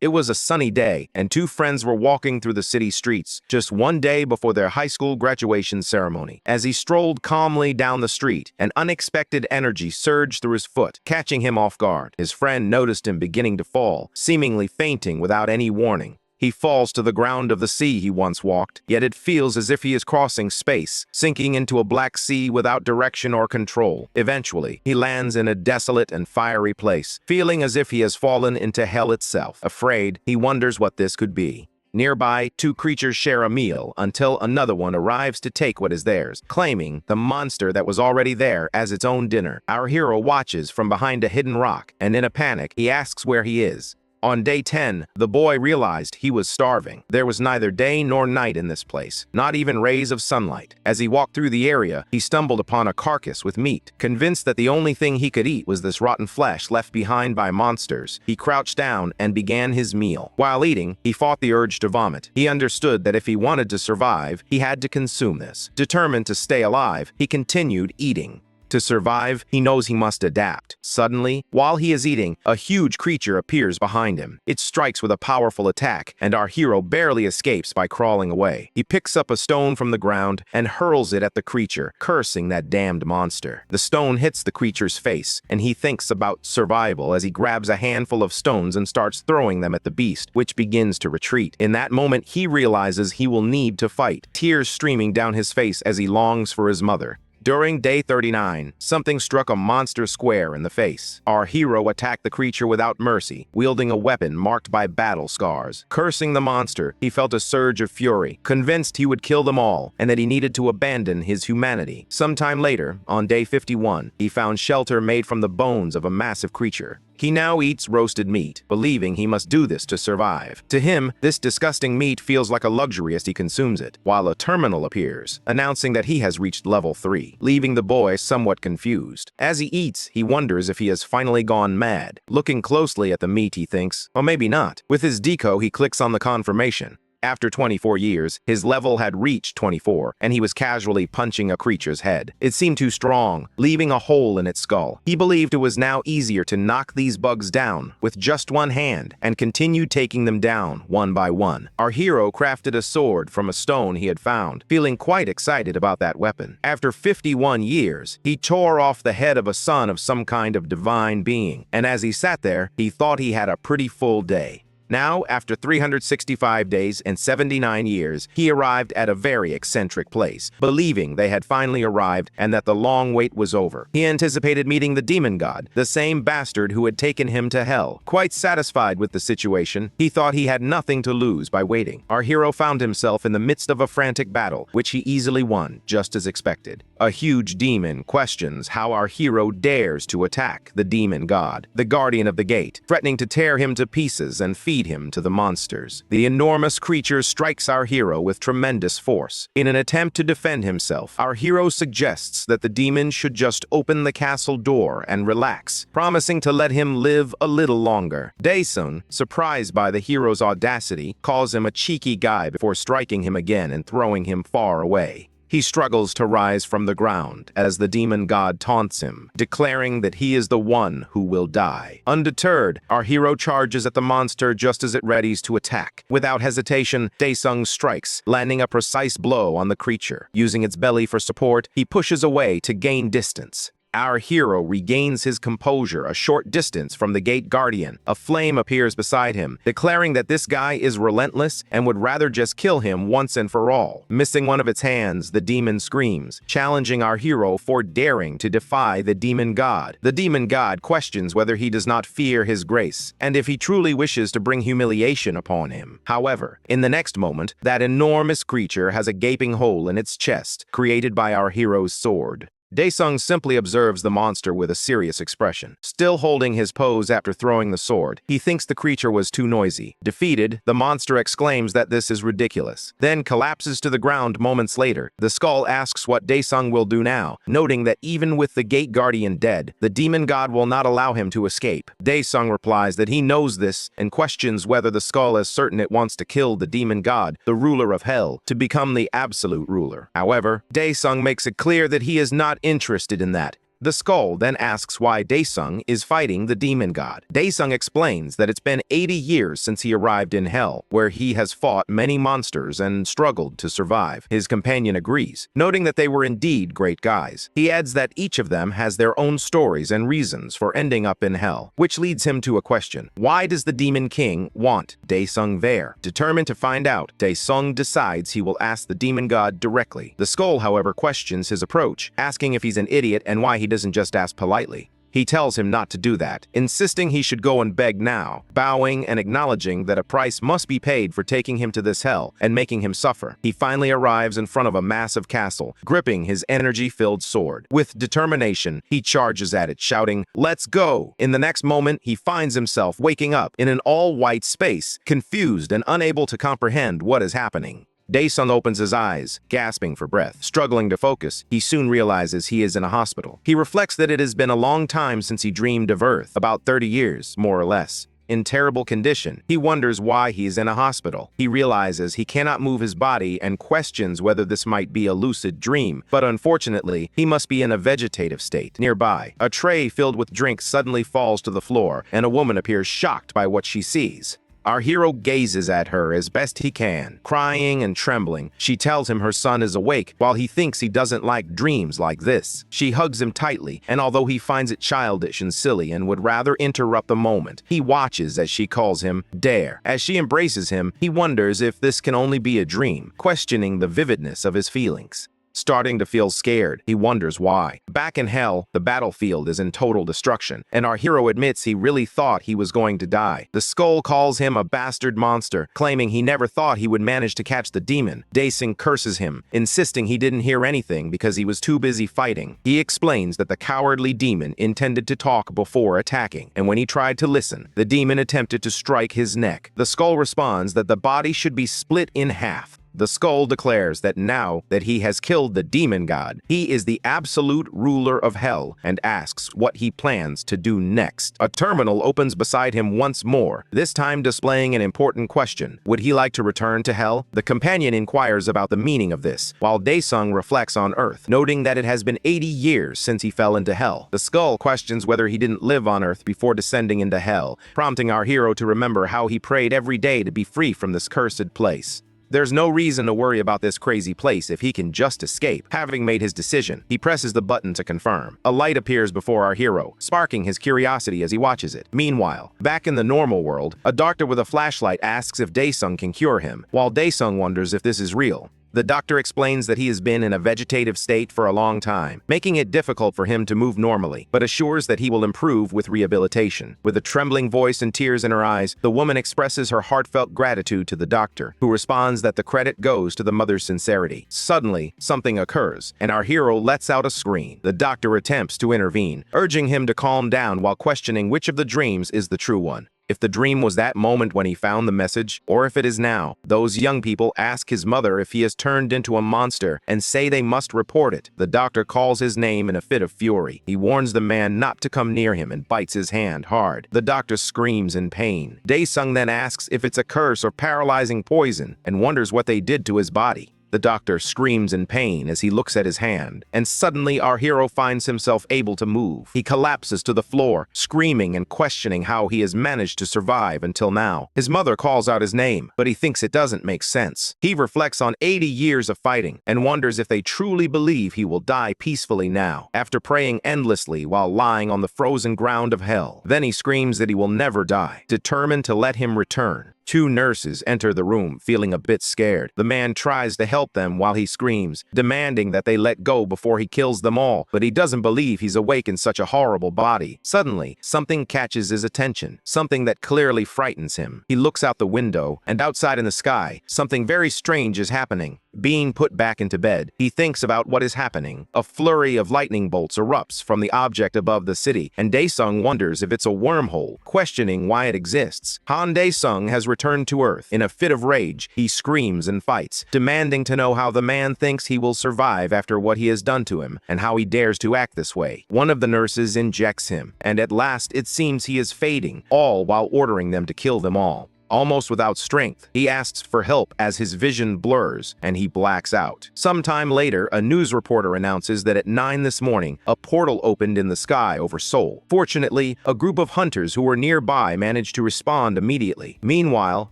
It was a sunny day, and two friends were walking through the city streets, just one day before their high school graduation ceremony. As he strolled calmly down the street, an unexpected energy surged through his foot, catching him off guard. His friend noticed him beginning to fall, seemingly fainting without any warning. He falls to the ground of the sea he once walked, yet it feels as if he is crossing space, sinking into a black sea without direction or control. Eventually, he lands in a desolate and fiery place, feeling as if he has fallen into hell itself. Afraid, he wonders what this could be. Nearby, two creatures share a meal until another one arrives to take what is theirs, claiming the monster that was already there as its own dinner. Our hero watches from behind a hidden rock, and in a panic, he asks where he is. On day 10, the boy realized he was starving. There was neither day nor night in this place, not even rays of sunlight. As he walked through the area, he stumbled upon a carcass with meat. Convinced that the only thing he could eat was this rotten flesh left behind by monsters, he crouched down and began his meal. While eating, he fought the urge to vomit. He understood that if he wanted to survive, he had to consume this. Determined to stay alive, he continued eating. To survive, he knows he must adapt. Suddenly, while he is eating, a huge creature appears behind him. It strikes with a powerful attack, and our hero barely escapes by crawling away. He picks up a stone from the ground and hurls it at the creature, cursing that damned monster. The stone hits the creature's face, and he thinks about survival as he grabs a handful of stones and starts throwing them at the beast, which begins to retreat. In that moment, he realizes he will need to fight, tears streaming down his face as he longs for his mother. During day 39, something struck a monster square in the face. Our hero attacked the creature without mercy, wielding a weapon marked by battle scars. Cursing the monster, he felt a surge of fury, convinced he would kill them all and that he needed to abandon his humanity. Sometime later, on day 51, he found shelter made from the bones of a massive creature. He now eats roasted meat, believing he must do this to survive. To him, this disgusting meat feels like a luxury as he consumes it, while a terminal appears, announcing that he has reached level 3, leaving the boy somewhat confused. As he eats, he wonders if he has finally gone mad. Looking closely at the meat, he thinks, or maybe not. With his deco, he clicks on the confirmation. After 24 years, his level had reached 24, and he was casually punching a creature's head. It seemed too strong, leaving a hole in its skull. He believed it was now easier to knock these bugs down with just one hand, and continued taking them down one by one. Our hero crafted a sword from a stone he had found, feeling quite excited about that weapon. After 51 years, he tore off the head of a son of some kind of divine being, and as he sat there, he thought he had a pretty full day. Now, after 365 days and 79 years, he arrived at a very eccentric place, believing they had finally arrived and that the long wait was over. He anticipated meeting the demon god, the same bastard who had taken him to hell. Quite satisfied with the situation, he thought he had nothing to lose by waiting. Our hero found himself in the midst of a frantic battle, which he easily won, just as expected. A huge demon questions how our hero dares to attack the demon god, the guardian of the gate, threatening to tear him to pieces and feed him to the monsters. The enormous creature strikes our hero with tremendous force. In an attempt to defend himself, our hero suggests that the demon should just open the castle door and relax, promising to let him live a little longer. Dae-sung, surprised by the hero's audacity, calls him a cheeky guy before striking him again and throwing him far away. He struggles to rise from the ground as the demon god taunts him, declaring that he is the one who will die. Undeterred, our hero charges at the monster just as it readies to attack. Without hesitation, Dae-sung strikes, landing a precise blow on the creature. Using its belly for support, he pushes away to gain distance. Our hero regains his composure a short distance from the gate guardian. A flame appears beside him, declaring that this guy is relentless and would rather just kill him once and for all. Missing one of its hands, the demon screams, challenging our hero for daring to defy the demon god. The demon god questions whether he does not fear his grace, and if he truly wishes to bring humiliation upon him. However, in the next moment, that enormous creature has a gaping hole in its chest, created by our hero's sword. Dae-sung simply observes the monster with a serious expression. Still holding his pose after throwing the sword, he thinks the creature was too noisy. Defeated, the monster exclaims that this is ridiculous, then collapses to the ground moments later. The skull asks what Dae-sung will do now, noting that even with the gate guardian dead, the demon god will not allow him to escape. Dae-sung replies that he knows this and questions whether the skull is certain it wants to kill the demon god, the ruler of hell, to become the absolute ruler. However, Dae-sung makes it clear that he is not interested in that. The skull then asks why Daesung is fighting the demon god. Daesung explains that it's been 80 years since he arrived in hell, where he has fought many monsters and struggled to survive. His companion agrees, noting that they were indeed great guys. He adds that each of them has their own stories and reasons for ending up in hell, which leads him to a question. Why does the demon king want Daesung there? Determined to find out, Daesung decides he will ask the demon god directly. The skull, however, questions his approach, asking if he's an idiot and why he doesn't just ask politely. He tells him not to do that, insisting he should go and beg now, bowing and acknowledging that a price must be paid for taking him to this hell and making him suffer. He finally arrives in front of a massive castle, gripping his energy-filled sword. With determination, he charges at it, shouting, "Let's go!" In the next moment, he finds himself waking up in an all-white space, confused and unable to comprehend what is happening. Daesung opens his eyes, gasping for breath. Struggling to focus, he soon realizes he is in a hospital. He reflects that it has been a long time since he dreamed of Earth, about 30 years, more or less. In terrible condition, he wonders why he is in a hospital. He realizes he cannot move his body and questions whether this might be a lucid dream, but unfortunately, he must be in a vegetative state. Nearby, a tray filled with drinks suddenly falls to the floor, and a woman appears shocked by what she sees. Our hero gazes at her as best he can, crying and trembling. She tells him her son is awake, while he thinks he doesn't like dreams like this. She hugs him tightly, and although he finds it childish and silly and would rather interrupt the moment, he watches as she calls him Dare. As she embraces him, he wonders if this can only be a dream, questioning the vividness of his feelings. Starting to feel scared, he wonders why. Back in hell, the battlefield is in total destruction, and our hero admits he really thought he was going to die. The skull calls him a bastard monster, claiming he never thought he would manage to catch the demon. Daesung curses him, insisting he didn't hear anything because he was too busy fighting. He explains that the cowardly demon intended to talk before attacking, and when he tried to listen, the demon attempted to strike his neck. The skull responds that the body should be split in half. The skull declares that now that he has killed the demon god, he is the absolute ruler of hell and asks what he plans to do next. A terminal opens beside him once more, this time displaying an important question. Would he like to return to hell? The companion inquires about the meaning of this, while Daesung reflects on Earth, noting that it has been 80 years since he fell into hell. The skull questions whether he didn't live on Earth before descending into hell, prompting our hero to remember how he prayed every day to be free from this cursed place. There's no reason to worry about this crazy place if he can just escape. Having made his decision, he presses the button to confirm. A light appears before our hero, sparking his curiosity as he watches it. Meanwhile, back in the normal world, a doctor with a flashlight asks if Daesung can cure him, while Daesung wonders if this is real. The doctor explains that he has been in a vegetative state for a long time, making it difficult for him to move normally, but assures that he will improve with rehabilitation. With a trembling voice and tears in her eyes, the woman expresses her heartfelt gratitude to the doctor, who responds that the credit goes to the mother's sincerity. Suddenly, something occurs, and our hero lets out a scream. The doctor attempts to intervene, urging him to calm down while questioning which of the dreams is the true one. If the dream was that moment when he found the message, or if it is now. Those young people ask his mother if he has turned into a monster and say they must report it. The doctor calls his name in a fit of fury. He warns the man not to come near him and bites his hand hard. The doctor screams in pain. Daesung then asks if it's a curse or paralyzing poison and wonders what they did to his body. The doctor screams in pain as he looks at his hand, and suddenly our hero finds himself able to move. He collapses to the floor, screaming and questioning how he has managed to survive until now. His mother calls out his name, but he thinks it doesn't make sense. He reflects on 80 years of fighting and wonders if they truly believe he will die peacefully now, after praying endlessly while lying on the frozen ground of hell. Then he screams that he will never die, determined to let him return. Two nurses enter the room, feeling a bit scared. The man tries to help them while he screams, demanding that they let go before he kills them all, but he doesn't believe he's awake in such a horrible body. Suddenly, something catches his attention, something that clearly frightens him. He looks out the window, and outside in the sky, something very strange is happening. Being put back into bed, he thinks about what is happening. A flurry of lightning bolts erupts from the object above the city, and Daesung wonders if it's a wormhole, questioning why it exists. Han Daesung has returned to Earth. In a fit of rage, he screams and fights, demanding to know how the man thinks he will survive after what he has done to him, and how he dares to act this way. One of the nurses injects him, and at last it seems he is fading, all while ordering them to kill them all. Almost without strength, he asks for help as his vision blurs and he blacks out. Sometime later, a news reporter announces that at 9 this morning, a portal opened in the sky over Seoul. Fortunately, a group of hunters who were nearby managed to respond immediately. Meanwhile,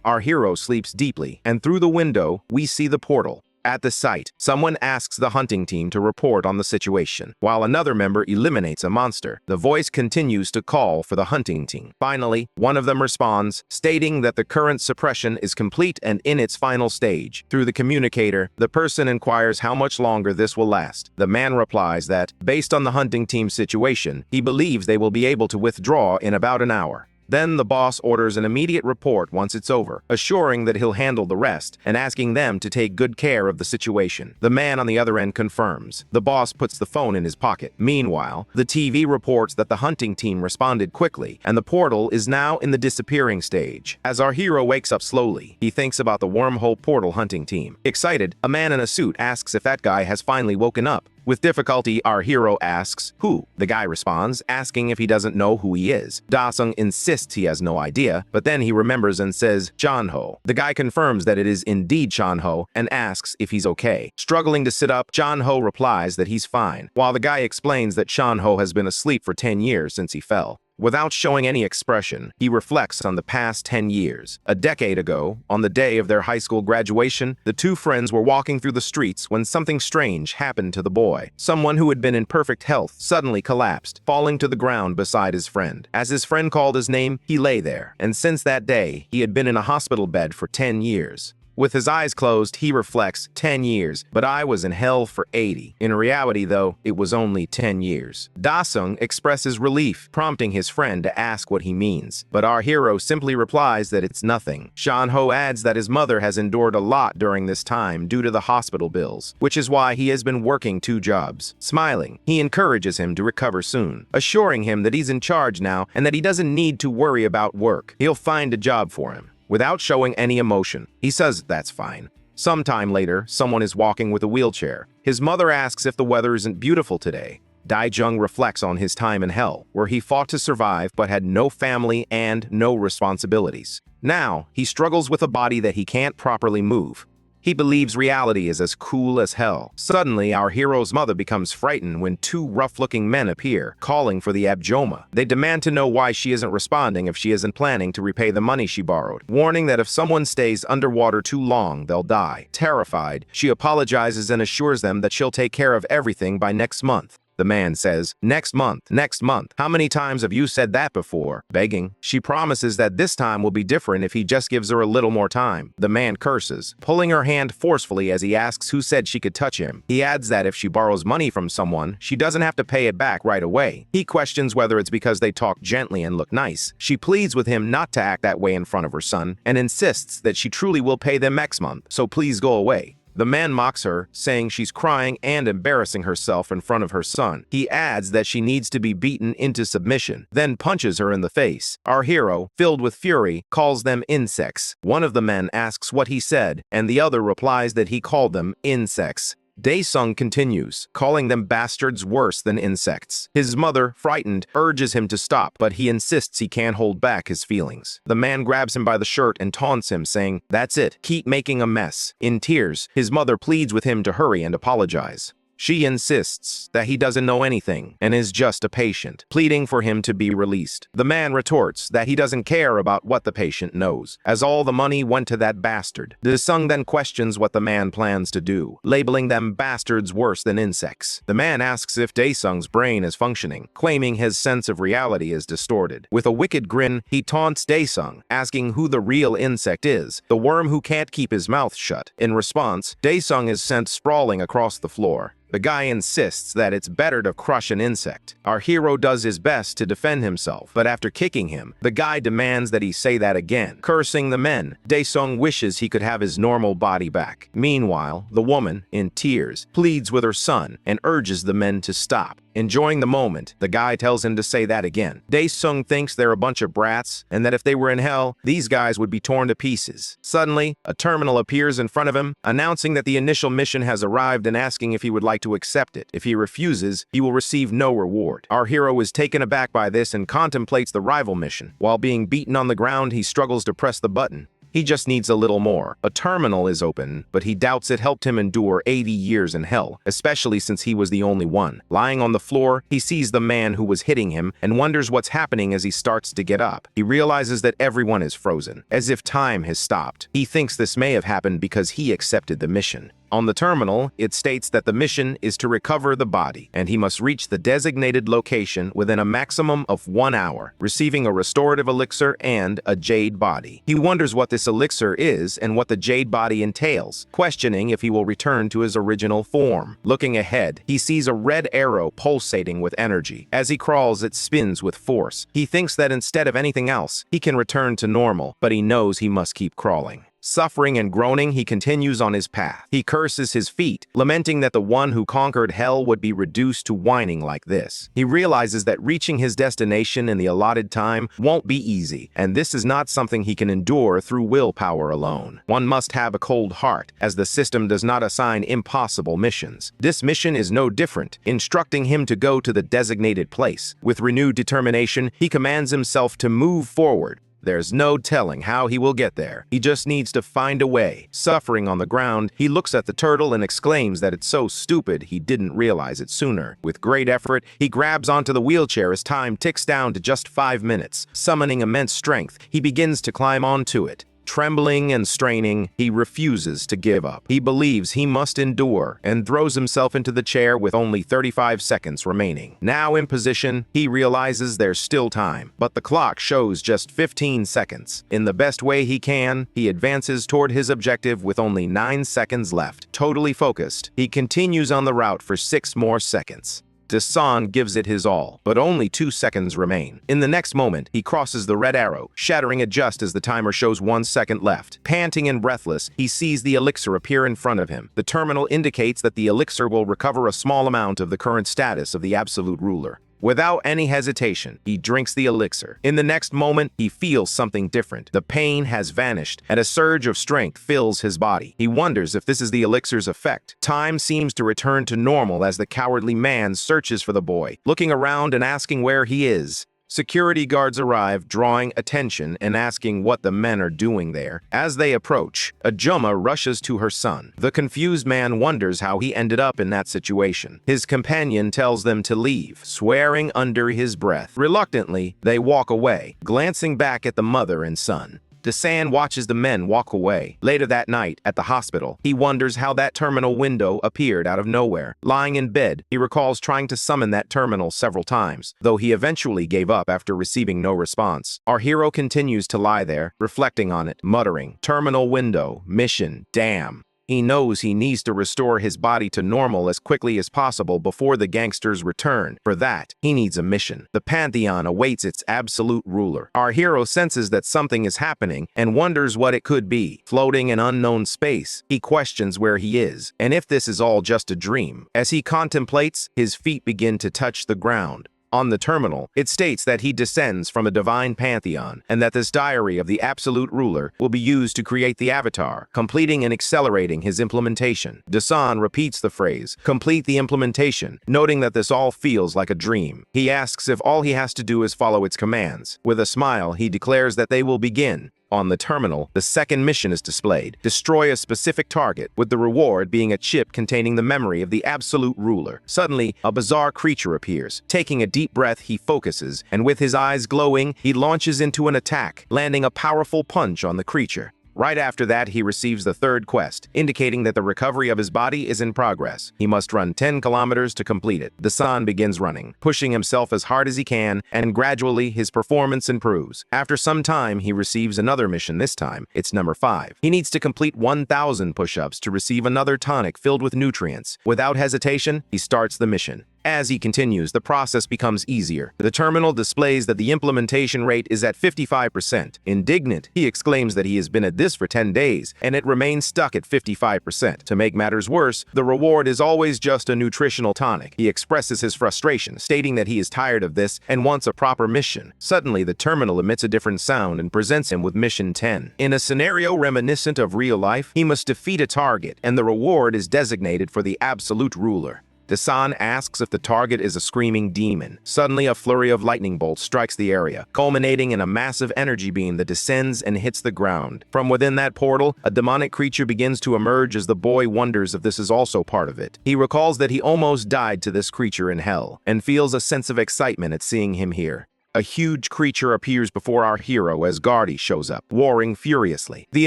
our hero sleeps deeply, and through the window, we see the portal. At the site, someone asks the hunting team to report on the situation, while another member eliminates a monster. The voice continues to call for the hunting team. Finally, one of them responds, stating that the current suppression is complete and in its final stage. Through the communicator, the person inquires how much longer this will last. The man replies that, based on the hunting team's situation, he believes they will be able to withdraw in about an hour. Then the boss orders an immediate report once it's over, assuring that he'll handle the rest and asking them to take good care of the situation. The man on the other end confirms. The boss puts the phone in his pocket. Meanwhile, the TV reports that the hunting team responded quickly and the portal is now in the disappearing stage. As our hero wakes up slowly, he thinks about the wormhole portal hunting team. Excited, a man in a suit asks if that guy has finally woken up. With difficulty, our hero asks, "Who?" The guy responds, asking if he doesn't know who he is. Da-sung insists he has no idea, but then he remembers and says, "Chan-ho." The guy confirms that it is indeed Chan-ho and asks if he's okay. Struggling to sit up, Chan-ho replies that he's fine, while the guy explains that Chan-ho has been asleep for 10 years since he fell. Without showing any expression, he reflects on the past 10 years. A decade ago, on the day of their high school graduation, the two friends were walking through the streets when something strange happened to the boy. Someone who had been in perfect health suddenly collapsed, falling to the ground beside his friend. As his friend called his name, he lay there, and since that day, he had been in a hospital bed for 10 years. With his eyes closed, he reflects, 10 years, but I was in hell for 80. In reality, though, it was only 10 years. Da-sung expresses relief, prompting his friend to ask what he means. But our hero simply replies that it's nothing. Chan-ho adds that his mother has endured a lot during this time due to the hospital bills, which is why he has been working 2 jobs. Smiling, he encourages him to recover soon, assuring him that he's in charge now and that he doesn't need to worry about work. He'll find a job for him. Without showing any emotion, he says that's fine. Sometime later, someone is walking with a wheelchair. His mother asks if the weather isn't beautiful today. Dae-jung reflects on his time in hell, where he fought to survive but had no family and no responsibilities. Now, he struggles with a body that he can't properly move. He believes reality is as cool as hell. Suddenly, our hero's mother becomes frightened when 2 rough-looking men appear, calling for the abjoma. They demand to know why she isn't responding if she isn't planning to repay the money she borrowed, warning that if someone stays underwater too long, they'll die. Terrified, she apologizes and assures them that she'll take care of everything by next month. The man says, next month, next month. How many times have you said that before? Begging, she promises that this time will be different if he just gives her a little more time. The man curses, pulling her hand forcefully as he asks who said she could touch him. He adds that if she borrows money from someone, she doesn't have to pay it back right away. He questions whether it's because they talk gently and look nice. She pleads with him not to act that way in front of her son and insists that she truly will pay them next month, so please go away. The man mocks her, saying she's crying and embarrassing herself in front of her son. He adds that she needs to be beaten into submission, then punches her in the face. Our hero, filled with fury, calls them insects. One of the men asks what he said, and the other replies that he called them insects. Dae-sung continues, calling them bastards worse than insects. His mother, frightened, urges him to stop, but he insists he can't hold back his feelings. The man grabs him by the shirt and taunts him, saying, "That's it, keep making a mess." In tears, his mother pleads with him to hurry and apologize. She insists that he doesn't know anything and is just a patient, pleading for him to be released. The man retorts that he doesn't care about what the patient knows, as all the money went to that bastard. Dae-sung then questions what the man plans to do, labeling them bastards worse than insects. The man asks if Dae-sung's brain is functioning, claiming his sense of reality is distorted. With a wicked grin, he taunts Dae-sung, asking who the real insect is, the worm who can't keep his mouth shut. In response, Dae-sung is sent sprawling across the floor. The guy insists that it's better to crush an insect. Our hero does his best to defend himself, but after kicking him, the guy demands that he say that again. Cursing the men, Dae-sung wishes he could have his normal body back. Meanwhile, the woman, in tears, pleads with her son and urges the men to stop. Enjoying the moment, the guy tells him to say that again. Dae-sung thinks they're a bunch of brats, and that if they were in hell, these guys would be torn to pieces. Suddenly, a terminal appears in front of him, announcing that the initial mission has arrived and asking if he would like to accept it. If he refuses, he will receive no reward. Our hero is taken aback by this and contemplates the rival mission. While being beaten on the ground, he struggles to press the button. He just needs a little more. A terminal is open, but he doubts it helped him endure 80 years in hell, especially since he was the only one. Lying on the floor, he sees the man who was hitting him and wonders what's happening as he starts to get up. He realizes that everyone is frozen, as if time has stopped. He thinks this may have happened because he accepted the mission. On the terminal, it states that the mission is to recover the body, and he must reach the designated location within a maximum of 1 hour, receiving a restorative elixir and a jade body. He wonders what this elixir is and what the jade body entails, questioning if he will return to his original form. Looking ahead, he sees a red arrow pulsating with energy. As he crawls, it spins with force. He thinks that instead of anything else, he can return to normal, but he knows he must keep crawling. Suffering and groaning, he continues on his path. He curses his feet, lamenting that the one who conquered hell would be reduced to whining like this. He realizes that reaching his destination in the allotted time won't be easy, and this is not something he can endure through willpower alone. One must have a cold heart, as the system does not assign impossible missions. This mission is no different, instructing him to go to the designated place. With renewed determination, he commands himself to move forward. There's no telling how he will get there. He just needs to find a way. Suffering on the ground, he looks at the turtle and exclaims that it's so stupid he didn't realize it sooner. With great effort, he grabs onto the wheelchair as time ticks down to just 5 minutes. Summoning immense strength, he begins to climb onto it. Trembling and straining, he refuses to give up. He believes he must endure and throws himself into the chair with only 35 seconds remaining. Now in position, he realizes there's still time, but the clock shows just 15 seconds. In the best way he can, he advances toward his objective with only 9 seconds left. Totally focused, he continues on the route for 6 more seconds. Dae-sung gives it his all, but only 2 seconds remain. In the next moment, he crosses the red arrow, shattering it just as the timer shows 1 second left. Panting and breathless, he sees the elixir appear in front of him. The terminal indicates that the elixir will recover a small amount of the current status of the absolute ruler. Without any hesitation, he drinks the elixir. In the next moment, he feels something different. The pain has vanished, and a surge of strength fills his body. He wonders if this is the elixir's effect. Time seems to return to normal as the cowardly man searches for the boy, looking around and asking where he is. Security guards arrive, drawing attention and asking what the men are doing there. As they approach, Ajuma rushes to her son. The confused man wonders how he ended up in that situation. His companion tells them to leave, swearing under his breath. Reluctantly, they walk away, glancing back at the mother and son. Dae-san watches the men walk away. Later that night, at the hospital, he wonders how that terminal window appeared out of nowhere. Lying in bed, he recalls trying to summon that terminal several times, though he eventually gave up after receiving no response. Our hero continues to lie there, reflecting on it, muttering, "Terminal window, mission, damn." He knows he needs to restore his body to normal as quickly as possible before the gangsters return. For that, he needs a mission. The Pantheon awaits its absolute ruler. Our hero senses that something is happening and wonders what it could be. Floating in unknown space, he questions where he is, and if this is all just a dream. As he contemplates, his feet begin to touch the ground. On the terminal, it states that he descends from a divine pantheon, and that this diary of the absolute ruler will be used to create the avatar, completing and accelerating his implementation. Dae-sung repeats the phrase, "complete the implementation," noting that this all feels like a dream. He asks if all he has to do is follow its commands. With a smile, he declares that they will begin. On the terminal, the second mission is displayed. Destroy a specific target, with the reward being a chip containing the memory of the absolute ruler. Suddenly, a bizarre creature appears. Taking a deep breath, he focuses, and with his eyes glowing, he launches into an attack, landing a powerful punch on the creature. Right after that, he receives the third quest, indicating that the recovery of his body is in progress. He must run 10 kilometers to complete it. Dae-sung begins running, pushing himself as hard as he can, and gradually his performance improves. After some time, he receives another mission. This time, it's number 5. He needs to complete 1,000 push-ups to receive another tonic filled with nutrients. Without hesitation, he starts the mission. As he continues, the process becomes easier. The terminal displays that the implementation rate is at 55%. Indignant, he exclaims that he has been at this for 10 days, and it remains stuck at 55%. To make matters worse, the reward is always just a nutritional tonic. He expresses his frustration, stating that he is tired of this and wants a proper mission. Suddenly, the terminal emits a different sound and presents him with Mission 10. In a scenario reminiscent of real life, he must defeat a target, and the reward is designated for the absolute ruler. Dasan asks if the target is a screaming demon. Suddenly, a flurry of lightning bolts strikes the area, culminating in a massive energy beam that descends and hits the ground. From within that portal, a demonic creature begins to emerge as the boy wonders if this is also part of it. He recalls that he almost died to this creature in hell, and feels a sense of excitement at seeing him here. A huge creature appears before our hero as Gardy shows up, warring furiously. The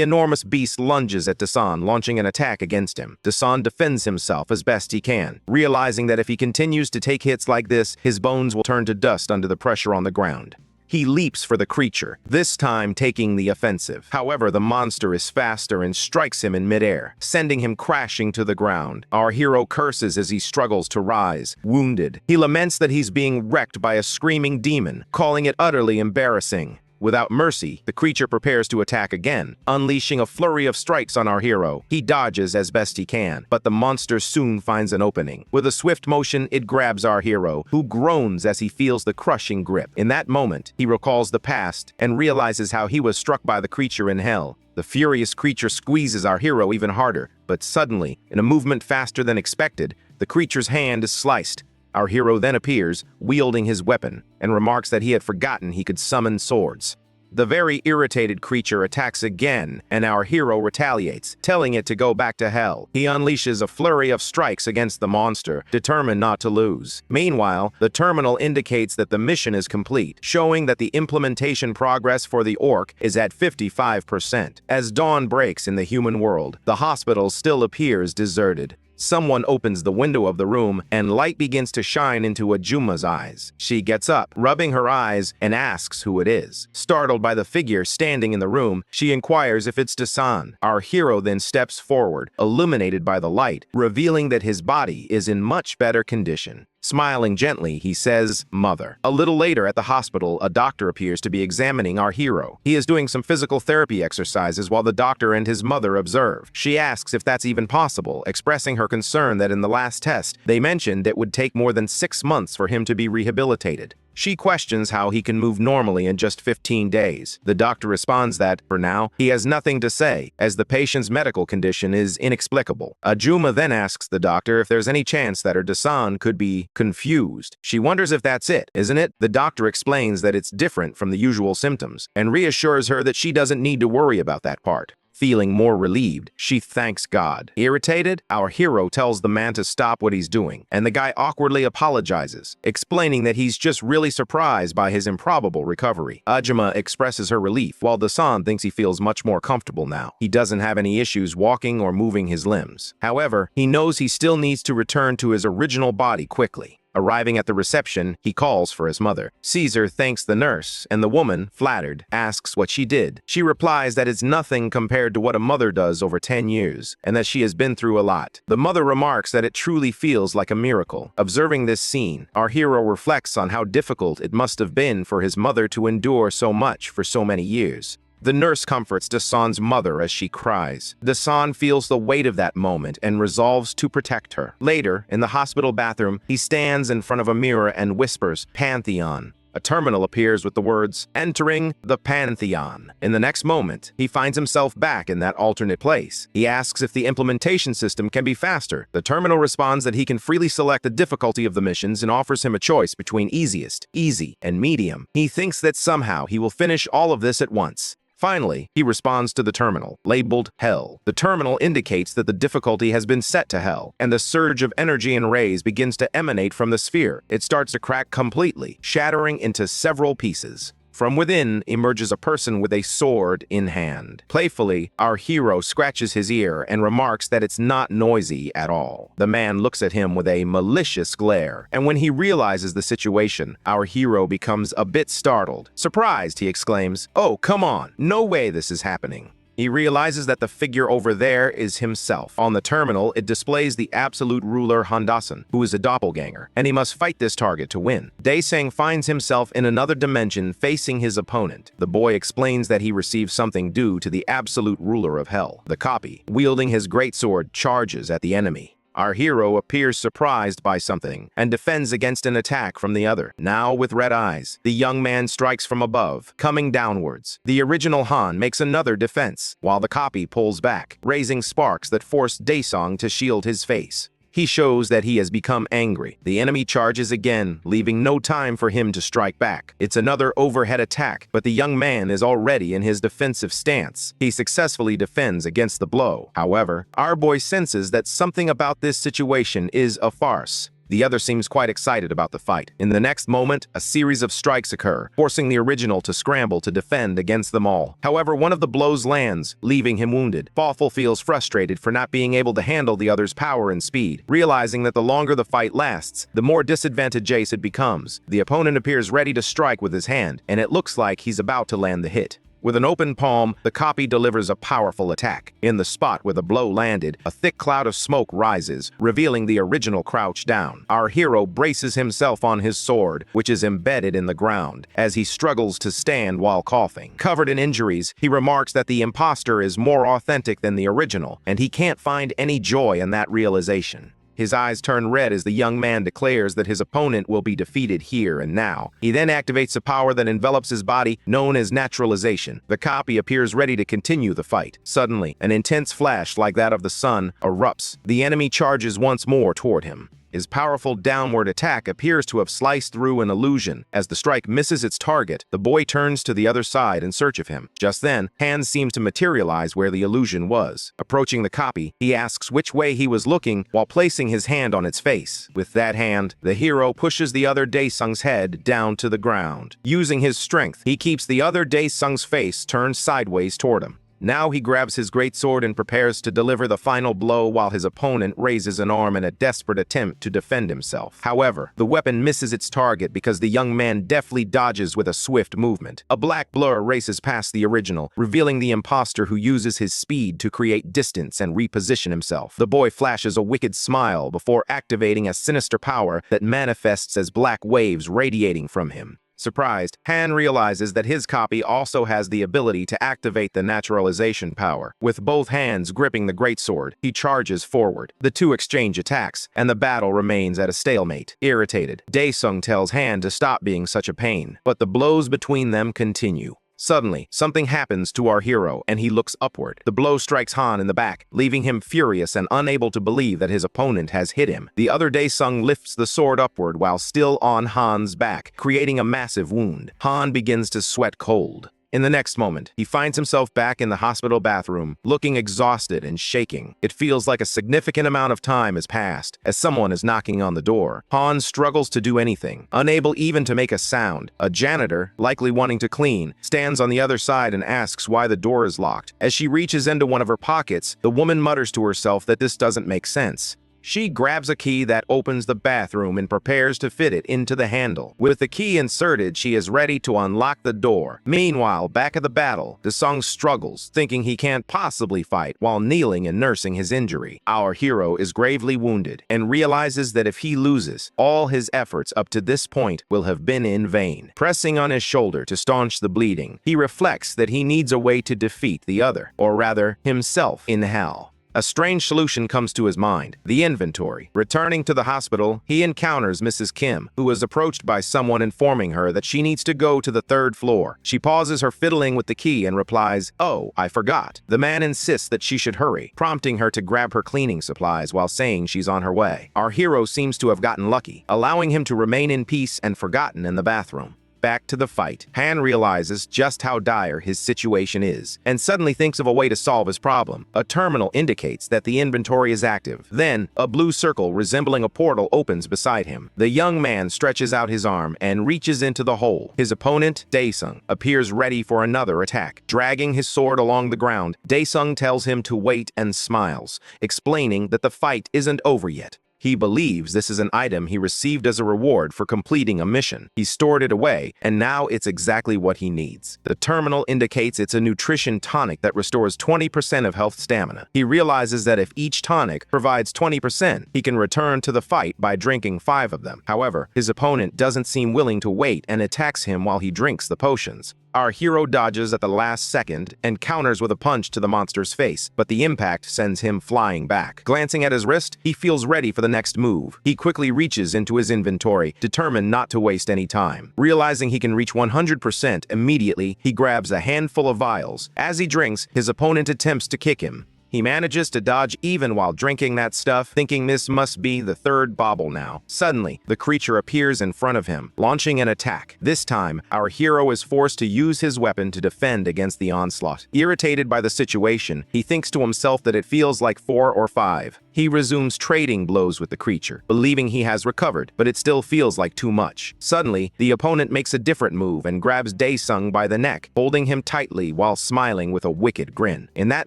enormous beast lunges at Dasan, launching an attack against him. Dasan defends himself as best he can, realizing that if he continues to take hits like this, his bones will turn to dust under the pressure on the ground. He leaps for the creature, this time taking the offensive. However, the monster is faster and strikes him in midair, sending him crashing to the ground. Our hero curses as he struggles to rise, wounded. He laments that he's being wrecked by a screaming demon, calling it utterly embarrassing. Without mercy, the creature prepares to attack again, unleashing a flurry of strikes on our hero. He dodges as best he can, but the monster soon finds an opening. With a swift motion, it grabs our hero, who groans as he feels the crushing grip. In that moment, he recalls the past and realizes how he was struck by the creature in hell. The furious creature squeezes our hero even harder, but suddenly, in a movement faster than expected, the creature's hand is sliced. Our hero then appears, wielding his weapon, and remarks that he had forgotten he could summon swords. The very irritated creature attacks again, and our hero retaliates, telling it to go back to hell. He unleashes a flurry of strikes against the monster, determined not to lose. Meanwhile, the terminal indicates that the mission is complete, showing that the implementation progress for the orc is at 55%. As dawn breaks in the human world, the hospital still appears deserted. Someone opens the window of the room, and light begins to shine into Ajuma's eyes. She gets up, rubbing her eyes, and asks who it is. Startled by the figure standing in the room, she inquires if it's Dasan. Our hero then steps forward, illuminated by the light, revealing that his body is in much better condition. Smiling gently, he says, "Mother." A little later at the hospital, a doctor appears to be examining our hero. He is doing some physical therapy exercises while the doctor and his mother observe. She asks if that's even possible, expressing her concern that in the last test, they mentioned it would take more than 6 months for him to be rehabilitated. She questions how he can move normally in just 15 days. The doctor responds that, for now, he has nothing to say, as the patient's medical condition is inexplicable. Ajuma then asks the doctor if there's any chance that her Dasan could be confused. She wonders if that's it, isn't it? The doctor explains that it's different from the usual symptoms, and reassures her that she doesn't need to worry about that part. Feeling more relieved, she thanks God. Irritated, our hero tells the man to stop what he's doing, and the guy awkwardly apologizes, explaining that he's just really surprised by his improbable recovery. Ajuma expresses her relief, while Dasan thinks he feels much more comfortable now. He doesn't have any issues walking or moving his limbs. However, he knows he still needs to return to his original body quickly. Arriving at the reception, he calls for his mother. Caesar thanks the nurse, and the woman, flattered, asks what she did. She replies that it's nothing compared to what a mother does over 10 years, and that she has been through a lot. The mother remarks that it truly feels like a miracle. Observing this scene, our hero reflects on how difficult it must have been for his mother to endure so much for so many years. The nurse comforts Dasan's mother as she cries. Dasan feels the weight of that moment and resolves to protect her. Later, in the hospital bathroom, he stands in front of a mirror and whispers, "Pantheon." A terminal appears with the words, "Entering the Pantheon." In the next moment, he finds himself back in that alternate place. He asks if the implementation system can be faster. The terminal responds that he can freely select the difficulty of the missions and offers him a choice between easiest, easy, and medium. He thinks that somehow he will finish all of this at once. Finally, he responds to the terminal, labeled Hell. The terminal indicates that the difficulty has been set to Hell, and the surge of energy and rays begins to emanate from the sphere. It starts to crack completely, shattering into several pieces. From within emerges a person with a sword in hand. Playfully, our hero scratches his ear and remarks that it's not noisy at all. The man looks at him with a malicious glare, and when he realizes the situation, our hero becomes a bit startled. Surprised, he exclaims, "Oh, come on, no way this is happening." He realizes that the figure over there is himself. On the terminal, it displays the absolute ruler Hondasan, who is a doppelganger, and he must fight this target to win. Daesung finds himself in another dimension facing his opponent. The boy explains that he received something due to the absolute ruler of hell. The copy, wielding his greatsword, charges at the enemy. Our hero appears surprised by something and defends against an attack from the other. Now with red eyes, the young man strikes from above, coming downwards. The original Han makes another defense, while the copy pulls back, raising sparks that force Daesung to shield his face. He shows that he has become angry. The enemy charges again, leaving no time for him to strike back. It's another overhead attack, but the young man is already in his defensive stance. He successfully defends against the blow. However, our boy senses that something about this situation is a farce. The other seems quite excited about the fight. In the next moment, a series of strikes occur, forcing the original to scramble to defend against them all. However, one of the blows lands, leaving him wounded. Balful feels frustrated for not being able to handle the other's power and speed. Realizing that the longer the fight lasts, the more disadvantageous it becomes. The opponent appears ready to strike with his hand, and it looks like he's about to land the hit. With an open palm, the copy delivers a powerful attack. In the spot where the blow landed, a thick cloud of smoke rises, revealing the original crouch down. Our hero braces himself on his sword, which is embedded in the ground, as he struggles to stand while coughing. Covered in injuries, he remarks that the imposter is more authentic than the original, and he can't find any joy in that realization. His eyes turn red as the young man declares that his opponent will be defeated here and now. He then activates a power that envelops his body, known as naturalization. The copy appears ready to continue the fight. Suddenly, an intense flash like that of the sun erupts. The enemy charges once more toward him. His powerful downward attack appears to have sliced through an illusion. As the strike misses its target, the boy turns to the other side in search of him. Just then, hands seem to materialize where the illusion was. Approaching the copy, he asks which way he was looking while placing his hand on its face. With that hand, the hero pushes the other Daesung's head down to the ground. Using his strength, he keeps the other Daesung's face turned sideways toward him. Now he grabs his greatsword and prepares to deliver the final blow while his opponent raises an arm in a desperate attempt to defend himself. However, the weapon misses its target because the young man deftly dodges with a swift movement. A black blur races past the original, revealing the imposter who uses his speed to create distance and reposition himself. The boy flashes a wicked smile before activating a sinister power that manifests as black waves radiating from him. Surprised, Han realizes that his copy also has the ability to activate the naturalization power. With both hands gripping the greatsword, he charges forward. The two exchange attacks, and the battle remains at a stalemate. Irritated, Daesung tells Han to stop being such a pain, but the blows between them continue. Suddenly, something happens to our hero, and he looks upward. The blow strikes Han in the back, leaving him furious and unable to believe that his opponent has hit him. The other Daesung lifts the sword upward while still on Han's back, creating a massive wound. Han begins to sweat cold. In the next moment, he finds himself back in the hospital bathroom, looking exhausted and shaking. It feels like a significant amount of time has passed, as someone is knocking on the door. Han struggles to do anything, unable even to make a sound. A janitor, likely wanting to clean, stands on the other side and asks why the door is locked. As she reaches into one of her pockets, the woman mutters to herself that this doesn't make sense. She grabs a key that opens the bathroom and prepares to fit it into the handle. With the key inserted, she is ready to unlock the door. Meanwhile, back at the battle, Daesung struggles, thinking he can't possibly fight while kneeling and nursing his injury. Our hero is gravely wounded and realizes that if he loses, all his efforts up to this point will have been in vain. Pressing on his shoulder to staunch the bleeding, he reflects that he needs a way to defeat the other, or rather, himself in hell. A strange solution comes to his mind: the inventory. Returning to the hospital, he encounters Mrs. Kim, who is approached by someone informing her that she needs to go to the 3rd floor. She pauses her fiddling with the key and replies, "Oh, I forgot." The man insists that she should hurry, prompting her to grab her cleaning supplies while saying she's on her way. Our hero seems to have gotten lucky, allowing him to remain in peace and forgotten in the bathroom. Back to the fight, Han realizes just how dire his situation is, and suddenly thinks of a way to solve his problem. A terminal indicates that the inventory is active. Then, a blue circle resembling a portal opens beside him. The young man stretches out his arm and reaches into the hole. His opponent, Daesung, appears ready for another attack. Dragging his sword along the ground, Daesung tells him to wait and smiles, explaining that the fight isn't over yet. He believes this is an item he received as a reward for completing a mission. He stored it away, and now it's exactly what he needs. The terminal indicates it's a nutrition tonic that restores 20% of health stamina. He realizes that if each tonic provides 20%, he can return to the fight by drinking 5 of them. However, his opponent doesn't seem willing to wait and attacks him while he drinks the potions. Our hero dodges at the last second and counters with a punch to the monster's face, but the impact sends him flying back. Glancing at his wrist, he feels ready for the next move. He quickly reaches into his inventory, determined not to waste any time. Realizing he can reach 100% immediately, he grabs a handful of vials. As he drinks, his opponent attempts to kick him. He manages to dodge even while drinking that stuff, thinking this must be the third bauble now. Suddenly, the creature appears in front of him, launching an attack. This time, our hero is forced to use his weapon to defend against the onslaught. Irritated by the situation, he thinks to himself that it feels like 4 or 5. He resumes trading blows with the creature, believing he has recovered, but it still feels like too much. Suddenly, the opponent makes a different move and grabs Daesung by the neck, holding him tightly while smiling with a wicked grin. In that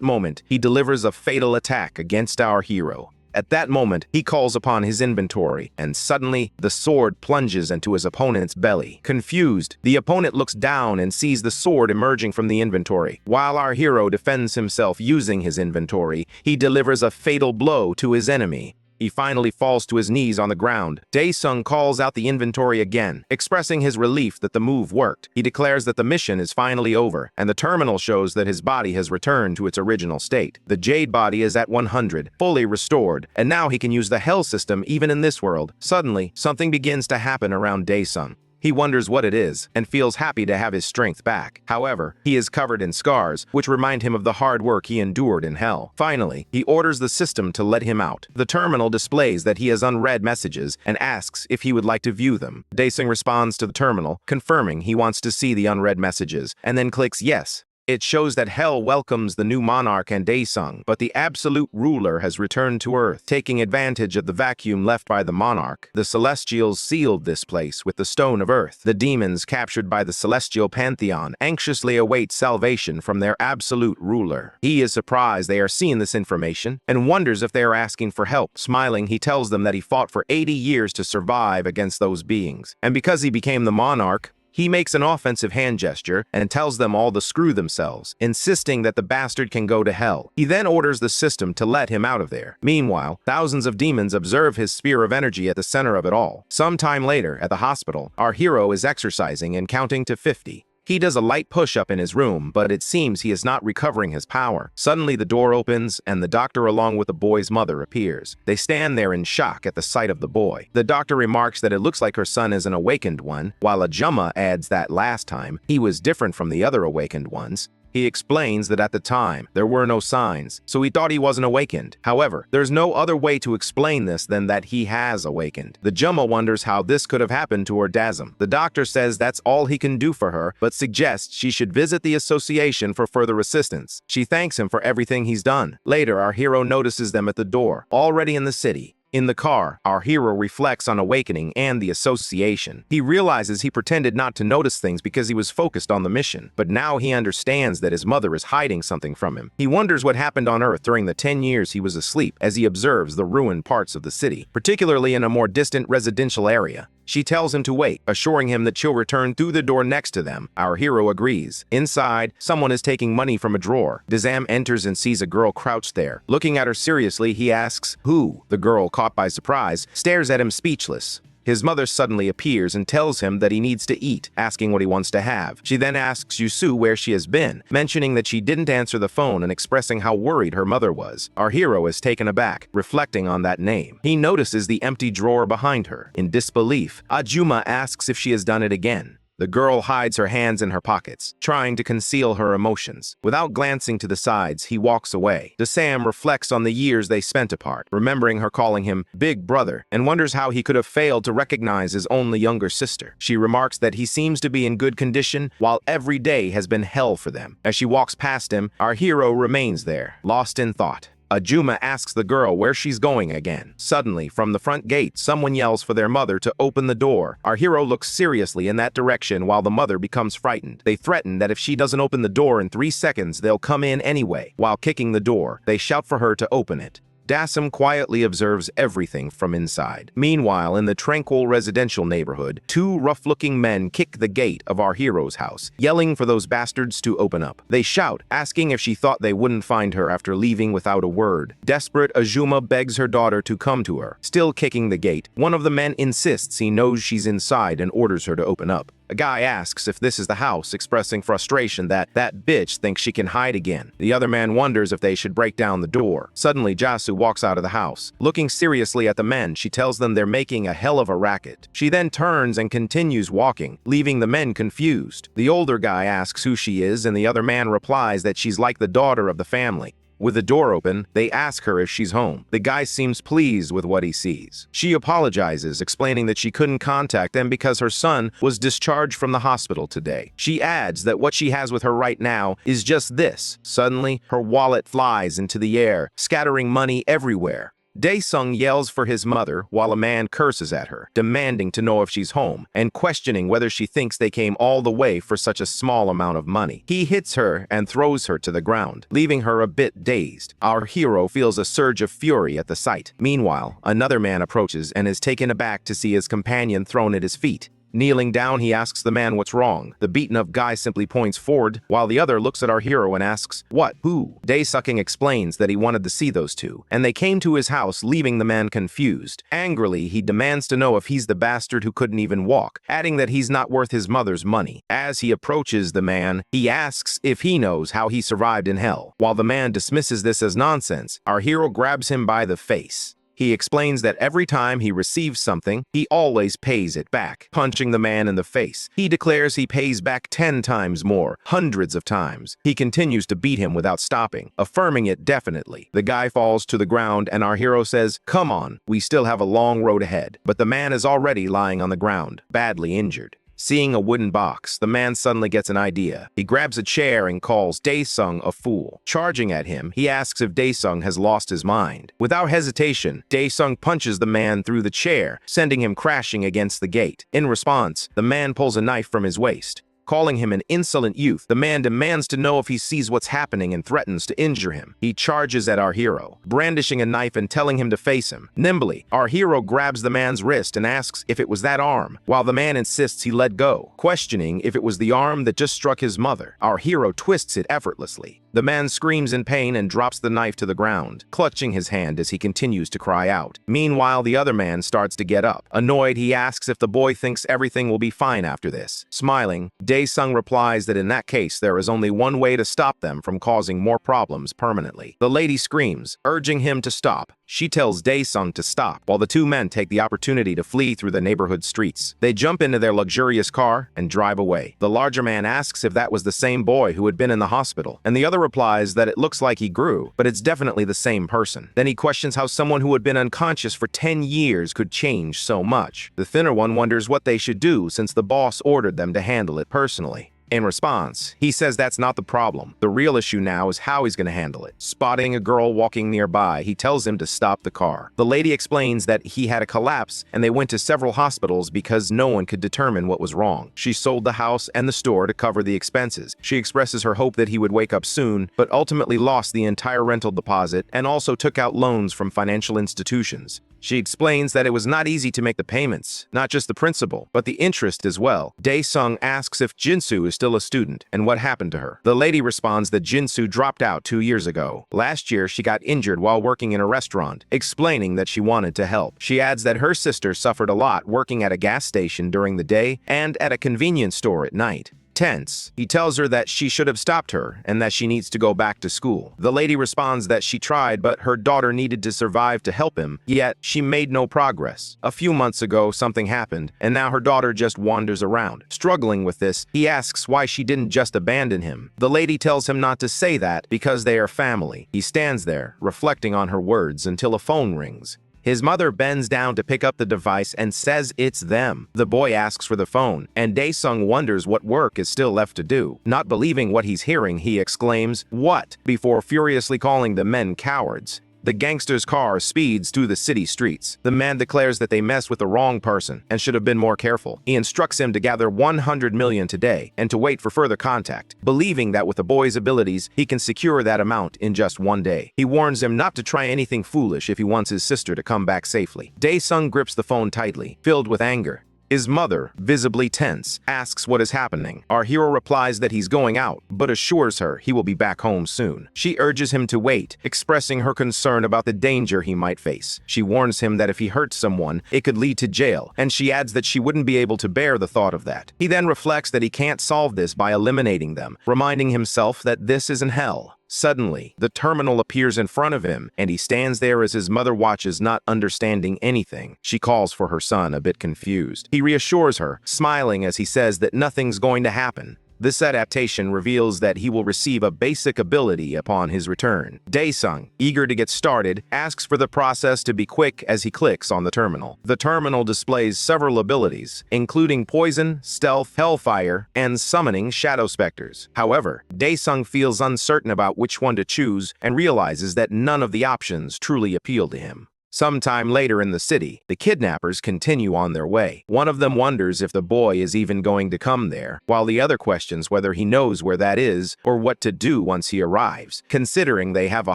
moment, he delivers a fatal attack against our hero. At that moment, he calls upon his inventory, and suddenly, the sword plunges into his opponent's belly. Confused, the opponent looks down and sees the sword emerging from the inventory. While our hero defends himself using his inventory, he delivers a fatal blow to his enemy. He finally falls to his knees on the ground. Daesung calls out the inventory again, expressing his relief that the move worked. He declares that the mission is finally over, and the terminal shows that his body has returned to its original state. The Jade body is at 100, fully restored, and now he can use the Hell system even in this world. Suddenly, something begins to happen around Daesung. He wonders what it is, and feels happy to have his strength back. However, he is covered in scars, which remind him of the hard work he endured in hell. Finally, he orders the system to let him out. The terminal displays that he has unread messages and asks if he would like to view them. Daesung responds to the terminal, confirming he wants to see the unread messages, and then clicks yes. It shows that Hell welcomes the new monarch and Daesung, but the absolute ruler has returned to Earth. Taking advantage of the vacuum left by the monarch, the Celestials sealed this place with the Stone of Earth. The demons captured by the Celestial Pantheon anxiously await salvation from their absolute ruler. He is surprised they are seeing this information and wonders if they are asking for help. Smiling, he tells them that he fought for 80 years to survive against those beings, and because he became the monarch, he makes an offensive hand gesture and tells them all to screw themselves, insisting that the bastard can go to hell. He then orders the system to let him out of there. Meanwhile, thousands of demons observe his sphere of energy at the center of it all. Sometime later, at the hospital, our hero is exercising and counting to 50. He does a light push-up in his room, but it seems he is not recovering his power. Suddenly, the door opens, and the doctor along with the boy's mother appears. They stand there in shock at the sight of the boy. The doctor remarks that it looks like her son is an awakened one, while Ajuma adds that last time, he was different from the other awakened ones. He explains that at the time, there were no signs, so he thought he wasn't awakened. However, there's no other way to explain this than that he has awakened. The Jumma wonders how this could have happened to her Dazum. The doctor says that's all he can do for her, but suggests she should visit the association for further assistance. She thanks him for everything he's done. Later, our hero notices them at the door, already in the city. In the car, our hero reflects on awakening and the association. He realizes he pretended not to notice things because he was focused on the mission, but now he understands that his mother is hiding something from him. He wonders what happened on Earth during the 10 years he was asleep as he observes the ruined parts of the city, particularly in a more distant residential area. She tells him to wait, assuring him that she'll return through the door next to them. Our hero agrees. Inside, someone is taking money from a drawer. Dazam enters and sees a girl crouched there. Looking at her seriously, he asks, "Who?" The girl, caught by surprise, stares at him speechless. His mother suddenly appears and tells him that he needs to eat, asking what he wants to have. She then asks Yusu where she has been, mentioning that she didn't answer the phone and expressing how worried her mother was. Our hero is taken aback, reflecting on that name. He notices the empty drawer behind her. In disbelief, Ajuma asks if she has done it again. The girl hides her hands in her pockets, trying to conceal her emotions. Without glancing to the sides, he walks away. Dasam reflects on the years they spent apart, remembering her calling him Big Brother, and wonders how he could have failed to recognize his only younger sister. She remarks that he seems to be in good condition, while every day has been hell for them. As she walks past him, our hero remains there, lost in thought. Ajuma asks the girl where she's going again. Suddenly, from the front gate, someone yells for their mother to open the door. Our hero looks seriously in that direction while the mother becomes frightened. They threaten that if she doesn't open the door in 3 seconds, they'll come in anyway. While kicking the door, they shout for her to open it. Dasim quietly observes everything from inside. Meanwhile, in the tranquil residential neighborhood, two rough-looking men kick the gate of our hero's house, yelling for those bastards to open up. They shout, asking if she thought they wouldn't find her after leaving without a word. Desperate, Azuma begs her daughter to come to her. Still kicking the gate, one of the men insists he knows she's inside and orders her to open up. A guy asks if this is the house, expressing frustration that bitch thinks she can hide again. The other man wonders if they should break down the door. Suddenly, Jasu walks out of the house. Looking seriously at the men, she tells them they're making a hell of a racket. She then turns and continues walking, leaving the men confused. The older guy asks who she is, and the other man replies that she's like the daughter of the family. With the door open, they ask her if she's home. The guy seems pleased with what he sees. She apologizes, explaining that she couldn't contact them because her son was discharged from the hospital today. She adds that what she has with her right now is just this. Suddenly, her wallet flies into the air, scattering money everywhere. Dae-sung yells for his mother while a man curses at her, demanding to know if she's home and questioning whether she thinks they came all the way for such a small amount of money. He hits her and throws her to the ground, leaving her a bit dazed. Our hero feels a surge of fury at the sight. Meanwhile, another man approaches and is taken aback to see his companion thrown at his feet. Kneeling down, he asks the man what's wrong. The beaten-up guy simply points forward, while the other looks at our hero and asks, "What? Who?" Dae-sucking explains that he wanted to see those two, and they came to his house, leaving the man confused. Angrily, he demands to know if he's the bastard who couldn't even walk, adding that he's not worth his mother's money. As he approaches the man, he asks if he knows how he survived in hell. While the man dismisses this as nonsense, our hero grabs him by the face. He explains that every time he receives something, he always pays it back, punching the man in the face. He declares he pays back 10 times more, hundreds of times. He continues to beat him without stopping, affirming it definitely. The guy falls to the ground and our hero says, "Come on, we still have a long road ahead." But the man is already lying on the ground, badly injured. Seeing a wooden box, the man suddenly gets an idea. He grabs a chair and calls Dae-sung a fool. Charging at him, he asks if Dae-sung has lost his mind. Without hesitation, Dae-sung punches the man through the chair, sending him crashing against the gate. In response, the man pulls a knife from his waist. Calling him an insolent youth, the man demands to know if he sees what's happening and threatens to injure him. He charges at our hero, brandishing a knife and telling him to face him. Nimbly, our hero grabs the man's wrist and asks if it was that arm, while the man insists he let go, questioning if it was the arm that just struck his mother. Our hero twists it effortlessly. The man screams in pain and drops the knife to the ground, clutching his hand as he continues to cry out. Meanwhile, the other man starts to get up. Annoyed, he asks if the boy thinks everything will be fine after this. Smiling, Dae-sung replies that in that case, there is only one way to stop them from causing more problems permanently. The lady screams, urging him to stop. She tells Dae-sung to stop, while the two men take the opportunity to flee through the neighborhood streets. They jump into their luxurious car and drive away. The larger man asks if that was the same boy who had been in the hospital, and the other replies that it looks like he grew, but it's definitely the same person. Then he questions how someone who had been unconscious for 10 years could change so much. The thinner one wonders what they should do since the boss ordered them to handle it personally. In response, he says that's not the problem. The real issue now is how he's going to handle it. Spotting a girl walking nearby, he tells him to stop the car. The lady explains that he had a collapse and they went to several hospitals because no one could determine what was wrong. She sold the house and the store to cover the expenses. She expresses her hope that he would wake up soon, but ultimately lost the entire rental deposit and also took out loans from financial institutions. She explains that it was not easy to make the payments, not just the principal, but the interest as well. Dae-sung asks if Jinsu is still a student and what happened to her. The lady responds that Jinsu dropped out 2 years ago. Last year, she got injured while working in a restaurant, explaining that she wanted to help. She adds that her sister suffered a lot working at a gas station during the day and at a convenience store at night. Tense, he tells her that she should have stopped her and that she needs to go back to school. The lady responds that she tried, but her daughter needed to survive to help him, yet she made no progress. A few months ago, something happened, and now her daughter just wanders around. Struggling with this, he asks why she didn't just abandon him. The lady tells him not to say that because they are family. He stands there, reflecting on her words until a phone rings. His mother bends down to pick up the device and says it's them. The boy asks for the phone, and Dae-sung wonders what work is still left to do. Not believing what he's hearing, he exclaims, "What?" before furiously calling the men cowards. The gangster's car speeds through the city streets. The man declares that they messed with the wrong person and should have been more careful. He instructs him to gather 100 million today and to wait for further contact, believing that with the boy's abilities, he can secure that amount in just one day. He warns him not to try anything foolish if he wants his sister to come back safely. Dae-sung grips the phone tightly, filled with anger. His mother, visibly tense, asks what is happening. Our hero replies that he's going out, but assures her he will be back home soon. She urges him to wait, expressing her concern about the danger he might face. She warns him that if he hurts someone, it could lead to jail, and she adds that she wouldn't be able to bear the thought of that. He then reflects that he can't solve this by eliminating them, reminding himself that this isn't hell. Suddenly, the terminal appears in front of him, and he stands there as his mother watches, not understanding anything. She calls for her son, a bit confused. He reassures her, smiling as he says that nothing's going to happen. This adaptation reveals that he will receive a basic ability upon his return. Dae-sung, eager to get started, asks for the process to be quick as he clicks on the terminal. The terminal displays several abilities, including poison, stealth, hellfire, and summoning shadow specters. However, Dae-sung feels uncertain about which one to choose and realizes that none of the options truly appeal to him. Sometime later in the city, the kidnappers continue on their way. One of them wonders if the boy is even going to come there, while the other questions whether he knows where that is or what to do once he arrives, considering they have a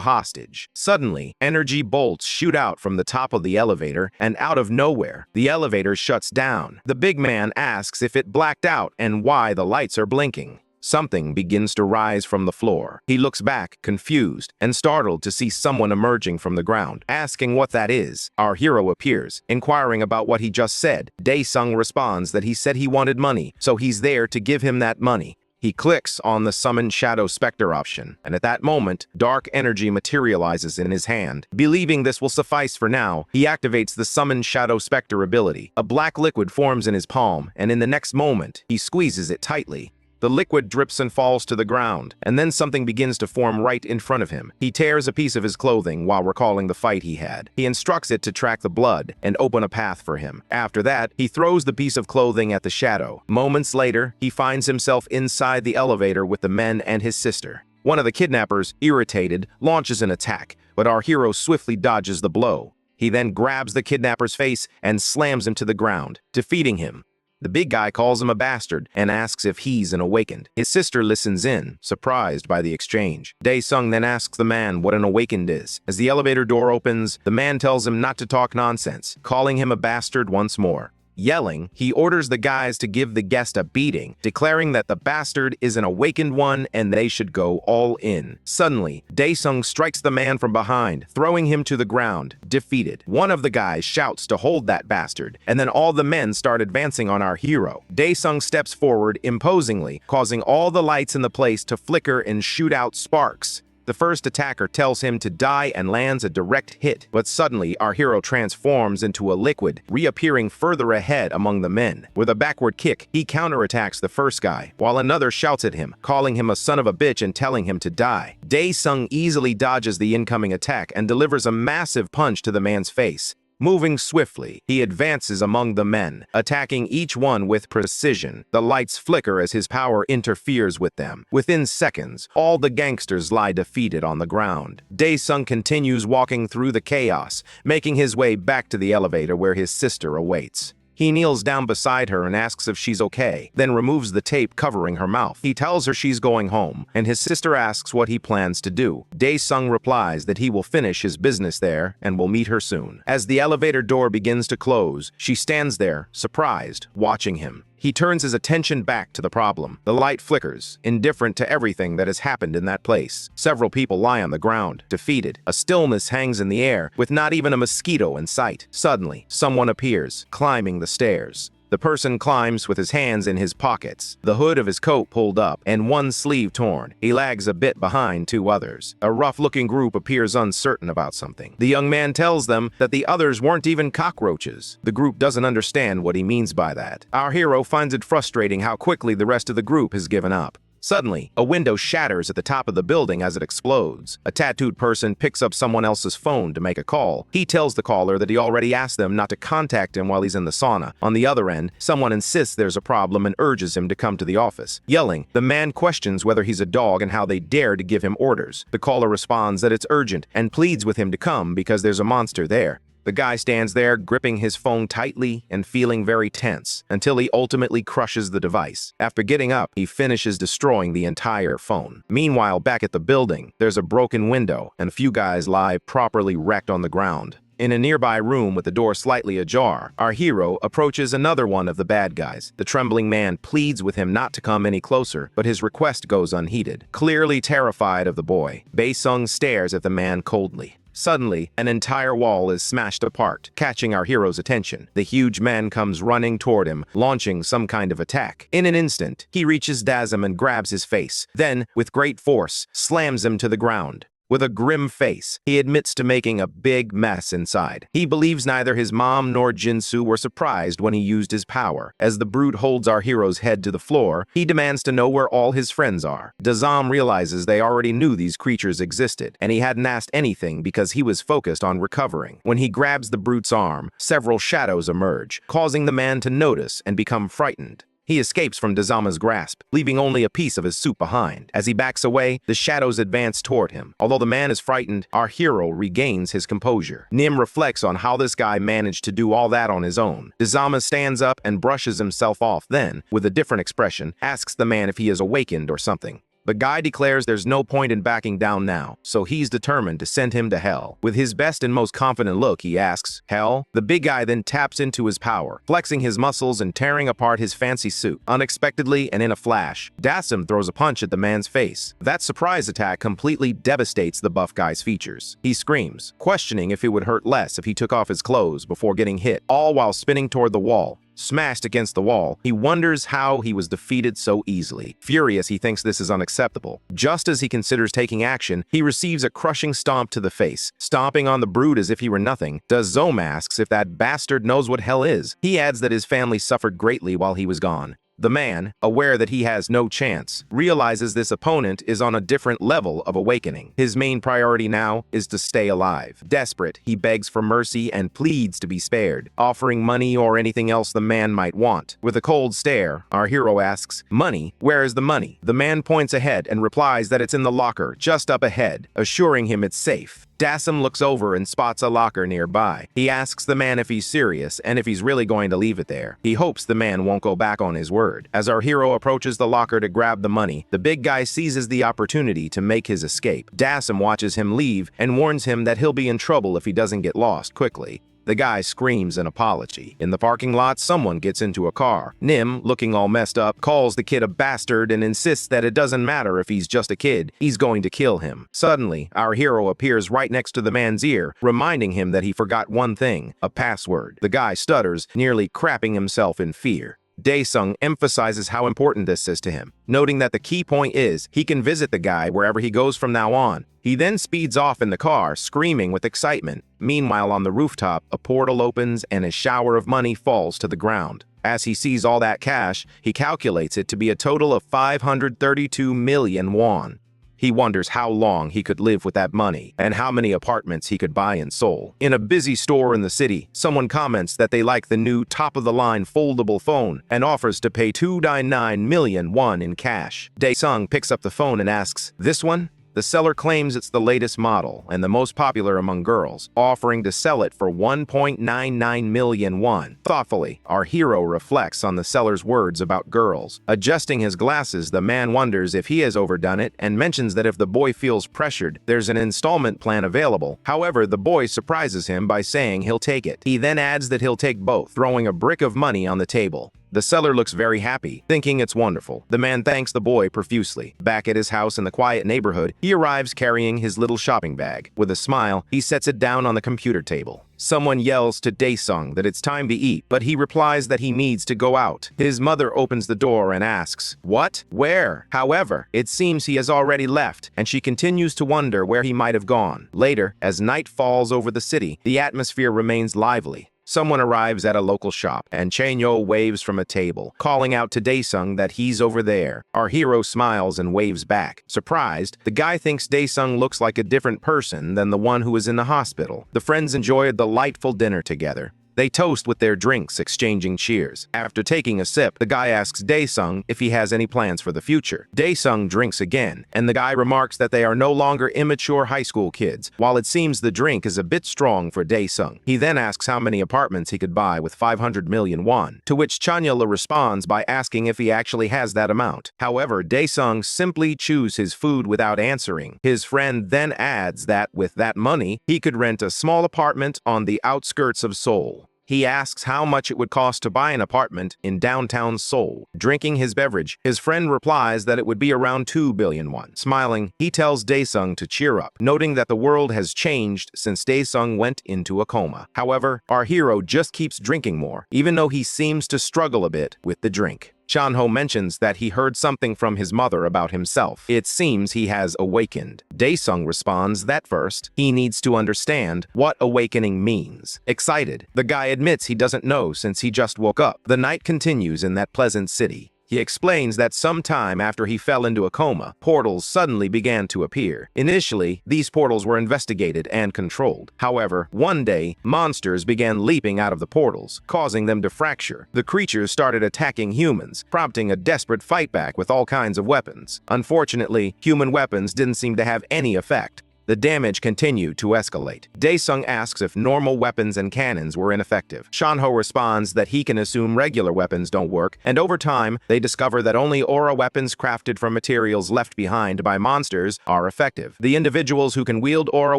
hostage. Suddenly, energy bolts shoot out from the top of the elevator, and out of nowhere, the elevator shuts down. The big man asks if it blacked out and why the lights are blinking. Something begins to rise from the floor. He looks back, confused and startled to see someone emerging from the ground. Asking what that is, our hero appears, inquiring about what he just said. Dae-sung responds that he said he wanted money, so he's there to give him that money. He clicks on the Summon Shadow Specter option, and at that moment, dark energy materializes in his hand. Believing this will suffice for now, he activates the Summon Shadow Specter ability. A black liquid forms in his palm, and in the next moment, he squeezes it tightly. The liquid drips and falls to the ground, and then something begins to form right in front of him. He tears a piece of his clothing while recalling the fight he had. He instructs it to track the blood and open a path for him. After that, he throws the piece of clothing at the shadow. Moments later, he finds himself inside the elevator with the men and his sister. One of the kidnappers, irritated, launches an attack, but our hero swiftly dodges the blow. He then grabs the kidnapper's face and slams him to the ground, defeating him. The big guy calls him a bastard and asks if he's an awakened. His sister listens in, surprised by the exchange. Dae-sung then asks the man what an awakened is. As the elevator door opens, the man tells him not to talk nonsense, calling him a bastard once more. Yelling, he orders the guys to give the guest a beating, declaring that the bastard is an awakened one and they should go all in. Suddenly, Dae-sung strikes the man from behind, throwing him to the ground, defeated. One of the guys shouts to hold that bastard, and then all the men start advancing on our hero. Dae-sung steps forward imposingly, causing all the lights in the place to flicker and shoot out sparks. The first attacker tells him to die and lands a direct hit, but suddenly our hero transforms into a liquid, reappearing further ahead among the men. With a backward kick, he counterattacks the first guy, while another shouts at him, calling him a son of a bitch and telling him to die. Dae-sung easily dodges the incoming attack and delivers a massive punch to the man's face. Moving swiftly, he advances among the men, attacking each one with precision. The lights flicker as his power interferes with them. Within seconds, all the gangsters lie defeated on the ground. Dae-sung continues walking through the chaos, making his way back to the elevator where his sister awaits. He kneels down beside her and asks if she's okay, then removes the tape covering her mouth. He tells her she's going home, and his sister asks what he plans to do. Dae-sung replies that he will finish his business there and will meet her soon. As the elevator door begins to close, she stands there, surprised, watching him. He turns his attention back to the problem. The light flickers, indifferent to everything that has happened in that place. Several people lie on the ground, defeated. A stillness hangs in the air, with not even a mosquito in sight. Suddenly, someone appears, climbing the stairs. The person climbs with his hands in his pockets, the hood of his coat pulled up, and one sleeve torn. He lags a bit behind two others. A rough-looking group appears uncertain about something. The young man tells them that the others weren't even cockroaches. The group doesn't understand what he means by that. Our hero finds it frustrating how quickly the rest of the group has given up. Suddenly, a window shatters at the top of the building as it explodes. A tattooed person picks up someone else's phone to make a call. He tells the caller that he already asked them not to contact him while he's in the sauna. On the other end, someone insists there's a problem and urges him to come to the office. Yelling, the man questions whether he's a dog and how they dare to give him orders. The caller responds that it's urgent and pleads with him to come because there's a monster there. The guy stands there, gripping his phone tightly and feeling very tense, until he ultimately crushes the device. After getting up, he finishes destroying the entire phone. Meanwhile, back at the building, there's a broken window, and a few guys lie properly wrecked on the ground. In a nearby room with the door slightly ajar, our hero approaches another one of the bad guys. The trembling man pleads with him not to come any closer, but his request goes unheeded. Clearly terrified of the boy, Bae-sung stares at the man coldly. Suddenly, an entire wall is smashed apart, catching our hero's attention. The huge man comes running toward him, launching some kind of attack. In an instant, he reaches Dasm and grabs his face. Then, with great force, slams him to the ground. With a grim face, he admits to making a big mess inside. He believes neither his mom nor Jinsu were surprised when he used his power. As the brute holds our hero's head to the floor, he demands to know where all his friends are. Dazam realizes they already knew these creatures existed, and he hadn't asked anything because he was focused on recovering. When he grabs the brute's arm, several shadows emerge, causing the man to notice and become frightened. He escapes from Dazama's grasp, leaving only a piece of his suit behind. As he backs away, the shadows advance toward him. Although the man is frightened, our hero regains his composure. Nim reflects on how this guy managed to do all that on his own. Dazama stands up and brushes himself off, then, with a different expression, asks the man if he is awakened or something. The guy declares there's no point in backing down now, so he's determined to send him to hell. With his best and most confident look, he asks, "Hell?" The big guy then taps into his power, flexing his muscles and tearing apart his fancy suit. Unexpectedly and in a flash, Dasm throws a punch at the man's face. That surprise attack completely devastates the buff guy's features. He screams, questioning if it would hurt less if he took off his clothes before getting hit, all while spinning toward the wall. Smashed against the wall, he wonders how he was defeated so easily. Furious, he thinks this is unacceptable. Just as he considers taking action, he receives a crushing stomp to the face. Stomping on the brute as if he were nothing, Dazom asks if that bastard knows what hell is. He adds that his family suffered greatly while he was gone. The man, aware that he has no chance, realizes this opponent is on a different level of awakening. His main priority now is to stay alive. Desperate, he begs for mercy and pleads to be spared, offering money or anything else the man might want. With a cold stare, our hero asks, "Money? Where is the money?" The man points ahead and replies that it's in the locker, just up ahead, assuring him it's safe. Dasm looks over and spots a locker nearby. He asks the man if he's serious and if he's really going to leave it there. He hopes the man won't go back on his word. As our hero approaches the locker to grab the money, the big guy seizes the opportunity to make his escape. Dasm watches him leave and warns him that he'll be in trouble if he doesn't get lost quickly. The guy screams an apology. In the parking lot, someone gets into a car. Nim, looking all messed up, calls the kid a bastard and insists that it doesn't matter if he's just a kid, he's going to kill him. Suddenly, our hero appears right next to the man's ear, reminding him that he forgot one thing, a password. The guy stutters, nearly crapping himself in fear. Dae-sung emphasizes how important this is to him, noting that the key point is he can visit the guy wherever he goes from now on. He then speeds off in the car, screaming with excitement. Meanwhile, on the rooftop, a portal opens and a shower of money falls to the ground. As he sees all that cash, he calculates it to be a total of 532 million won. He wonders how long he could live with that money and how many apartments he could buy in Seoul. In a busy store in the city, someone comments that they like the new top-of-the-line foldable phone and offers to pay 299 million won in cash. Dae-sung picks up the phone and asks, "This one?" The seller claims it's the latest model and the most popular among girls, offering to sell it for 1.99 million won. Thoughtfully, our hero reflects on the seller's words about girls. Adjusting his glasses, the man wonders if he has overdone it and mentions that if the boy feels pressured, there's an installment plan available. However, the boy surprises him by saying he'll take it. He then adds that he'll take both, throwing a brick of money on the table. The seller looks very happy, thinking it's wonderful. The man thanks the boy profusely. Back at his house in the quiet neighborhood, he arrives carrying his little shopping bag. With a smile, he sets it down on the computer table. Someone yells to Dae-sung that it's time to eat, but he replies that he needs to go out. His mother opens the door and asks, "What? Where?" However, it seems he has already left, and she continues to wonder where he might have gone. Later, as night falls over the city, the atmosphere remains lively. Someone arrives at a local shop, and Chanyo waves from a table, calling out to Daesung that he's over there. Our hero smiles and waves back. Surprised, the guy thinks Daesung looks like a different person than the one who was in the hospital. The friends enjoy a delightful dinner together. They toast with their drinks, exchanging cheers. After taking a sip, the guy asks Daesung if he has any plans for the future. Daesung drinks again, and the guy remarks that they are no longer immature high school kids, while it seems the drink is a bit strong for Daesung. He then asks how many apartments he could buy with 500 million won, to which Chanyeol responds by asking if he actually has that amount. However, Daesung simply chews his food without answering. His friend then adds that with that money, he could rent a small apartment on the outskirts of Seoul. He asks how much it would cost to buy an apartment in downtown Seoul. Drinking his beverage, his friend replies that it would be around 2 billion won. Smiling, he tells Daesung to cheer up, noting that the world has changed since Daesung went into a coma. However, our hero just keeps drinking more, even though he seems to struggle a bit with the drink. Chanho mentions that he heard something from his mother about himself. It seems he has awakened. Daesung responds that first, he needs to understand what awakening means. Excited, the guy admits he doesn't know since he just woke up. The night continues in that pleasant city. He explains that sometime after he fell into a coma, portals suddenly began to appear. Initially, these portals were investigated and controlled. However, one day, monsters began leaping out of the portals, causing them to fracture. The creatures started attacking humans, prompting a desperate fight back with all kinds of weapons. Unfortunately, human weapons didn't seem to have any effect. The damage continued to escalate. Daesung asks if normal weapons and cannons were ineffective. Chanho responds that he can assume regular weapons don't work, and over time, they discover that only aura weapons crafted from materials left behind by monsters are effective. The individuals who can wield aura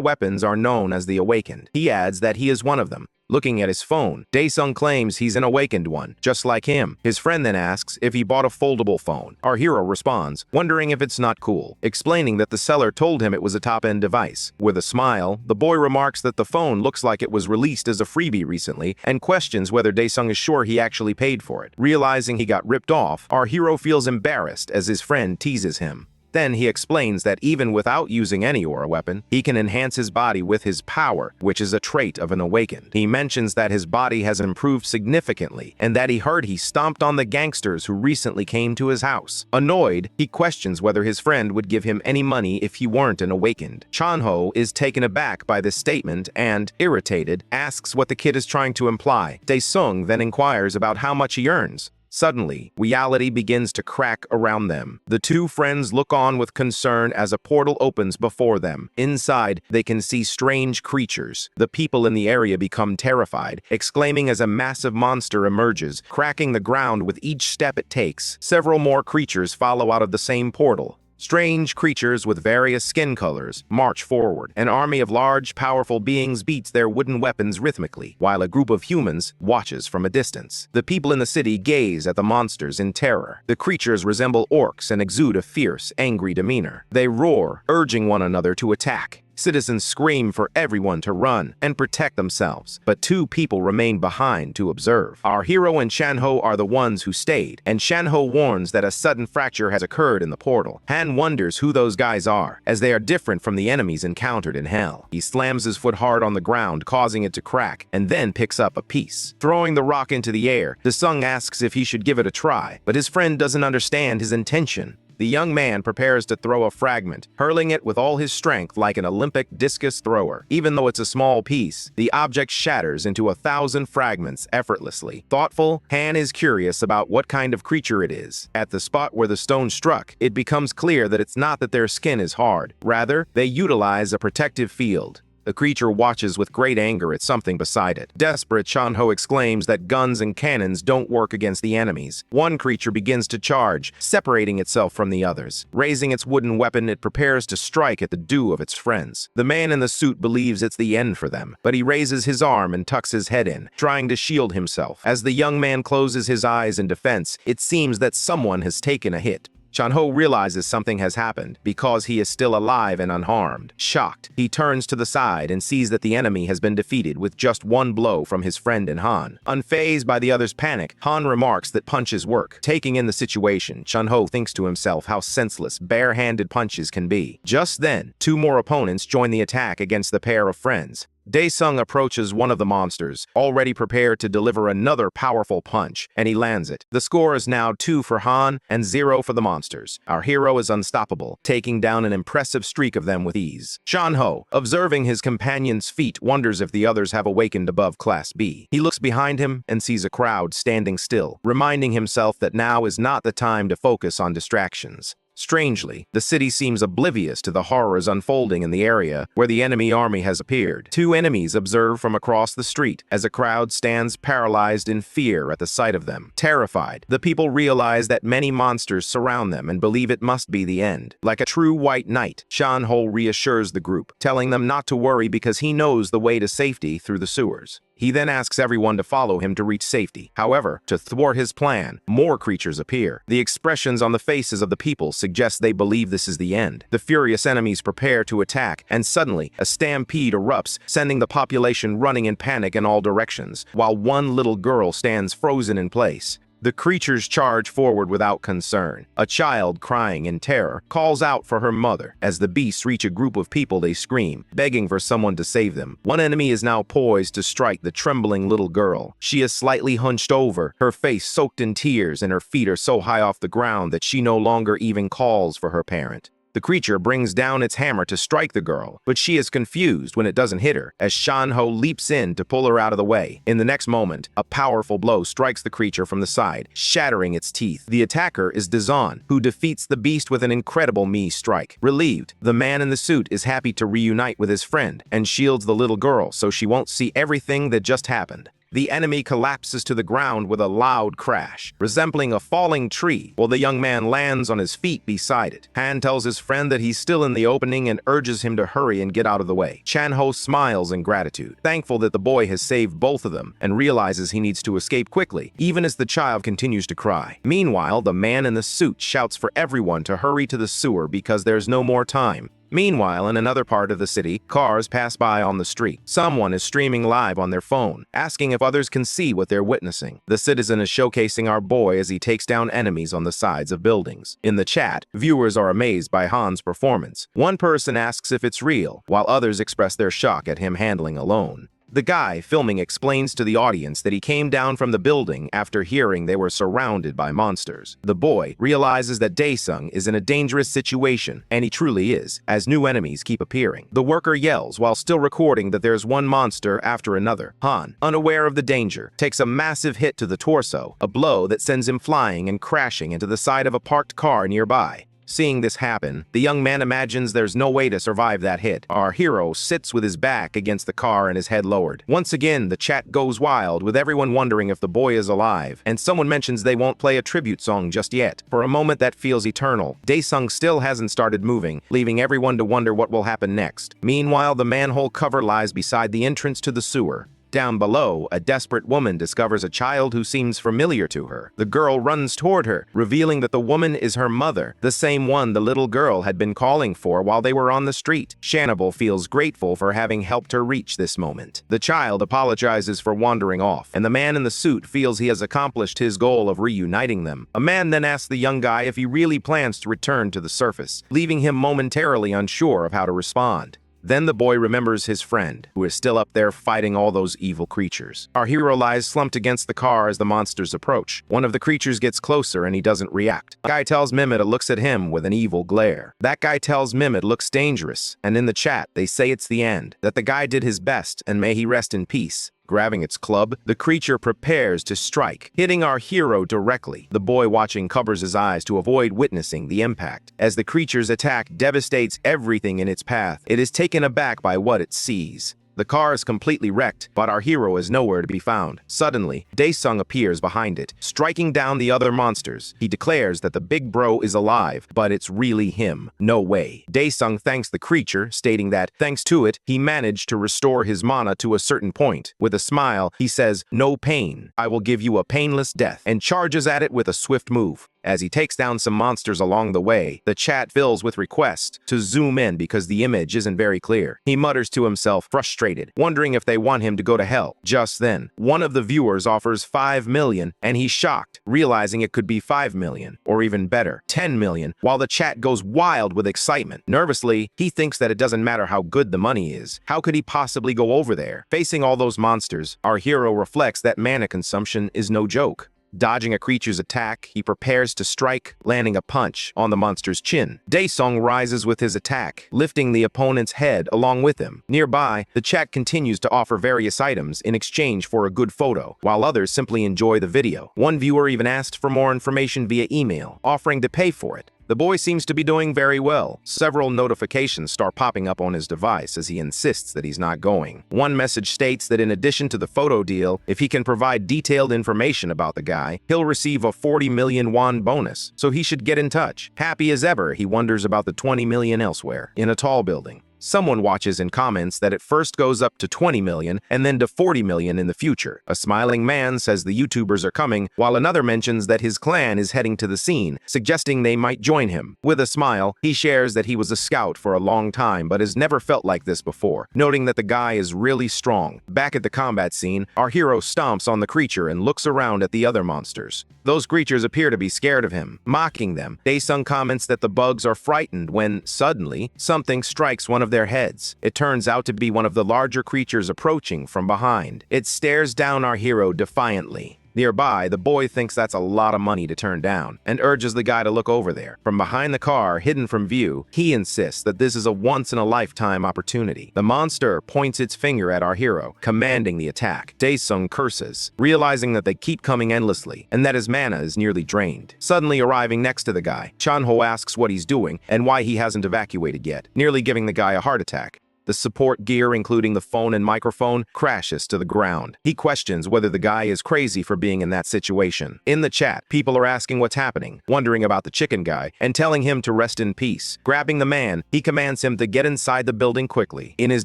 weapons are known as the Awakened. He adds that he is one of them. Looking at his phone, Daesung claims he's an awakened one, just like him. His friend then asks if he bought a foldable phone. Our hero responds, wondering if it's not cool, explaining that the seller told him it was a top-end device. With a smile, the boy remarks that the phone looks like it was released as a freebie recently and questions whether Daesung is sure he actually paid for it. Realizing he got ripped off, our hero feels embarrassed as his friend teases him. Then he explains that even without using any aura weapon, he can enhance his body with his power, which is a trait of an awakened. He mentions that his body has improved significantly and that he heard he stomped on the gangsters who recently came to his house. Annoyed, he questions whether his friend would give him any money if he weren't an awakened. Chanho is taken aback by this statement and, irritated, asks what the kid is trying to imply. Daesung then inquires about how much he earns. Suddenly, reality begins to crack around them. The two friends look on with concern as a portal opens before them. Inside, they can see strange creatures. The people in the area become terrified, exclaiming as a massive monster emerges, cracking the ground with each step it takes. Several more creatures follow out of the same portal. Strange creatures with various skin colors march forward. An army of large, powerful beings beats their wooden weapons rhythmically, while a group of humans watches from a distance. The people in the city gaze at the monsters in terror. The creatures resemble orcs and exude a fierce, angry demeanor. They roar, urging one another to attack. Citizens scream for everyone to run and protect themselves, but two people remain behind to observe. Our hero and Chanho are the ones who stayed, and Chanho warns that a sudden fracture has occurred in the portal. Han wonders who those guys are, as they are different from the enemies encountered in hell. He slams his foot hard on the ground, causing it to crack, and then picks up a piece. Throwing the rock into the air, Daesung asks if he should give it a try, but his friend doesn't understand his intention. The young man prepares to throw a fragment, hurling it with all his strength like an Olympic discus thrower. Even though it's a small piece, the object shatters into 1,000 fragments effortlessly. Thoughtful, Han is curious about what kind of creature it is. At the spot where the stone struck, it becomes clear that it's not that their skin is hard. Rather, they utilize a protective field. The creature watches with great anger at something beside it. Desperate, Chanho exclaims that guns and cannons don't work against the enemies. One creature begins to charge, separating itself from the others. Raising its wooden weapon, it prepares to strike at the due of its friends. The man in the suit believes it's the end for them, but he raises his arm and tucks his head in, trying to shield himself. As the young man closes his eyes in defense, it seems that someone has taken a hit. Chanho realizes something has happened because he is still alive and unharmed. Shocked, he turns to the side and sees that the enemy has been defeated with just one blow from his friend and Han. Unfazed by the other's panic, Han remarks that punches work. Taking in the situation, Chanho thinks to himself how senseless bare-handed punches can be. Just then, two more opponents join the attack against the pair of friends. Daesung approaches one of the monsters, already prepared to deliver another powerful punch, and he lands it. The score is now 2 for Han and 0 for the monsters. Our hero is unstoppable, taking down an impressive streak of them with ease. Shanho, observing his companion's feat, wonders if the others have awakened above Class B. He looks behind him and sees a crowd standing still, reminding himself that now is not the time to focus on distractions. Strangely, the city seems oblivious to the horrors unfolding in the area where the enemy army has appeared. Two enemies observe from across the street as a crowd stands paralyzed in fear at the sight of them. Terrified, the people realize that many monsters surround them and believe it must be the end. Like a true white knight, Shanho reassures the group, telling them not to worry because he knows the way to safety through the sewers. He then asks everyone to follow him to reach safety. However, to thwart his plan, more creatures appear. The expressions on the faces of the people suggest they believe this is the end. The furious enemies prepare to attack, and suddenly, a stampede erupts, sending the population running in panic in all directions, while one little girl stands frozen in place. The creatures charge forward without concern. A child, crying in terror, calls out for her mother. As the beasts reach a group of people, they scream, begging for someone to save them. One enemy is now poised to strike the trembling little girl. She is slightly hunched over, her face soaked in tears, and her feet are so high off the ground that she no longer even calls for her parent. The creature brings down its hammer to strike the girl, but she is confused when it doesn't hit her, as Shanho leaps in to pull her out of the way. In the next moment, a powerful blow strikes the creature from the side, shattering its teeth. The attacker is Dazan, who defeats the beast with an incredible strike. Relieved, the man in the suit is happy to reunite with his friend, and shields the little girl so she won't see everything that just happened. The enemy collapses to the ground with a loud crash, resembling a falling tree, while the young man lands on his feet beside it. Han tells his friend that he's still in the opening and urges him to hurry and get out of the way. Shanho smiles in gratitude, thankful that the boy has saved both of them, and realizes he needs to escape quickly, even as the child continues to cry. Meanwhile, the man in the suit shouts for everyone to hurry to the sewer because there's no more time. Meanwhile, in another part of the city, cars pass by on the street. Someone is streaming live on their phone, asking if others can see what they're witnessing. The citizen is showcasing our boy as he takes down enemies on the sides of buildings. In the chat, viewers are amazed by Han's performance. One person asks if it's real, while others express their shock at him handling alone. The guy filming explains to the audience that he came down from the building after hearing they were surrounded by monsters. The boy realizes that Daesung is in a dangerous situation, and he truly is, as new enemies keep appearing. The worker yells while still recording that there's one monster after another. Han, unaware of the danger, takes a massive hit to the torso, a blow that sends him flying and crashing into the side of a parked car nearby. Seeing this happen, the young man imagines there's no way to survive that hit. Our hero sits with his back against the car and his head lowered. Once again, the chat goes wild, with everyone wondering if the boy is alive, and someone mentions they won't play a tribute song just yet. For a moment that feels eternal. Daesung still hasn't started moving, leaving everyone to wonder what will happen next. Meanwhile, the manhole cover lies beside the entrance to the sewer. Down below, a desperate woman discovers a child who seems familiar to her. The girl runs toward her, revealing that the woman is her mother, the same one the little girl had been calling for while they were on the street. Shannibal feels grateful for having helped her reach this moment. The child apologizes for wandering off, and the man in the suit feels he has accomplished his goal of reuniting them. A man then asks the young guy if he really plans to return to the surface, leaving him momentarily unsure of how to respond. Then the boy remembers his friend, who is still up there fighting all those evil creatures. Our hero lies slumped against the car as the monsters approach. One of the creatures gets closer and he doesn't react. The guy tells Mimid it looks at him with an evil glare. That guy tells Mimid looks dangerous, and in the chat they say it's the end, that the guy did his best and may he rest in peace. Grabbing its club, the creature prepares to strike, hitting our hero directly. The boy watching covers his eyes to avoid witnessing the impact. As the creature's attack devastates everything in its path, it is taken aback by what it sees. The car is completely wrecked, but our hero is nowhere to be found. Suddenly, Daesung appears behind it, striking down the other monsters. He declares that the big bro is alive, but it's really him. No way. Daesung thanks the creature, stating that, thanks to it, he managed to restore his mana to a certain point. With a smile, he says, "No pain. I will give you a painless death," and charges at it with a swift move. As he takes down some monsters along the way, the chat fills with requests to zoom in because the image isn't very clear. He mutters to himself, frustrated, wondering if they want him to go to hell. Just then, one of the viewers offers 5 million, and he's shocked, realizing it could be 5 million, or even better, 10 million, while the chat goes wild with excitement. Nervously, he thinks that it doesn't matter how good the money is. How could he possibly go over there? Facing all those monsters, our hero reflects that mana consumption is no joke. Dodging a creature's attack, he prepares to strike, landing a punch on the monster's chin. Daesung rises with his attack, lifting the opponent's head along with him. Nearby, the chat continues to offer various items in exchange for a good photo, while others simply enjoy the video. One viewer even asked for more information via email, offering to pay for it. The boy seems to be doing very well. Several notifications start popping up on his device as he insists that he's not going. One message states that in addition to the photo deal, if he can provide detailed information about the guy, he'll receive a 40 million won bonus, so he should get in touch. Happy as ever, he wonders about the 20 million elsewhere, in a tall building. Someone watches and comments that it first goes up to 20 million and then to 40 million in the future. A smiling man says the YouTubers are coming, while another mentions that his clan is heading to the scene, suggesting they might join him. With a smile, he shares that he was a scout for a long time but has never felt like this before, noting that the guy is really strong. Back at the combat scene, our hero stomps on the creature and looks around at the other monsters. Those creatures appear to be scared of him, mocking them. Daesung comments that the bugs are frightened when, suddenly, something strikes one of their heads. It turns out to be one of the larger creatures approaching from behind. It stares down our hero defiantly. Nearby, the boy thinks that's a lot of money to turn down and urges the guy to look over there. From behind the car, hidden from view, he insists that this is a once-in-a-lifetime opportunity. The monster points its finger at our hero, commanding the attack. Daesung curses, realizing that they keep coming endlessly and that his mana is nearly drained. Suddenly arriving next to the guy, Chanho asks what he's doing and why he hasn't evacuated yet, nearly giving the guy a heart attack. The support gear, including the phone and microphone, crashes to the ground. He questions whether the guy is crazy for being in that situation. In the chat, people are asking what's happening, wondering about the chicken guy, and telling him to rest in peace. Grabbing the man, he commands him to get inside the building quickly. In his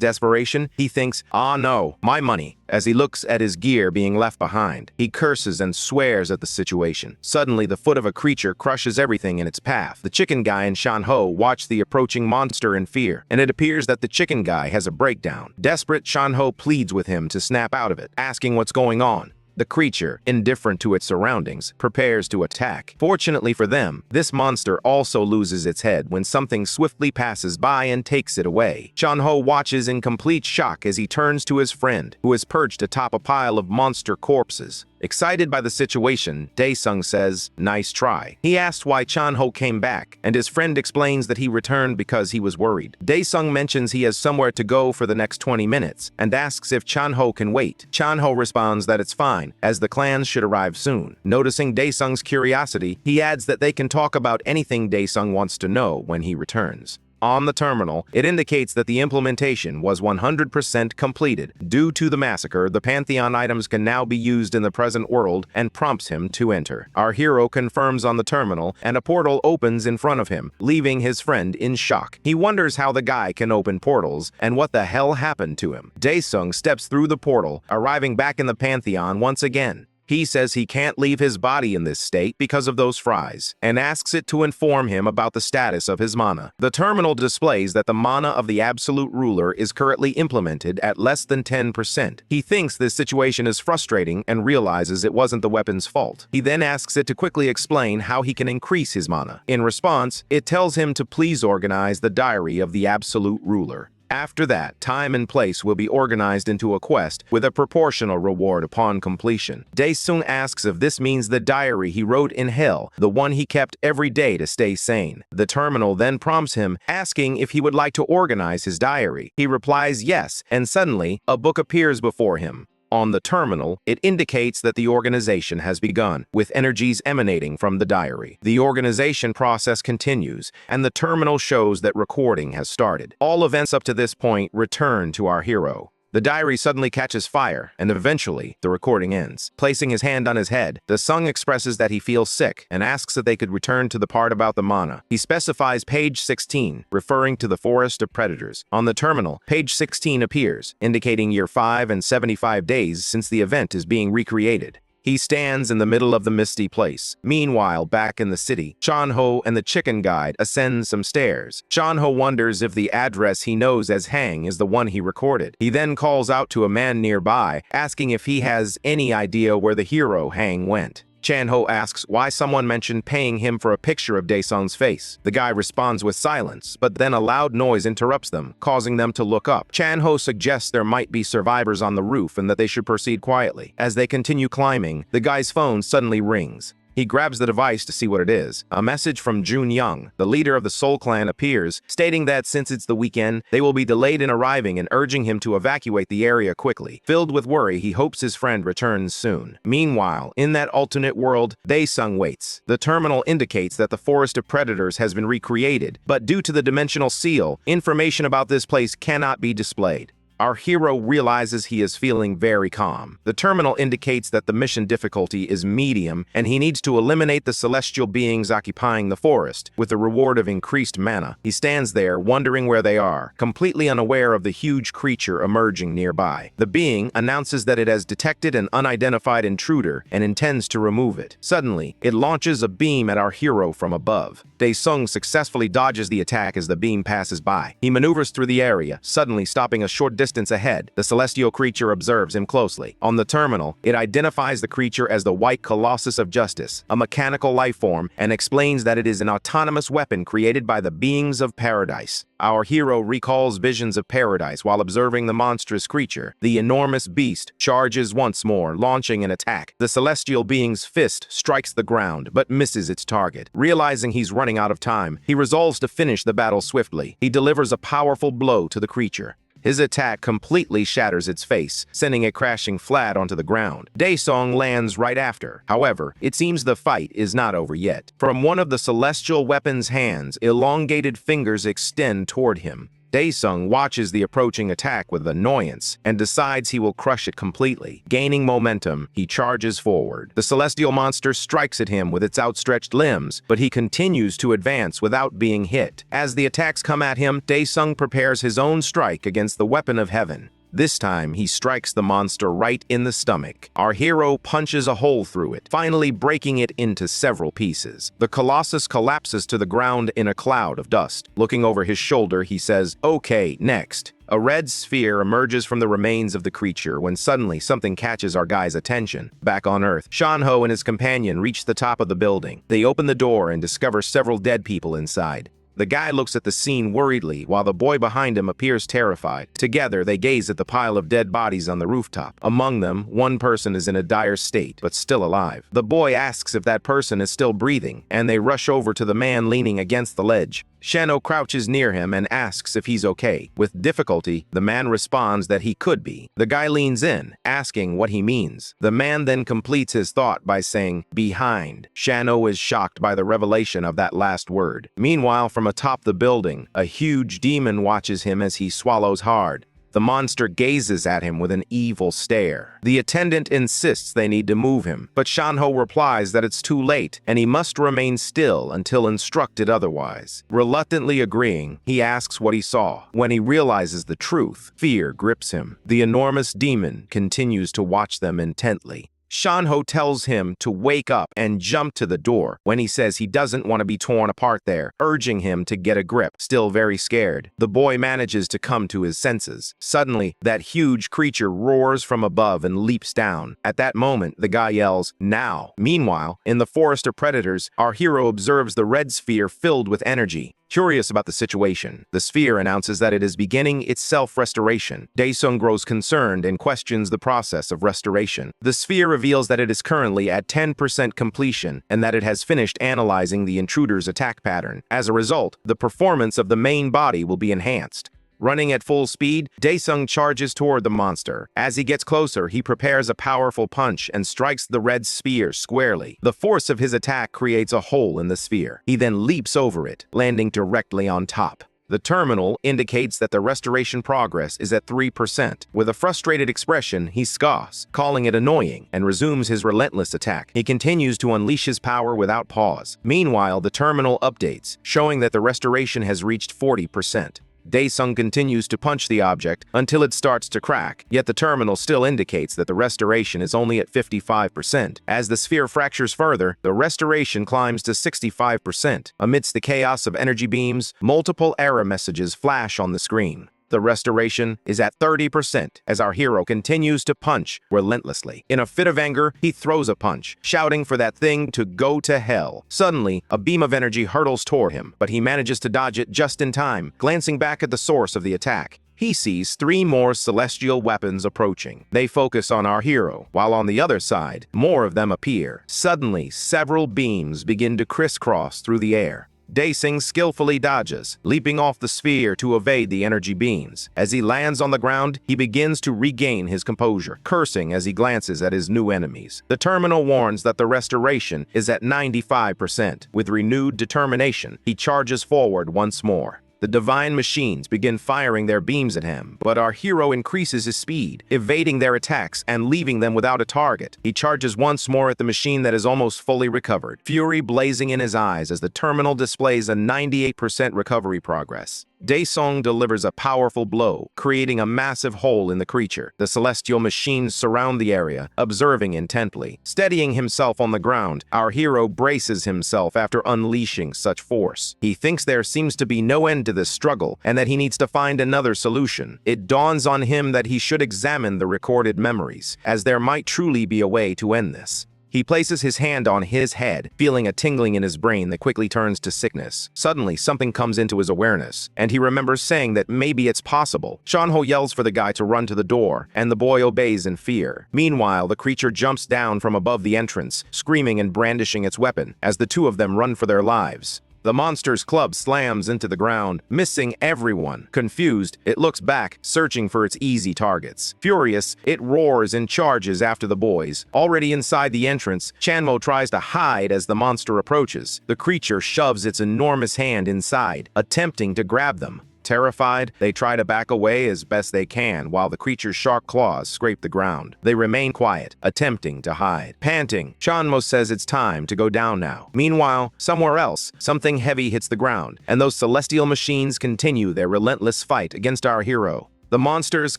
desperation, he thinks, "Ah no, my money." As he looks at his gear being left behind, he curses and swears at the situation. Suddenly, the foot of a creature crushes everything in its path. The chicken guy and Shanho watch the approaching monster in fear, and it appears that the chicken guy has a breakdown. Desperate, Shanho pleads with him to snap out of it, asking what's going on. The creature, indifferent to its surroundings, prepares to attack. Fortunately for them, this monster also loses its head when something swiftly passes by and takes it away. Chanho watches in complete shock as he turns to his friend, who is perched atop a pile of monster corpses. Excited by the situation, Daesung says, "Nice try." He asks why Chanho came back, and his friend explains that he returned because he was worried. Daesung mentions he has somewhere to go for the next 20 minutes, and asks if Chanho can wait. Chanho responds that it's fine, as the clans should arrive soon. Noticing Daesung's curiosity, he adds that they can talk about anything Daesung wants to know when he returns. On the terminal, it indicates that the implementation was 100% completed. Due to the massacre, the Pantheon items can now be used in the present world and prompts him to enter. Our hero confirms on the terminal, and a portal opens in front of him, leaving his friend in shock. He wonders how the guy can open portals and what the hell happened to him. Daesung steps through the portal, arriving back in the Pantheon once again. He says he can't leave his body in this state because of those fries, and asks it to inform him about the status of his mana. The terminal displays that the mana of the Absolute Ruler is currently implemented at less than 10%. He thinks this situation is frustrating and realizes it wasn't the weapon's fault. He then asks it to quickly explain how he can increase his mana. In response, it tells him to please organize the diary of the Absolute Ruler. After that, time and place will be organized into a quest with a proportional reward upon completion. Daesung asks if this means the diary he wrote in hell, the one he kept every day to stay sane. The terminal then prompts him, asking if he would like to organize his diary. He replies yes, and suddenly, a book appears before him. On the terminal, it indicates that the organization has begun, with energies emanating from the diary. The organization process continues, and the terminal shows that recording has started. All events up to this point return to our hero. The diary suddenly catches fire, and eventually, the recording ends. Placing his hand on his head, the Sung expresses that he feels sick and asks that they could return to the part about the mana. He specifies page 16, referring to the forest of predators. On the terminal, page 16 appears, indicating year 5 and 75 days since the event is being recreated. He stands in the middle of the misty place. Meanwhile, back in the city, Chanho and the chicken guide ascend some stairs. Chanho wonders if the address he knows as Hang is the one he recorded. He then calls out to a man nearby, asking if he has any idea where the hero Hang went. Chanho asks why someone mentioned paying him for a picture of Daesung's face. The guy responds with silence, but then a loud noise interrupts them, causing them to look up. Chanho suggests there might be survivors on the roof and that they should proceed quietly. As they continue climbing, the guy's phone suddenly rings. He grabs the device to see what it is. A message from Jun Young, the leader of the Soul Clan, appears, stating that since it's the weekend, they will be delayed in arriving and urging him to evacuate the area quickly. Filled with worry, he hopes his friend returns soon. Meanwhile, in that alternate world, Daesung waits. The terminal indicates that the Forest of Predators has been recreated, but due to the dimensional seal, information about this place cannot be displayed. Our hero realizes he is feeling very calm. The terminal indicates that the mission difficulty is medium, and he needs to eliminate the celestial beings occupying the forest, with the reward of increased mana. He stands there, wondering where they are, completely unaware of the huge creature emerging nearby. The being announces that it has detected an unidentified intruder and intends to remove it. Suddenly, it launches a beam at our hero from above. Daesung successfully dodges the attack as the beam passes by. He maneuvers through the area, suddenly stopping a short distance ahead. The celestial creature observes him closely. On the terminal, it identifies the creature as the White Colossus of Justice, a mechanical life form, and explains that it is an autonomous weapon created by the beings of paradise. Our hero recalls visions of paradise while observing the monstrous creature. The enormous beast charges once more, launching an attack. The celestial being's fist strikes the ground, but misses its target. Realizing he's running out of time, he resolves to finish the battle swiftly. He delivers a powerful blow to the creature. His attack completely shatters its face, sending it crashing flat onto the ground. Daesung lands right after. However, it seems the fight is not over yet. From one of the celestial weapon's hands, elongated fingers extend toward him. Daesung watches the approaching attack with annoyance and decides he will crush it completely. Gaining momentum, he charges forward. The celestial monster strikes at him with its outstretched limbs, but he continues to advance without being hit. As the attacks come at him, Daesung prepares his own strike against the weapon of heaven. This time, he strikes the monster right in the stomach. Our hero punches a hole through it, finally breaking it into several pieces. The Colossus collapses to the ground in a cloud of dust. Looking over his shoulder, he says, "Okay, next." A red sphere emerges from the remains of the creature when suddenly something catches our guy's attention. Back on Earth, Chanho and his companion reach the top of the building. They open the door and discover several dead people inside. The guy looks at the scene worriedly, while the boy behind him appears terrified. Together, they gaze at the pile of dead bodies on the rooftop. Among them, one person is in a dire state, but still alive. The boy asks if that person is still breathing, and they rush over to the man leaning against the ledge. Chanho crouches near him and asks if he's okay. With difficulty, the man responds that he could be. The guy leans in, asking what he means. The man then completes his thought by saying, "behind." Chanho is shocked by the revelation of that last word. Meanwhile, from atop the building, a huge demon watches him as he swallows hard. The monster gazes at him with an evil stare. The attendant insists they need to move him, but Chanho replies that it's too late and he must remain still until instructed otherwise. Reluctantly agreeing, he asks what he saw. When he realizes the truth, fear grips him. The enormous demon continues to watch them intently. Chanho tells him to wake up and jump to the door when he says he doesn't want to be torn apart there, urging him to get a grip. Still very scared, the boy manages to come to his senses. Suddenly, that huge creature roars from above and leaps down. At that moment, the guy yells, "Now!" Meanwhile, in the Forest of Predators, our hero observes the red sphere filled with energy. Curious about the situation, the sphere announces that it is beginning its self-restoration. Daesung grows concerned and questions the process of restoration. The sphere reveals that it is currently at 10% completion and that it has finished analyzing the intruder's attack pattern. As a result, the performance of the main body will be enhanced. Running at full speed, Daesung charges toward the monster. As he gets closer, he prepares a powerful punch and strikes the red sphere squarely. The force of his attack creates a hole in the sphere. He then leaps over it, landing directly on top. The terminal indicates that the restoration progress is at 3%. With a frustrated expression, he scoffs, calling it annoying, and resumes his relentless attack. He continues to unleash his power without pause. Meanwhile, the terminal updates, showing that the restoration has reached 40%. Daesung continues to punch the object until it starts to crack, yet the terminal still indicates that the restoration is only at 55%. As the sphere fractures further, the restoration climbs to 65%. Amidst the chaos of energy beams, multiple error messages flash on the screen. The restoration is at 30% as our hero continues to punch relentlessly. In a fit of anger, he throws a punch, shouting for that thing to go to hell. Suddenly, a beam of energy hurtles toward him, but he manages to dodge it just in time. Glancing back at the source of the attack, he sees 3 more celestial weapons approaching. They focus on our hero, while on the other side, more of them appear. Suddenly, several beams begin to crisscross through the air. Daesung skillfully dodges, leaping off the sphere to evade the energy beams. As he lands on the ground, he begins to regain his composure, cursing as he glances at his new enemies. The terminal warns that the restoration is at 95%. With renewed determination, he charges forward once more. The divine machines begin firing their beams at him, but our hero increases his speed, evading their attacks and leaving them without a target. He charges once more at the machine that is almost fully recovered, fury blazing in his eyes as the terminal displays a 98% recovery progress. Daesung delivers a powerful blow, creating a massive hole in the creature. The celestial machines surround the area, observing intently. Steadying himself on the ground, our hero braces himself after unleashing such force. He thinks there seems to be no end to this struggle, and that he needs to find another solution. It dawns on him that he should examine the recorded memories, as there might truly be a way to end this. He places his hand on his head, feeling a tingling in his brain that quickly turns to sickness. Suddenly, something comes into his awareness, and he remembers saying that maybe it's possible. Shanho yells for the guy to run to the door, and the boy obeys in fear. Meanwhile, the creature jumps down from above the entrance, screaming and brandishing its weapon, as the two of them run for their lives. The monster's club slams into the ground, missing everyone. Confused, it looks back, searching for its easy targets. Furious, it roars and charges after the boys. Already inside the entrance, Chanmo tries to hide as the monster approaches. The creature shoves its enormous hand inside, attempting to grab them. Terrified, they try to back away as best they can while the creature's sharp claws scrape the ground. They remain quiet, attempting to hide. Panting, Shanmo says it's time to go down now. Meanwhile, somewhere else, something heavy hits the ground, and those celestial machines continue their relentless fight against our hero. The monsters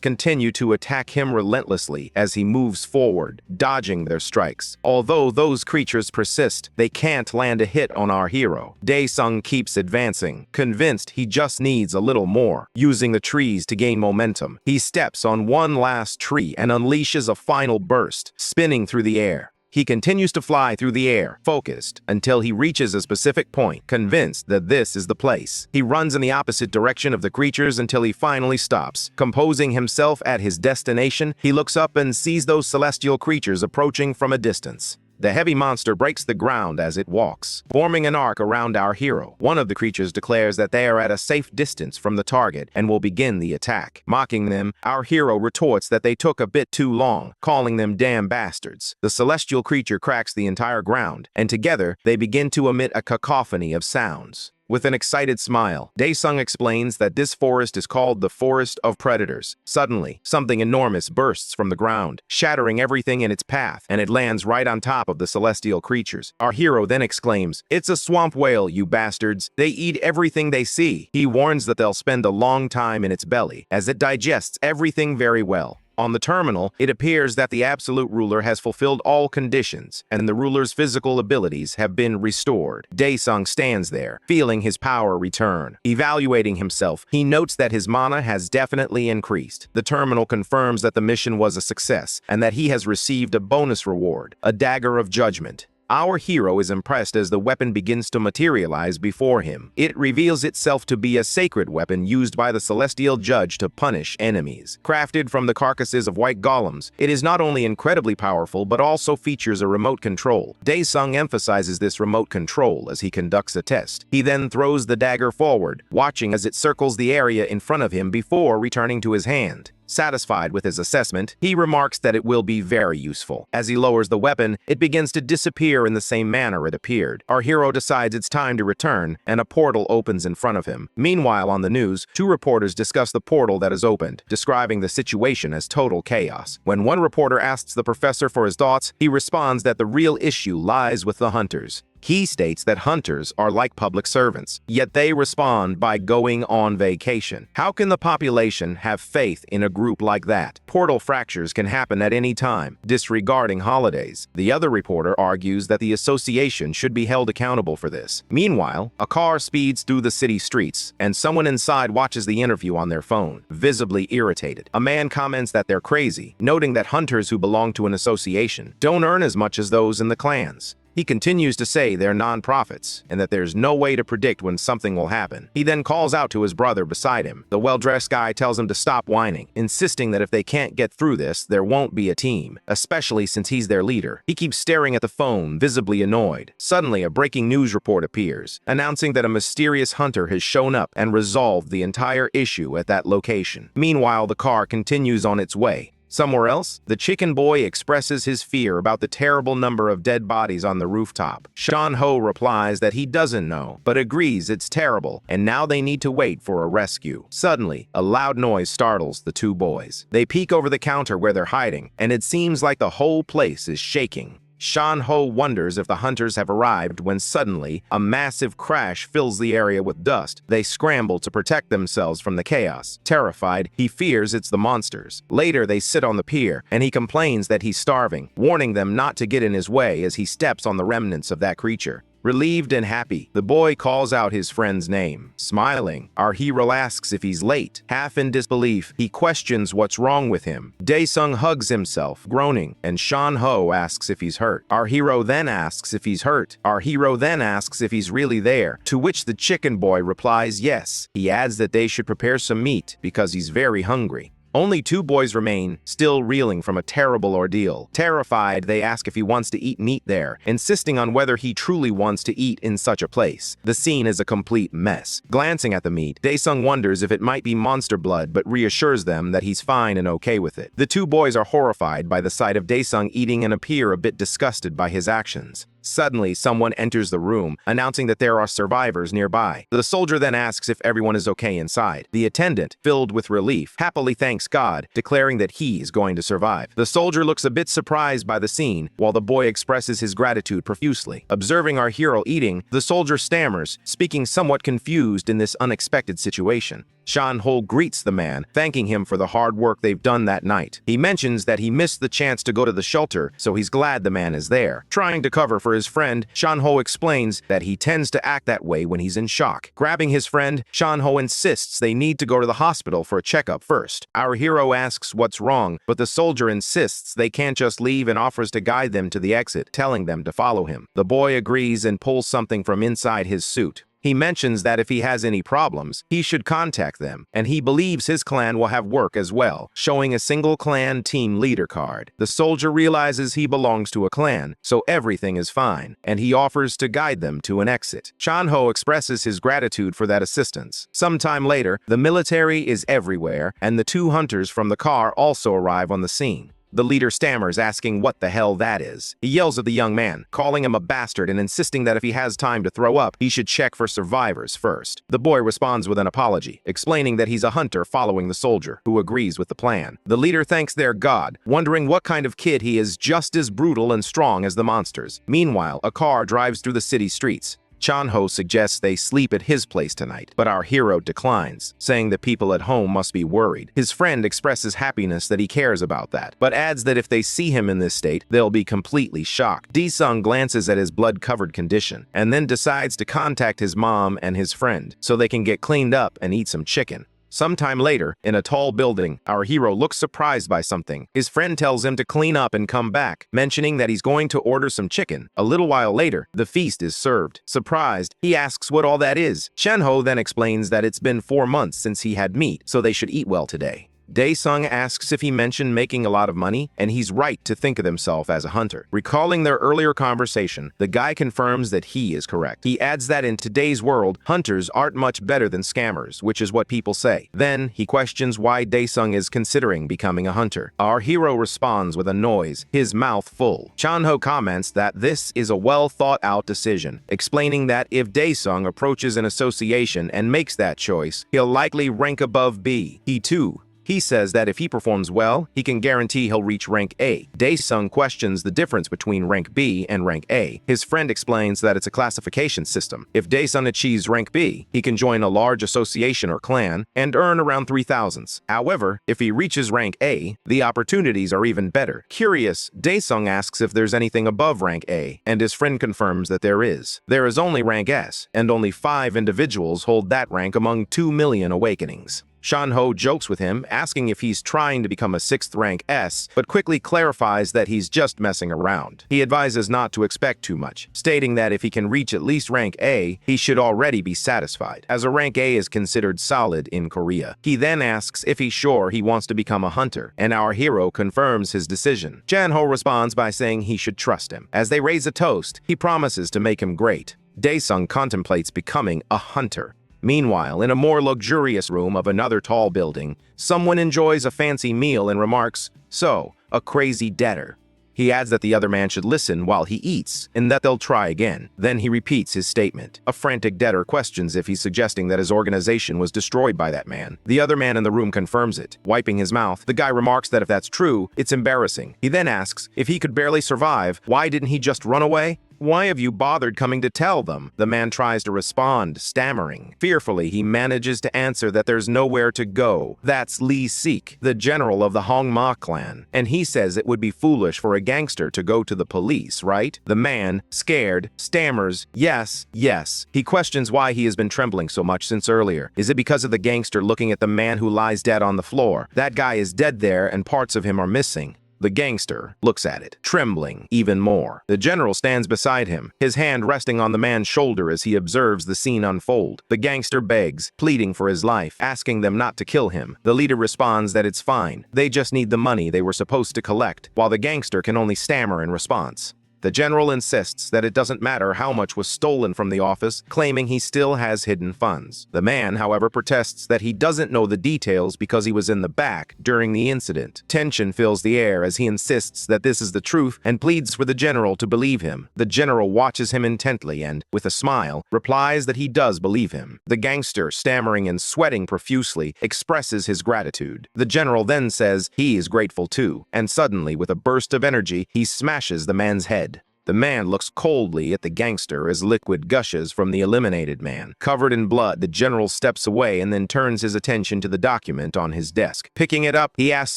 continue to attack him relentlessly as he moves forward, dodging their strikes. Although those creatures persist, they can't land a hit on our hero. Daesung keeps advancing, convinced he just needs a little more. Using the trees to gain momentum, he steps on one last tree and unleashes a final burst, spinning through the air. He continues to fly through the air, focused, until he reaches a specific point, convinced that this is the place. He runs in the opposite direction of the creatures until he finally stops. Composing himself at his destination, he looks up and sees those celestial creatures approaching from a distance. The heavy monster breaks the ground as it walks, forming an arc around our hero. One of the creatures declares that they are at a safe distance from the target and will begin the attack. Mocking them, our hero retorts that they took a bit too long, calling them damn bastards. The celestial creature cracks the entire ground, and together they begin to emit a cacophony of sounds. With an excited smile, Daesung explains that this forest is called the Forest of Predators. Suddenly, something enormous bursts from the ground, shattering everything in its path, and it lands right on top of the celestial creatures. Our hero then exclaims, "It's a swamp whale, you bastards. They eat everything they see." He warns that they'll spend a long time in its belly, as it digests everything very well. On the terminal, it appears that the absolute ruler has fulfilled all conditions, and the ruler's physical abilities have been restored. Daesung stands there, feeling his power return. Evaluating himself, he notes that his mana has definitely increased. The terminal confirms that the mission was a success, and that he has received a bonus reward, a dagger of judgment. Our hero is impressed as the weapon begins to materialize before him. It reveals itself to be a sacred weapon used by the celestial judge to punish enemies. Crafted from the carcasses of white golems, it is not only incredibly powerful but also features a remote control. Daesung emphasizes this remote control as he conducts a test. He then throws the dagger forward, watching as it circles the area in front of him before returning to his hand. Satisfied with his assessment, he remarks that it will be very useful. As he lowers the weapon, it begins to disappear in the same manner it appeared. Our hero decides it's time to return, and a portal opens in front of him. Meanwhile, on the news, two reporters discuss the portal that is opened, describing the situation as total chaos. When one reporter asks the professor for his thoughts, he responds that the real issue lies with the hunters. He states that hunters are like public servants, yet they respond by going on vacation. How can the population have faith in a group like that? Portal fractures can happen at any time, disregarding holidays. The other reporter argues that the association should be held accountable for this. Meanwhile, a car speeds through the city streets, and someone inside watches the interview on their phone, visibly irritated. A man comments that they're crazy, noting that hunters who belong to an association don't earn as much as those in the clans. He continues to say they're non-profits and that there's no way to predict when something will happen. He then calls out to his brother beside him. The well-dressed guy tells him to stop whining, insisting that if they can't get through this, there won't be a team, especially since he's their leader. He keeps staring at the phone, visibly annoyed. Suddenly, a breaking news report appears, announcing that a mysterious hunter has shown up and resolved the entire issue at that location. Meanwhile, the car continues on its way. Somewhere else, the chicken boy expresses his fear about the terrible number of dead bodies on the rooftop. Shan Ho replies that he doesn't know, but agrees it's terrible, and now they need to wait for a rescue. Suddenly, a loud noise startles the two boys. They peek over the counter where they're hiding, and it seems like the whole place is shaking. Shan Ho wonders if the hunters have arrived when suddenly a massive crash fills the area with dust. They scramble to protect themselves from the chaos. Terrified, he fears it's the monsters. Later, they sit on the pier, and he complains that he's starving, warning them not to get in his way as he steps on the remnants of that creature. Relieved and happy, the boy calls out his friend's name. Smiling, our hero asks if he's late. Half in disbelief, he questions what's wrong with him. Dae-sung hugs himself, groaning, and Shan Ho asks if he's hurt. Our hero then asks if he's hurt. Our hero then asks if he's really there, to which the chicken boy replies yes. He adds that they should prepare some meat because he's very hungry. Only two boys remain, still reeling from a terrible ordeal. Terrified, they ask if he wants to eat meat there, insisting on whether he truly wants to eat in such a place. The scene is a complete mess. Glancing at the meat, Dae-sung wonders if it might be monster blood, but reassures them that he's fine and okay with it. The two boys are horrified by the sight of Dae-sung eating and appear a bit disgusted by his actions. Suddenly, someone enters the room, announcing that there are survivors nearby. The soldier then asks if everyone is okay inside. The attendant, filled with relief, happily thanks God, declaring that he is going to survive. The soldier looks a bit surprised by the scene, while the boy expresses his gratitude profusely. Observing our hero eating, the soldier stammers, speaking somewhat confused in this unexpected situation. Shan Ho greets the man, thanking him for the hard work they've done that night. He mentions that he missed the chance to go to the shelter, so he's glad the man is there. Trying to cover for his friend, Shan Ho explains that he tends to act that way when he's in shock. Grabbing his friend, Shan Ho insists they need to go to the hospital for a checkup first. Our hero asks what's wrong, but the soldier insists they can't just leave and offers to guide them to the exit, telling them to follow him. The boy agrees and pulls something from inside his suit. He mentions that if he has any problems, he should contact them, and he believes his clan will have work as well, showing a single clan team leader card. The soldier realizes he belongs to a clan, so everything is fine, and he offers to guide them to an exit. Shan Ho expresses his gratitude for that assistance. Sometime later, the military is everywhere, and the two hunters from the car also arrive on the scene. The leader stammers, asking what the hell that is. He yells at the young man, calling him a bastard and insisting that if he has time to throw up, he should check for survivors first. The boy responds with an apology, explaining that he's a hunter following the soldier, who agrees with the plan. The leader thanks their god, wondering what kind of kid he is, just as brutal and strong as the monsters. Meanwhile, a car drives through the city streets. Shan Ho suggests they sleep at his place tonight, but our hero declines, saying that people at home must be worried. His friend expresses happiness that he cares about that, but adds that if they see him in this state, they'll be completely shocked. Dae-sung glances at his blood-covered condition, and then decides to contact his mom and his friend, so they can get cleaned up and eat some chicken. Sometime later, in a tall building, our hero looks surprised by something. His friend tells him to clean up and come back, mentioning that he's going to order some chicken. A little while later, the feast is served. Surprised, he asks what all that is. Shan Ho then explains that it's been 4 months since he had meat, so they should eat well today. Dae-sung asks if he mentioned making a lot of money, and he's right to think of himself as a hunter. Recalling their earlier conversation, the guy confirms that he is correct. He adds that in today's world, hunters aren't much better than scammers, which is what people say. Then, he questions why Dae-sung is considering becoming a hunter. Our hero responds with a noise, his mouth full. Shan Ho comments that this is a well-thought-out decision, explaining that if Dae-sung approaches an association and makes that choice, he'll likely rank above B. He, too, He says that if he performs well, he can guarantee he'll reach rank A. Dae-sung questions the difference between rank B and rank A. His friend explains that it's a classification system. If Dae-sung achieves rank B, he can join a large association or clan and earn around 3,000s. However, if he reaches rank A, the opportunities are even better. Curious, Dae-sung asks if there's anything above rank A, and his friend confirms that there is. There is only rank S, and only 5 individuals hold that rank among 2 million awakenings. Shanho jokes with him, asking if he's trying to become a 6th rank S, but quickly clarifies that he's just messing around. He advises not to expect too much, stating that if he can reach at least rank A, he should already be satisfied, as a rank A is considered solid in Korea. He then asks if he's sure he wants to become a hunter, and our hero confirms his decision. Janho responds by saying he should trust him. As they raise a toast, he promises to make him great. Dae-sung contemplates becoming a hunter. Meanwhile, in a more luxurious room of another tall building, someone enjoys a fancy meal and remarks, "So, a crazy debtor." He adds that the other man should listen while he eats, and that they'll try again. Then he repeats his statement. A frantic debtor questions if he's suggesting that his organization was destroyed by that man. The other man in the room confirms it. Wiping his mouth, the guy remarks that if that's true, it's embarrassing. He then asks if he could barely survive, why didn't he just run away? "Why have you bothered coming to tell them?" The man tries to respond, stammering. Fearfully, he manages to answer that there's nowhere to go. That's Lee Sik, the general of the Hongma clan, and he says it would be foolish for a gangster to go to the police, right? The man, scared, stammers, yes, yes. He questions why he has been trembling so much since earlier. Is it because of the gangster looking at the man who lies dead on the floor? That guy is dead there and parts of him are missing. The gangster looks at it, trembling even more. The general stands beside him, his hand resting on the man's shoulder as he observes the scene unfold. The gangster begs, pleading for his life, asking them not to kill him. The leader responds that it's fine. They just need the money they were supposed to collect, while the gangster can only stammer in response. The general insists that it doesn't matter how much was stolen from the office, claiming he still has hidden funds. The man, however, protests that he doesn't know the details because he was in the back during the incident. Tension fills the air as he insists that this is the truth and pleads for the general to believe him. The general watches him intently and, with a smile, replies that he does believe him. The gangster, stammering and sweating profusely, expresses his gratitude. The general then says he is grateful too, and suddenly, with a burst of energy, he smashes the man's head. The man looks coldly at the gangster as liquid gushes from the eliminated man. Covered in blood, the general steps away and then turns his attention to the document on his desk. Picking it up, he asks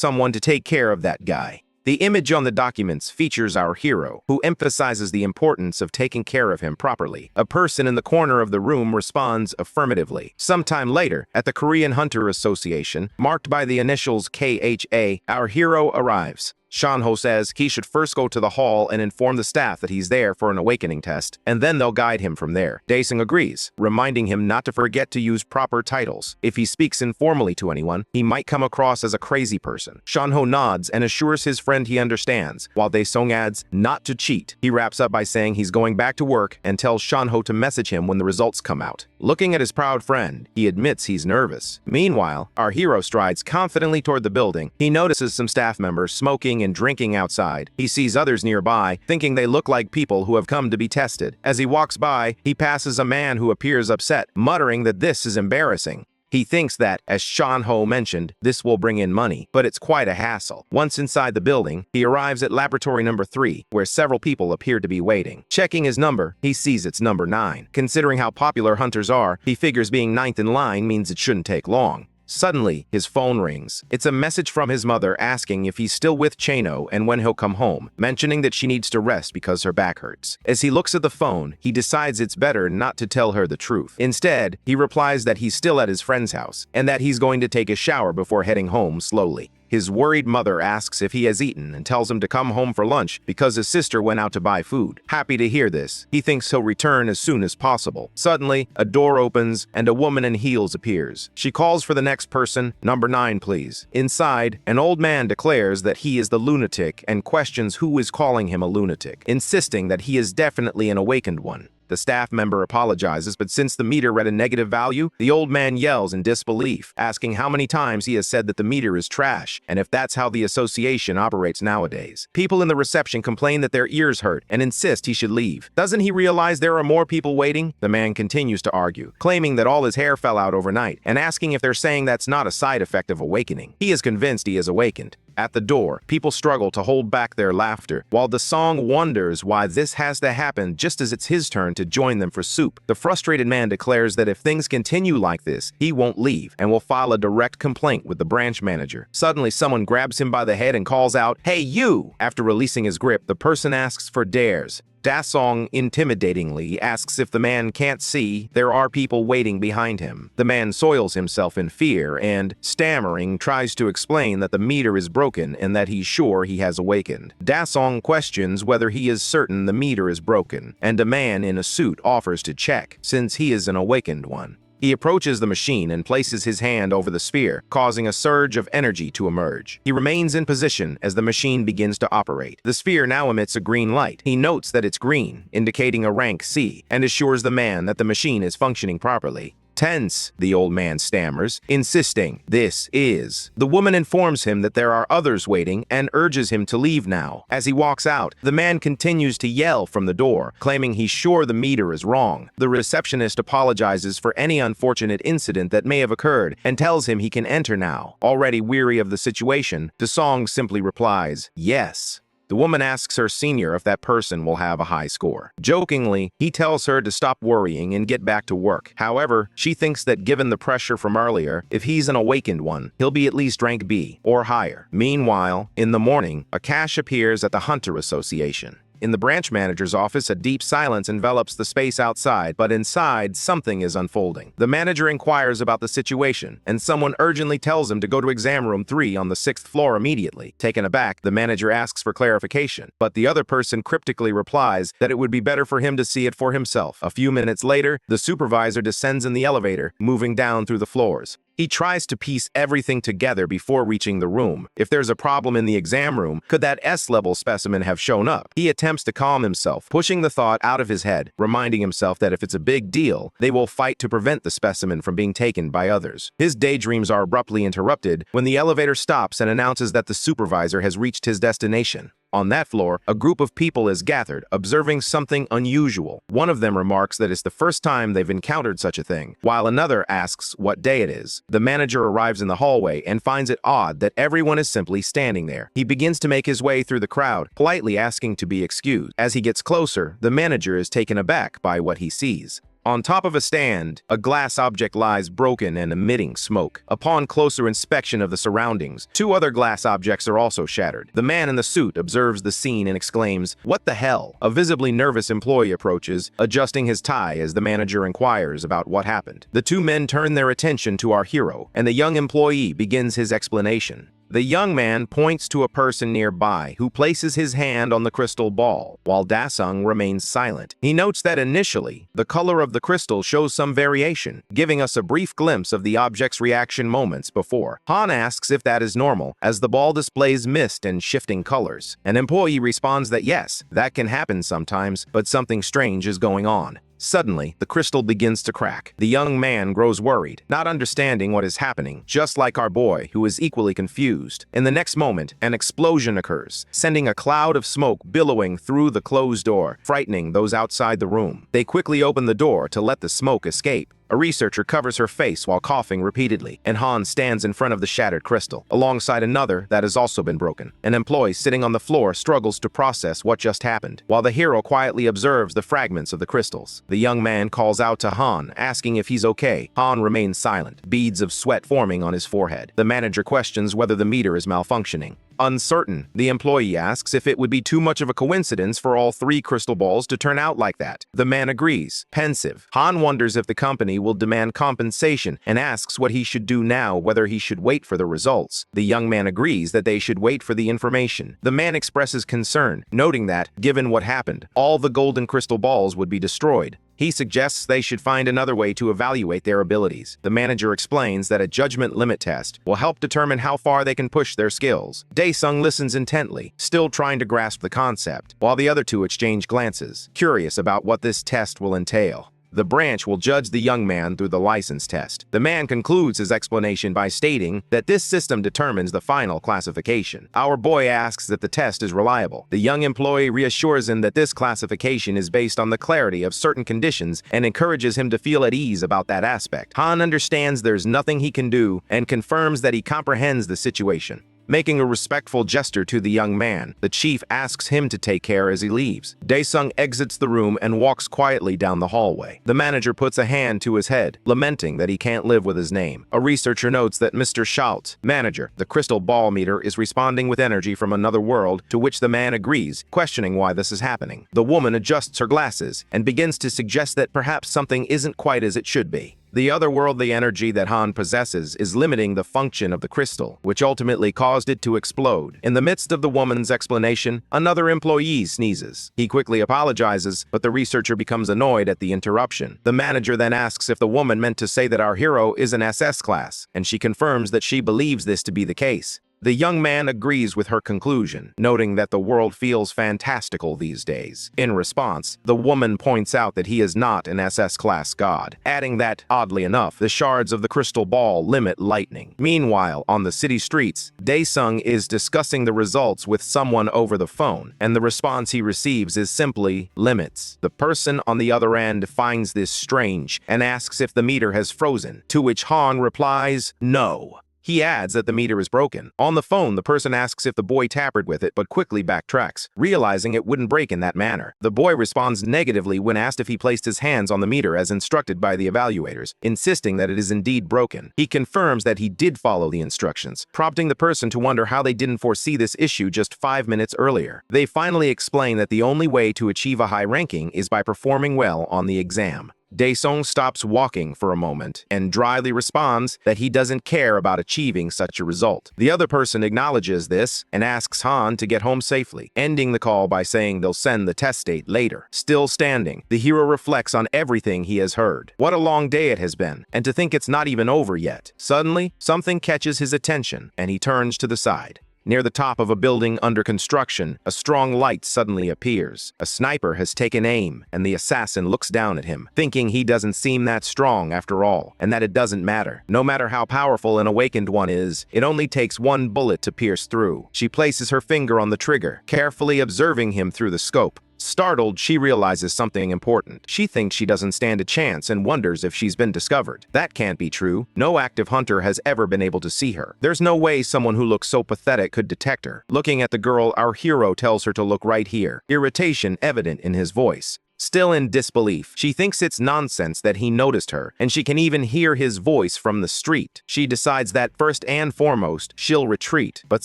someone to take care of that guy. The image on the documents features our hero, who emphasizes the importance of taking care of him properly. A person in the corner of the room responds affirmatively. Sometime later, at the Korean Hunter Association, marked by the initials KHA, our hero arrives. Shanho says he should first go to the hall and inform the staff that he's there for an awakening test, and then they'll guide him from there. Dae-sung agrees, reminding him not to forget to use proper titles. If he speaks informally to anyone, he might come across as a crazy person. Shanho nods and assures his friend he understands, while Dae-sung adds not to cheat. He wraps up by saying he's going back to work and tells Shanho to message him when the results come out. Looking at his proud friend, he admits he's nervous. Meanwhile, our hero strides confidently toward the building. He notices some staff members smoking and drinking outside. He sees others nearby, thinking they look like people who have come to be tested. As he walks by, he passes a man who appears upset, muttering that this is embarrassing. He thinks that, as Shanho mentioned, this will bring in money, but it's quite a hassle. Once inside the building, he arrives at laboratory number 3, where several people appear to be waiting. Checking his number, he sees it's number 9. Considering how popular hunters are, he figures being 9th in line means it shouldn't take long. Suddenly, his phone rings. It's a message from his mother asking if he's still with Chano and when he'll come home, mentioning that she needs to rest because her back hurts. As he looks at the phone, he decides it's better not to tell her the truth. Instead, he replies that he's still at his friend's house and that he's going to take a shower before heading home slowly. His worried mother asks if he has eaten and tells him to come home for lunch because his sister went out to buy food. Happy to hear this, he thinks he'll return as soon as possible. Suddenly, a door opens and a woman in heels appears. She calls for the next person, number 9 please. Inside, an old man declares that he is the lunatic and questions who is calling him a lunatic, insisting that he is definitely an awakened one. The staff member apologizes, but since the meter read a negative value, the old man yells in disbelief, asking how many times he has said that the meter is trash, and if that's how the association operates nowadays. People in the reception complain that their ears hurt and insist he should leave. Doesn't he realize there are more people waiting? The man continues to argue, claiming that all his hair fell out overnight, and asking if they're saying that's not a side effect of awakening. He is convinced he is awakened. At the door, people struggle to hold back their laughter, while the song wonders why this has to happen just as it's his turn to join them for soup. The frustrated man declares that if things continue like this, he won't leave and will file a direct complaint with the branch manager. Suddenly, someone grabs him by the head and calls out, "Hey, you!" After releasing his grip, the person asks for dares. Dasong intimidatingly asks if the man can't see there are people waiting behind him. The man soils himself in fear and, stammering, tries to explain that the meter is broken and that he's sure he has awakened. Dasong questions whether he is certain the meter is broken, and a man in a suit offers to check, since he is an awakened one. He approaches the machine and places his hand over the sphere, causing a surge of energy to emerge. He remains in position as the machine begins to operate. The sphere now emits a green light. He notes that it's green, indicating a rank C, and assures the man that the machine is functioning properly. "Tense," the old man stammers, insisting, "This is." The woman informs him that there are others waiting and urges him to leave now. As he walks out, the man continues to yell from the door, claiming he's sure the meter is wrong. The receptionist apologizes for any unfortunate incident that may have occurred and tells him he can enter now. Already weary of the situation, Dasong simply replies, "Yes." The woman asks her senior if that person will have a high score. Jokingly, he tells her to stop worrying and get back to work. However, she thinks that given the pressure from earlier, if he's an awakened one, he'll be at least rank B or higher. Meanwhile, in the morning, a cache appears at the Hunter Association. In the branch manager's office, a deep silence envelops the space outside, but inside, something is unfolding. The manager inquires about the situation, and someone urgently tells him to go to exam room 3 on the 6th floor immediately. Taken aback, the manager asks for clarification, but the other person cryptically replies that it would be better for him to see it for himself. A few minutes later, the supervisor descends in the elevator, moving down through the floors. He tries to piece everything together before reaching the room. If there's a problem in the exam room, could that S-level specimen have shown up? He attempts to calm himself, pushing the thought out of his head, reminding himself that if it's a big deal, they will fight to prevent the specimen from being taken by others. His daydreams are abruptly interrupted when the elevator stops and announces that the supervisor has reached his destination. On that floor, a group of people is gathered, observing something unusual. One of them remarks that it's the first time they've encountered such a thing, while another asks what day it is. The manager arrives in the hallway and finds it odd that everyone is simply standing there. He begins to make his way through the crowd, politely asking to be excused. As he gets closer, the manager is taken aback by what he sees. On top of a stand, a glass object lies broken and emitting smoke. Upon closer inspection of the surroundings, 2 other glass objects are also shattered. The man in the suit observes the scene and exclaims, "What the hell?" A visibly nervous employee approaches, adjusting his tie as the manager inquires about what happened. The 2 men turn their attention to our hero, and the young employee begins his explanation. The young man points to a person nearby who places his hand on the crystal ball, while Dasung remains silent. He notes that initially, the color of the crystal shows some variation, giving us a brief glimpse of the object's reaction moments before. Han asks if that is normal, as the ball displays mist and shifting colors. An employee responds that yes, that can happen sometimes, but something strange is going on. Suddenly, the crystal begins to crack. The young man grows worried, not understanding what is happening, just like our boy, who is equally confused. In the next moment, an explosion occurs, sending a cloud of smoke billowing through the closed door, frightening those outside the room. They quickly open the door to let the smoke escape. A researcher covers her face while coughing repeatedly, and Han stands in front of the shattered crystal, alongside another that has also been broken. An employee sitting on the floor struggles to process what just happened, while the hero quietly observes the fragments of the crystals. The young man calls out to Han, asking if he's okay. Han remains silent, beads of sweat forming on his forehead. The manager questions whether the meter is malfunctioning. Uncertain, the employee asks if it would be too much of a coincidence for all 3 crystal balls to turn out like that. The man agrees, pensive. Han wonders if the company will demand compensation and asks what he should do now, whether he should wait for the results. The young man agrees that they should wait for the information. The man expresses concern, noting that, given what happened, all the golden crystal balls would be destroyed. He suggests they should find another way to evaluate their abilities. The manager explains that a judgment limit test will help determine how far they can push their skills. Dae-sung listens intently, still trying to grasp the concept, while the other two exchange glances, curious about what this test will entail. The branch will judge the young man through the license test. The man concludes his explanation by stating that this system determines the final classification. Our boy asks that the test is reliable. The young employee reassures him that this classification is based on the clarity of certain conditions and encourages him to feel at ease about that aspect. Han understands there's nothing he can do and confirms that he comprehends the situation. Making a respectful gesture to the young man, the chief asks him to take care as he leaves. Dae-sung exits the room and walks quietly down the hallway. The manager puts a hand to his head, lamenting that he can't live with his name. A researcher notes that Mr. Schalt, manager, the crystal ball meter, is responding with energy from another world, to which the man agrees, questioning why this is happening. The woman adjusts her glasses and begins to suggest that perhaps something isn't quite as it should be. The otherworldly energy that Han possesses is limiting the function of the crystal, which ultimately caused it to explode. In the midst of the woman's explanation, another employee sneezes. He quickly apologizes, but the researcher becomes annoyed at the interruption. The manager then asks if the woman meant to say that our hero is an SS class, and she confirms that she believes this to be the case. The young man agrees with her conclusion, noting that the world feels fantastical these days. In response, the woman points out that he is not an SS-class god, adding that, oddly enough, the shards of the crystal ball limit lightning. Meanwhile, on the city streets, Dae-sung is discussing the results with someone over the phone, and the response he receives is simply limits. The person on the other end finds this strange and asks if the meter has frozen, to which Han replies, no. He adds that the meter is broken. On the phone, the person asks if the boy tampered with it, but quickly backtracks, realizing it wouldn't break in that manner. The boy responds negatively when asked if he placed his hands on the meter as instructed by the evaluators, insisting that it is indeed broken. He confirms that he did follow the instructions, prompting the person to wonder how they didn't foresee this issue just 5 minutes earlier. They finally explain that the only way to achieve a high ranking is by performing well on the exam. Dae-sung stops walking for a moment and dryly responds that he doesn't care about achieving such a result. The other person acknowledges this and asks Han to get home safely, ending the call by saying they'll send the test date later. Still standing, the hero reflects on everything he has heard. What a long day it has been, and to think it's not even over yet. Suddenly, something catches his attention, and he turns to the side. Near the top of a building under construction, a strong light suddenly appears. A sniper has taken aim, and the assassin looks down at him, thinking he doesn't seem that strong after all, and that it doesn't matter. No matter how powerful an awakened one is, it only takes one bullet to pierce through. She places her finger on the trigger, carefully observing him through the scope. Startled, she realizes something important. She thinks she doesn't stand a chance and wonders if she's been discovered. That can't be true. No active hunter has ever been able to see her. There's no way someone who looks so pathetic could detect her. Looking at the girl, our hero tells her to look right here, irritation evident in his voice. Still in disbelief, she thinks it's nonsense that he noticed her, and she can even hear his voice from the street. She decides that first and foremost, she'll retreat. But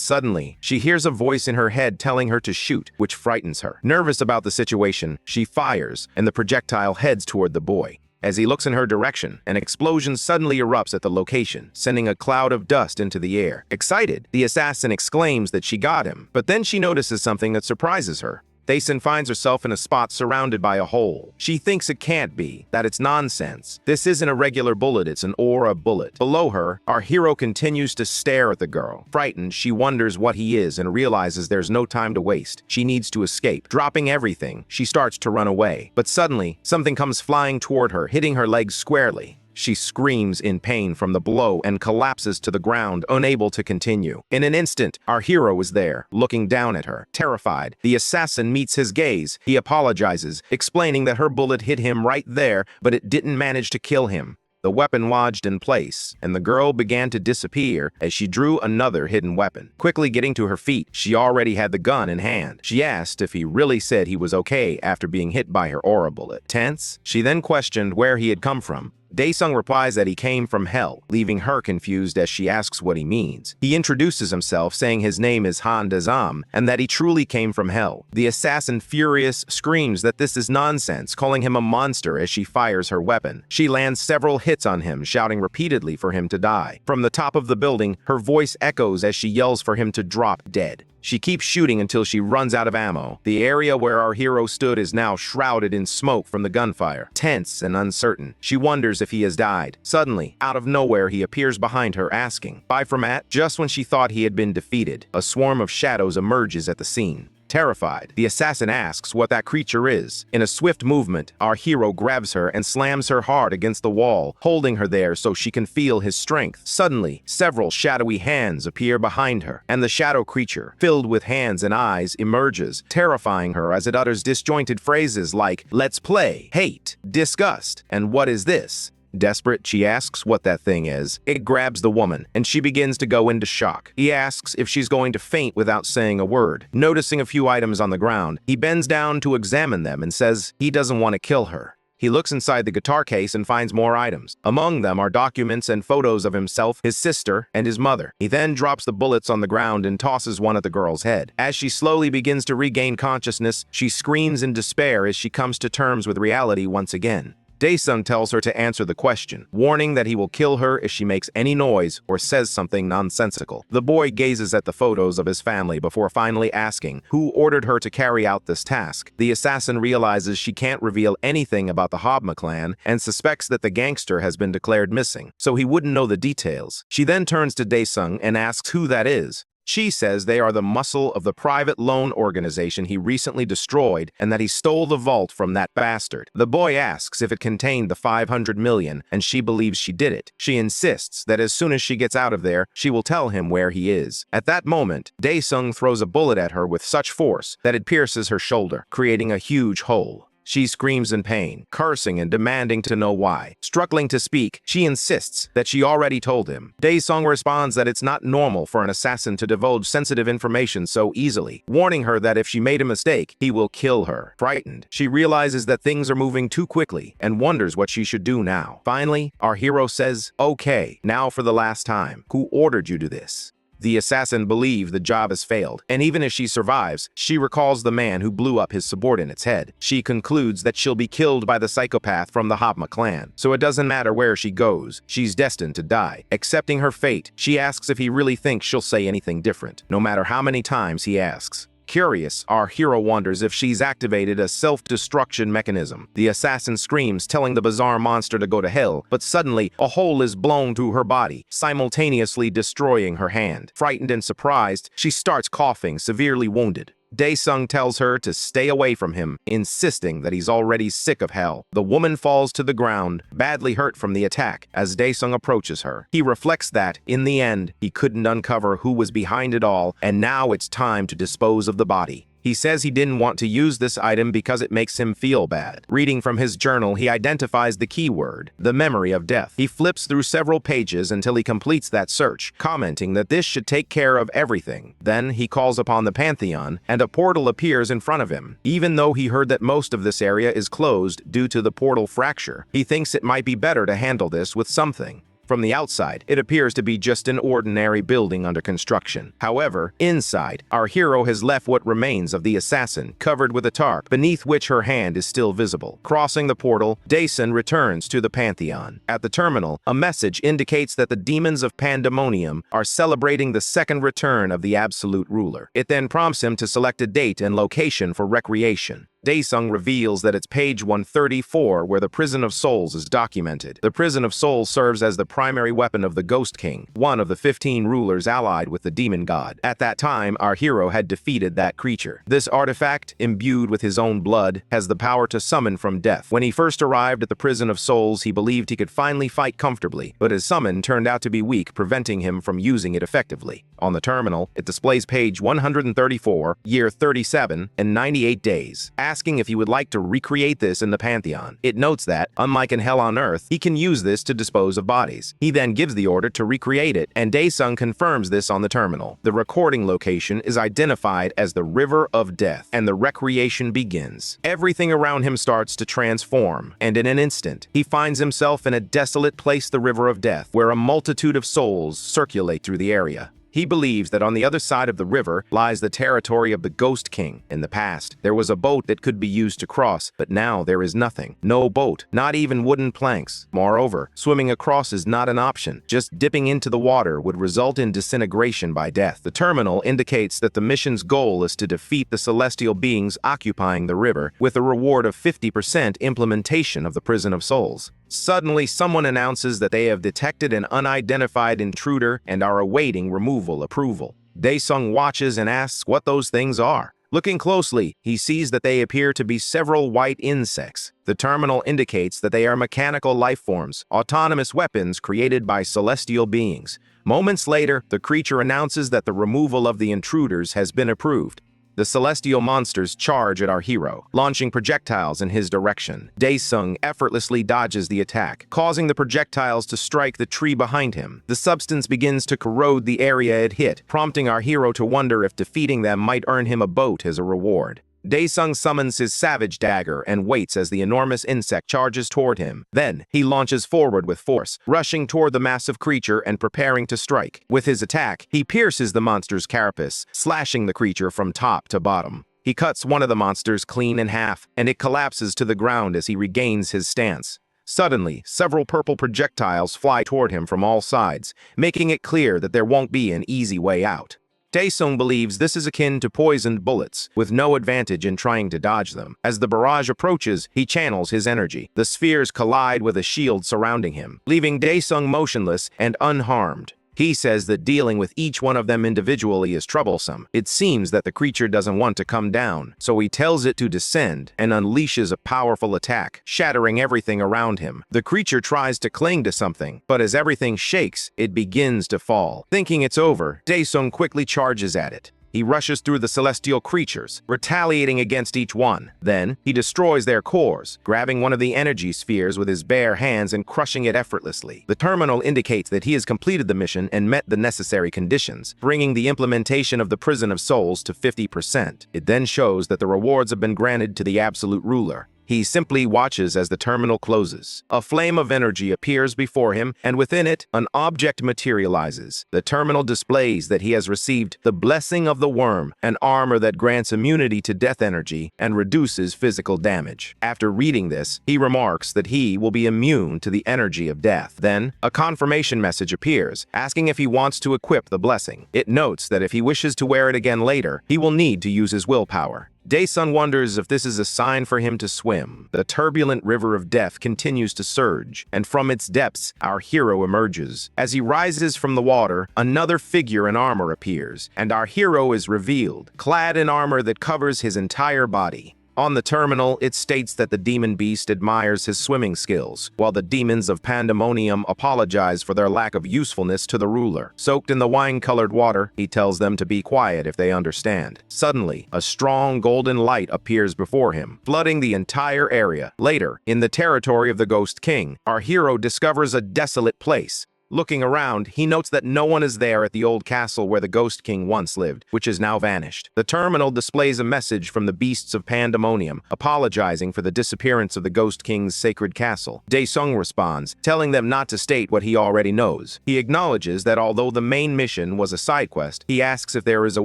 suddenly, she hears a voice in her head telling her to shoot, which frightens her. Nervous about the situation, she fires, and the projectile heads toward the boy. As he looks in her direction, an explosion suddenly erupts at the location, sending a cloud of dust into the air. Excited, the assassin exclaims that she got him, but then she notices something that surprises her. Dae-sung finds herself in a spot surrounded by a hole. She thinks it can't be, that it's nonsense. This isn't a regular bullet, it's an aura bullet. Below her, our hero continues to stare at the girl. Frightened, she wonders what he is and realizes there's no time to waste. She needs to escape. Dropping everything, she starts to run away. But suddenly, something comes flying toward her, hitting her legs squarely. She screams in pain from the blow and collapses to the ground, unable to continue. In an instant, our hero is there, looking down at her. Terrified, the assassin meets his gaze. He apologizes, explaining that her bullet hit him right there, but it didn't manage to kill him. The weapon lodged in place, and the girl began to disappear as she drew another hidden weapon. Quickly getting to her feet, she already had the gun in hand. She asked if he really said he was okay after being hit by her aura bullet. Tense, she then questioned where he had come from. Dae-sung replies that he came from hell, leaving her confused as she asks what he means. He introduces himself, saying his name is Han Dazam, and that he truly came from hell. The assassin, furious, screams that this is nonsense, calling him a monster as she fires her weapon. She lands several hits on him, shouting repeatedly for him to die. From the top of the building, her voice echoes as she yells for him to drop dead. She keeps shooting until she runs out of ammo. The area where our hero stood is now shrouded in smoke from the gunfire. Tense and uncertain, she wonders if he has died. Suddenly, out of nowhere, he appears behind her asking, "Bye for Matt?" Just when she thought he had been defeated, a swarm of shadows emerges at the scene. Terrified, the assassin asks what that creature is. In a swift movement, our hero grabs her and slams her hard against the wall, holding her there so she can feel his strength. Suddenly, several shadowy hands appear behind her, and the shadow creature, filled with hands and eyes, emerges, terrifying her as it utters disjointed phrases like, "Let's play," "hate," "disgust," and "what is this?" Desperate, she asks what that thing is. It grabs the woman, and she begins to go into shock. He asks if she's going to faint without saying a word. Noticing a few items on the ground, he bends down to examine them and says he doesn't want to kill her. He looks inside the guitar case and finds more items. Among them are documents and photos of himself, his sister, and his mother. He then drops the bullets on the ground and tosses one at the girl's head. As she slowly begins to regain consciousness, she screams in despair as she comes to terms with reality once again. Dae-sung tells her to answer the question, warning that he will kill her if she makes any noise or says something nonsensical. The boy gazes at the photos of his family before finally asking who ordered her to carry out this task. The assassin realizes she can't reveal anything about the Habma clan and suspects that the gangster has been declared missing, so he wouldn't know the details. She then turns to Dae-sung and asks who that is. She says they are the muscle of the private loan organization he recently destroyed and that he stole the vault from that bastard. The boy asks if it contained the 500 million and she believes she did it. She insists that as soon as she gets out of there, she will tell him where he is. At that moment, Dae-sung throws a bullet at her with such force that it pierces her shoulder, creating a huge hole. She screams in pain, cursing and demanding to know why. Struggling to speak, she insists that she already told him. Dae-sung responds that it's not normal for an assassin to divulge sensitive information so easily, warning her that if she made a mistake, he will kill her. Frightened, she realizes that things are moving too quickly and wonders what she should do now. Finally, our hero says, "Okay, now for the last time, who ordered you to this?" The assassin believes the job has failed, and even if she survives, she recalls the man who blew up his subordinate's head. She concludes that she'll be killed by the psychopath from the Habma clan, so it doesn't matter where she goes, she's destined to die. Accepting her fate, she asks if he really thinks she'll say anything different, no matter how many times he asks. Curious, our hero wonders if she's activated a self-destruction mechanism. The assassin screams, telling the bizarre monster to go to hell, but suddenly, a hole is blown through her body, simultaneously destroying her hand. Frightened and surprised, she starts coughing, severely wounded. Dae-sung tells her to stay away from him, insisting that he's already sick of hell. The woman falls to the ground, badly hurt from the attack, as Dae-sung approaches her. He reflects that, in the end, he couldn't uncover who was behind it all, and now it's time to dispose of the body. He says he didn't want to use this item because it makes him feel bad. Reading from his journal, he identifies the keyword, the memory of death. He flips through several pages until he completes that search, commenting that this should take care of everything. Then he calls upon the Pantheon, and a portal appears in front of him. Even though he heard that most of this area is closed due to the portal fracture, he thinks it might be better to handle this with something. From the outside, it appears to be just an ordinary building under construction. However, inside, our hero has left what remains of the assassin, covered with a tarp, beneath which her hand is still visible. Crossing the portal, Dae-sung returns to the Pantheon. At the terminal, a message indicates that the demons of Pandemonium are celebrating the second return of the Absolute Ruler. It then prompts him to select a date and location for recreation. Dae-sung reveals that it's page 134 where the Prison of Souls is documented. The Prison of Souls serves as the primary weapon of the Ghost King, one of the 15 rulers allied with the demon god. At that time, our hero had defeated that creature. This artifact, imbued with his own blood, has the power to summon from death. When he first arrived at the Prison of Souls, he believed he could finally fight comfortably, but his summon turned out to be weak, preventing him from using it effectively. On the terminal, it displays page 134, year 37, and 98 days. Asking if he would like to recreate this in the Pantheon. It notes that, unlike in Hell on Earth, he can use this to dispose of bodies. He then gives the order to recreate it, and Dae-sung confirms this on the terminal. The recording location is identified as the River of Death, and the recreation begins. Everything around him starts to transform, and in an instant, he finds himself in a desolate place, the River of Death, where a multitude of souls circulate through the area. He believes that on the other side of the river lies the territory of the Ghost King. In the past, there was a boat that could be used to cross, but now there is nothing. No boat, not even wooden planks. Moreover, swimming across is not an option. Just dipping into the water would result in disintegration by death. The terminal indicates that the mission's goal is to defeat the celestial beings occupying the river, with a reward of 50% implementation of the Prison of Souls. Suddenly, someone announces that they have detected an unidentified intruder and are awaiting removal approval. Daesung watches and asks what those things are. Looking closely, he sees that they appear to be several white insects. The terminal indicates that they are mechanical life forms, autonomous weapons created by celestial beings. Moments later, the creature announces that the removal of the intruders has been approved. The celestial monsters charge at our hero, launching projectiles in his direction. Daesung effortlessly dodges the attack, causing the projectiles to strike the tree behind him. The substance begins to corrode the area it hit, prompting our hero to wonder if defeating them might earn him a boat as a reward. Daesung summons his savage dagger and waits as the enormous insect charges toward him. Then, he launches forward with force, rushing toward the massive creature and preparing to strike. With his attack, he pierces the monster's carapace, slashing the creature from top to bottom. He cuts one of the monsters clean in half, and it collapses to the ground as he regains his stance. Suddenly, several purple projectiles fly toward him from all sides, making it clear that there won't be an easy way out. Daesung believes this is akin to poisoned bullets, with no advantage in trying to dodge them. As the barrage approaches, he channels his energy. The spheres collide with a shield surrounding him, leaving Daesung motionless and unharmed. He says that dealing with each one of them individually is troublesome. It seems that the creature doesn't want to come down, so he tells it to descend and unleashes a powerful attack, shattering everything around him. The creature tries to cling to something, but as everything shakes, it begins to fall. Thinking it's over, Daesung quickly charges at it. He rushes through the celestial creatures, retaliating against each one. Then, he destroys their cores, grabbing one of the energy spheres with his bare hands and crushing it effortlessly. The terminal indicates that he has completed the mission and met the necessary conditions, bringing the implementation of the Prison of Souls to 50%. It then shows that the rewards have been granted to the absolute ruler. He simply watches as the terminal closes. A flame of energy appears before him, and within it, an object materializes. The terminal displays that he has received the Blessing of the Worm, an armor that grants immunity to death energy and reduces physical damage. After reading this, he remarks that he will be immune to the energy of death. Then, a confirmation message appears, asking if he wants to equip the blessing. It notes that if he wishes to wear it again later, he will need to use his willpower. Daesung wonders if this is a sign for him to swim. The turbulent river of death continues to surge, and from its depths, our hero emerges. As he rises from the water, another figure in armor appears, and our hero is revealed, clad in armor that covers his entire body. On the terminal, it states that the demon beast admires his swimming skills, while the demons of Pandemonium apologize for their lack of usefulness to the ruler. Soaked in the wine-colored water, he tells them to be quiet if they understand. Suddenly, a strong golden light appears before him, flooding the entire area. Later, in the territory of the Ghost King, our hero discovers a desolate place. Looking around, he notes that no one is there at the old castle where the Ghost King once lived, which has now vanished. The terminal displays a message from the beasts of Pandemonium, apologizing for the disappearance of the Ghost King's sacred castle. Daesung responds, telling them not to state what he already knows. He acknowledges that although the main mission was a side quest, he asks if there is a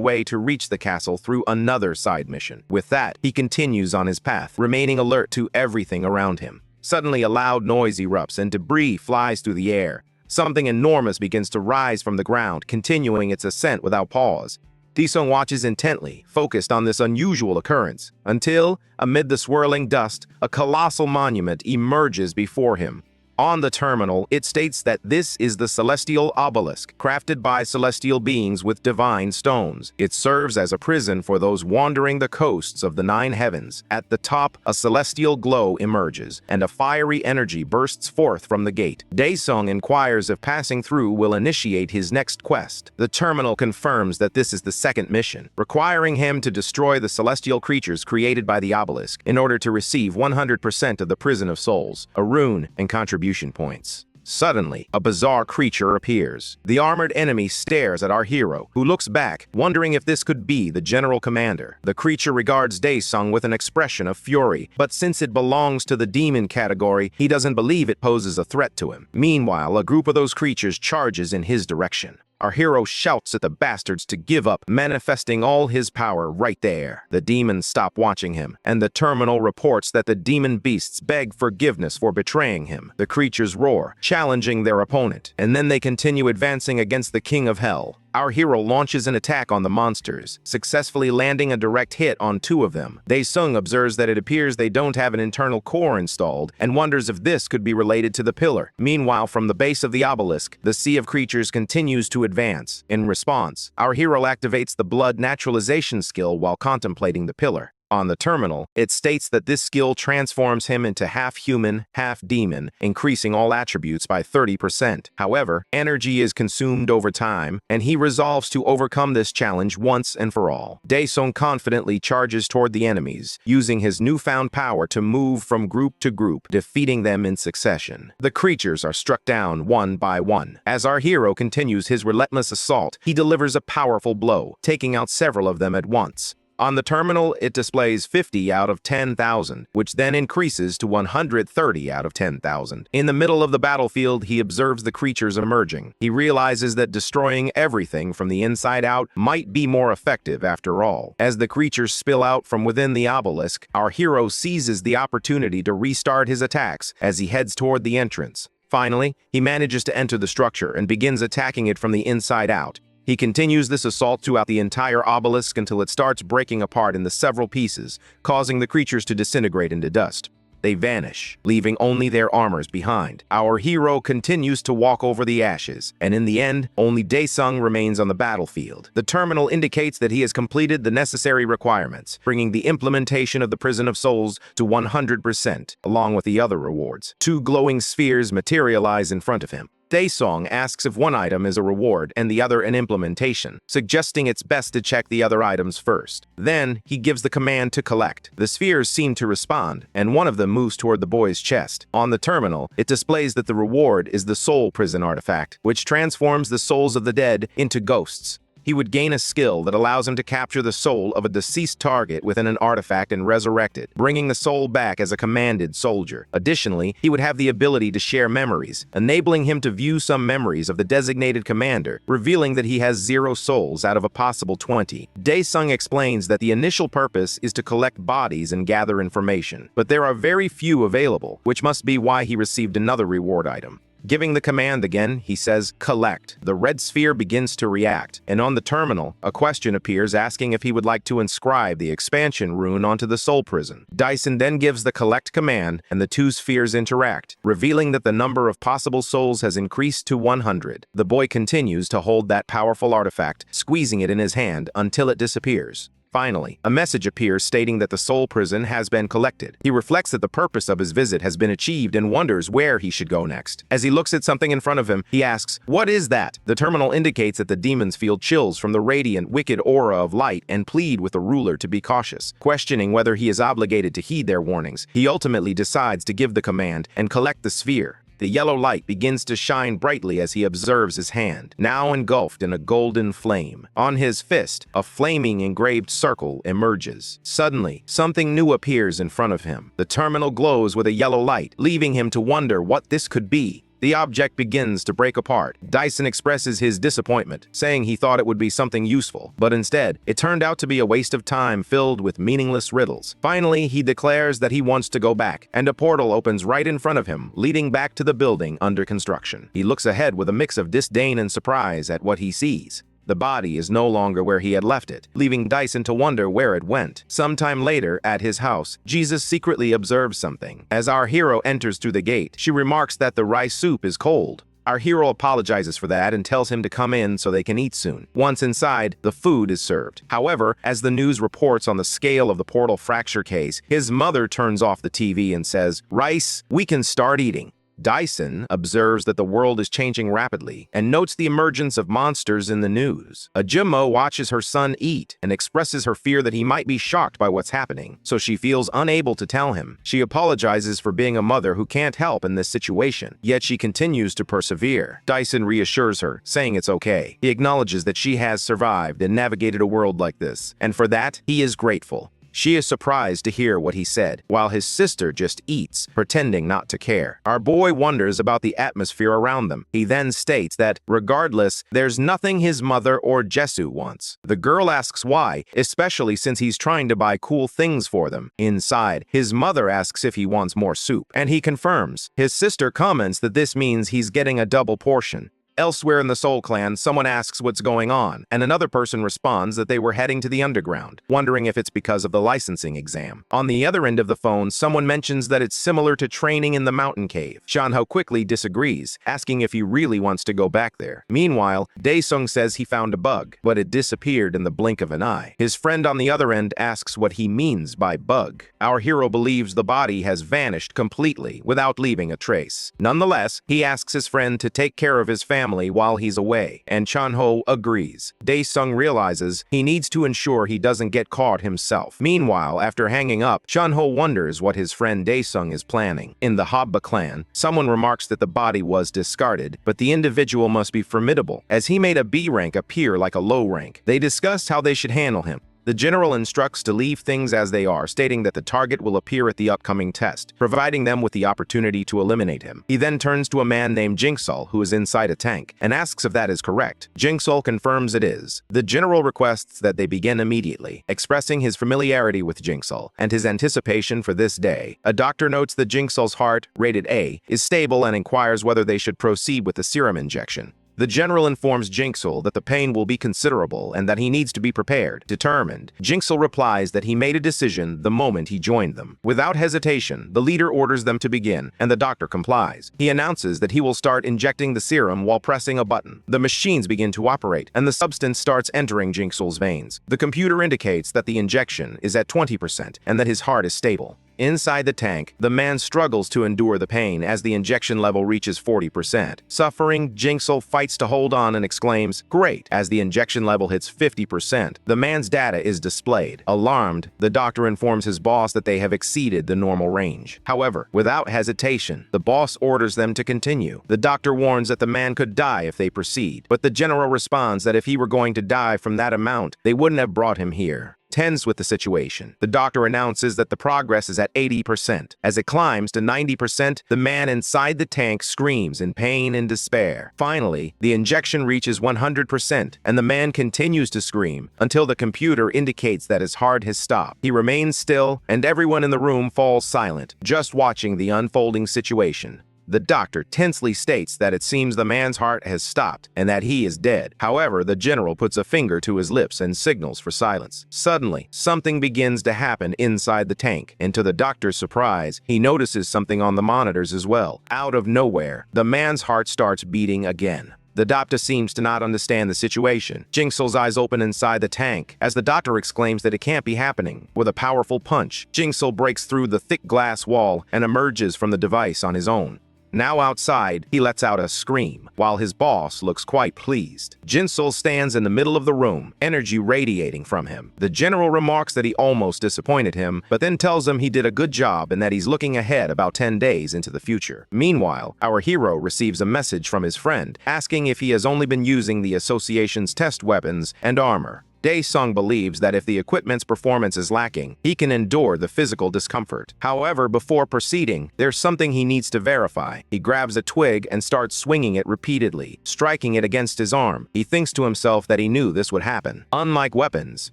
way to reach the castle through another side mission. With that, he continues on his path, remaining alert to everything around him. Suddenly, a loud noise erupts and debris flies through the air. Something enormous begins to rise from the ground, continuing its ascent without pause. Daesung watches intently, focused on this unusual occurrence, until, amid the swirling dust, a colossal monument emerges before him. On the terminal, it states that this is the Celestial Obelisk, crafted by celestial beings with divine stones. It serves as a prison for those wandering the coasts of the 9 heavens. At the top, a celestial glow emerges, and a fiery energy bursts forth from the gate. Daesung inquires if passing through will initiate his next quest. The terminal confirms that this is the second mission, requiring him to destroy the celestial creatures created by the obelisk in order to receive 100% of the Prison of Souls, a rune and contribution points. Suddenly, a bizarre creature appears. The armored enemy stares at our hero, who looks back, wondering if this could be the general commander. The creature regards Daesung with an expression of fury, but since it belongs to the demon category, he doesn't believe it poses a threat to him. Meanwhile, a group of those creatures charges in his direction. Our hero shouts at the bastards to give up, manifesting all his power right there. The demons stop watching him, and the terminal reports that the demon beasts beg forgiveness for betraying him. The creatures roar, challenging their opponent, and then they continue advancing against the king of hell. Our hero launches an attack on the monsters, successfully landing a direct hit on 2 of them. Dae-sung observes that it appears they don't have an internal core installed and wonders if this could be related to the pillar. Meanwhile, from the base of the obelisk, the sea of creatures continues to advance. In response, our hero activates the blood naturalization skill while contemplating the pillar. On the terminal, it states that this skill transforms him into half-human, half-demon, increasing all attributes by 30%. However, energy is consumed over time, and he resolves to overcome this challenge once and for all. Dae-sung confidently charges toward the enemies, using his newfound power to move from group to group, defeating them in succession. The creatures are struck down one by one. As our hero continues his relentless assault, he delivers a powerful blow, taking out several of them at once. On the terminal, it displays 50 out of 10,000, which then increases to 130 out of 10,000. In the middle of the battlefield, he observes the creatures emerging. He realizes that destroying everything from the inside out might be more effective after all. As the creatures spill out from within the obelisk, our hero seizes the opportunity to restart his attacks as he heads toward the entrance. Finally, he manages to enter the structure and begins attacking it from the inside out. He continues this assault throughout the entire obelisk until it starts breaking apart into several pieces, causing the creatures to disintegrate into dust. They vanish, leaving only their armors behind. Our hero continues to walk over the ashes, and in the end, only Dae-sung remains on the battlefield. The terminal indicates that he has completed the necessary requirements, bringing the implementation of the Prison of Souls to 100%, along with the other rewards. 2 glowing spheres materialize in front of him. Dae-sung asks if one item is a reward and the other an implementation, suggesting it's best to check the other items first. Then, he gives the command to collect. The spheres seem to respond, and one of them moves toward the boy's chest. On the terminal, it displays that the reward is the Soul Prison artifact, which transforms the souls of the dead into ghosts. He would gain a skill that allows him to capture the soul of a deceased target within an artifact and resurrect it, bringing the soul back as a commanded soldier. Additionally, he would have the ability to share memories, enabling him to view some memories of the designated commander, revealing that he has 0 souls out of a possible 20. Dae-sung explains that the initial purpose is to collect bodies and gather information, but there are very few available, which must be why he received another reward item. Giving the command again, he says, "Collect." The red sphere begins to react, and on the terminal, a question appears asking if he would like to inscribe the expansion rune onto the soul prison. Dyson then gives the collect command, and the 2 spheres interact, revealing that the number of possible souls has increased to 100. The boy continues to hold that powerful artifact, squeezing it in his hand until it disappears. Finally, a message appears stating that the soul prison has been collected. He reflects that the purpose of his visit has been achieved and wonders where he should go next. As he looks at something in front of him, he asks, "What is that?" The terminal indicates that the demons feel chills from the radiant, wicked aura of light and plead with the ruler to be cautious. Questioning whether he is obligated to heed their warnings, he ultimately decides to give the command and collect the sphere. The yellow light begins to shine brightly as he observes his hand, now engulfed in a golden flame. On his fist, a flaming engraved circle emerges. Suddenly, something new appears in front of him. The terminal glows with a yellow light, leaving him to wonder what this could be. The object begins to break apart. Dyson expresses his disappointment, saying he thought it would be something useful, but instead, it turned out to be a waste of time filled with meaningless riddles. Finally, he declares that he wants to go back, and a portal opens right in front of him, leading back to the building under construction. He looks ahead with a mix of disdain and surprise at what he sees. The body is no longer where he had left it, leaving Dyson to wonder where it went. Sometime later, at his house, Jesus secretly observes something. As our hero enters through the gate, she remarks that the rice soup is cold. Our hero apologizes for that and tells him to come in so they can eat soon. Once inside, the food is served. However, as the news reports on the scale of the portal fracture case, his mother turns off the TV and says, "Rice, we can start eating." Dyson observes that the world is changing rapidly and notes the emergence of monsters in the news. Ajummo watches her son eat and expresses her fear that he might be shocked by what's happening, so she feels unable to tell him. She apologizes for being a mother who can't help in this situation, yet she continues to persevere. Dyson reassures her, saying it's okay. He acknowledges that she has survived and navigated a world like this, and for that, he is grateful. She is surprised to hear what he said, while his sister just eats, pretending not to care. Our boy wonders about the atmosphere around them. He then states that, regardless, there's nothing his mother or Jesu wants. The girl asks why, especially since he's trying to buy cool things for them. Inside, his mother asks if he wants more soup, and he confirms. His sister comments that this means he's getting a double portion. Elsewhere in the Soul Clan, someone asks what's going on, and another person responds that they were heading to the underground, wondering if it's because of the licensing exam. On the other end of the phone, someone mentions that it's similar to training in the mountain cave. Shanho quickly disagrees, asking if he really wants to go back there. Meanwhile, Daesung says he found a bug, but it disappeared in the blink of an eye. His friend on the other end asks what he means by bug. Our hero believes the body has vanished completely without leaving a trace. Nonetheless, he asks his friend to take care of his family while he's away, and Chanho agrees. Daesung realizes he needs to ensure he doesn't get caught himself. Meanwhile, after hanging up, Chanho wonders what his friend Daesung is planning. In the Habba clan, someone remarks that the body was discarded, but the individual must be formidable, as he made a B rank appear like a low rank. They discuss how they should handle him. The general instructs to leave things as they are, stating that the target will appear at the upcoming test, providing them with the opportunity to eliminate him. He then turns to a man named Jingsul, who is inside a tank, and asks if that is correct. Jingsul confirms it is. The general requests that they begin immediately, expressing his familiarity with Jingsul and his anticipation for this day. A doctor notes that Jingsul's heart, rated A, is stable and inquires whether they should proceed with the serum injection. The general informs Jingsul that the pain will be considerable and that he needs to be prepared. Determined, Jingsul replies that he made a decision the moment he joined them. Without hesitation, the leader orders them to begin, and the doctor complies. He announces that he will start injecting the serum while pressing a button. The machines begin to operate, and the substance starts entering Jingsul's veins. The computer indicates that the injection is at 20% and that his heart is stable. Inside the tank, the man struggles to endure the pain as the injection level reaches 40%. Suffering, Jingsul fights to hold on and exclaims, "Great!" as the injection level hits 50%. The man's data is displayed. Alarmed, the doctor informs his boss that they have exceeded the normal range. However, without hesitation, the boss orders them to continue. The doctor warns that the man could die if they proceed, but the general responds that if he were going to die from that amount, they wouldn't have brought him here. Tense with the situation, the doctor announces that the progress is at 80%. As it climbs to 90%, the man inside the tank screams in pain and despair. Finally, the injection reaches 100%, and the man continues to scream until the computer indicates that his heart has stopped. He remains still, and everyone in the room falls silent, just watching the unfolding situation. The doctor tensely states that it seems the man's heart has stopped and that he is dead. However, the general puts a finger to his lips and signals for silence. Suddenly, something begins to happen inside the tank, and to the doctor's surprise, he notices something on the monitors as well. Out of nowhere, the man's heart starts beating again. The doctor seems to not understand the situation. Jingsul's eyes open inside the tank as the doctor exclaims that it can't be happening. With a powerful punch, Jingsul breaks through the thick glass wall and emerges from the device on his own. Now outside, he lets out a scream, while his boss looks quite pleased. Jingsul stands in the middle of the room, energy radiating from him. The general remarks that he almost disappointed him, but then tells him he did a good job and that he's looking ahead about 10 days into the future. Meanwhile, our hero receives a message from his friend, asking if he has only been using the association's test weapons and armor. Daesung believes that if the equipment's performance is lacking, he can endure the physical discomfort. However, before proceeding, there's something he needs to verify. He grabs a twig and starts swinging it repeatedly, striking it against his arm. He thinks to himself that he knew this would happen. Unlike weapons,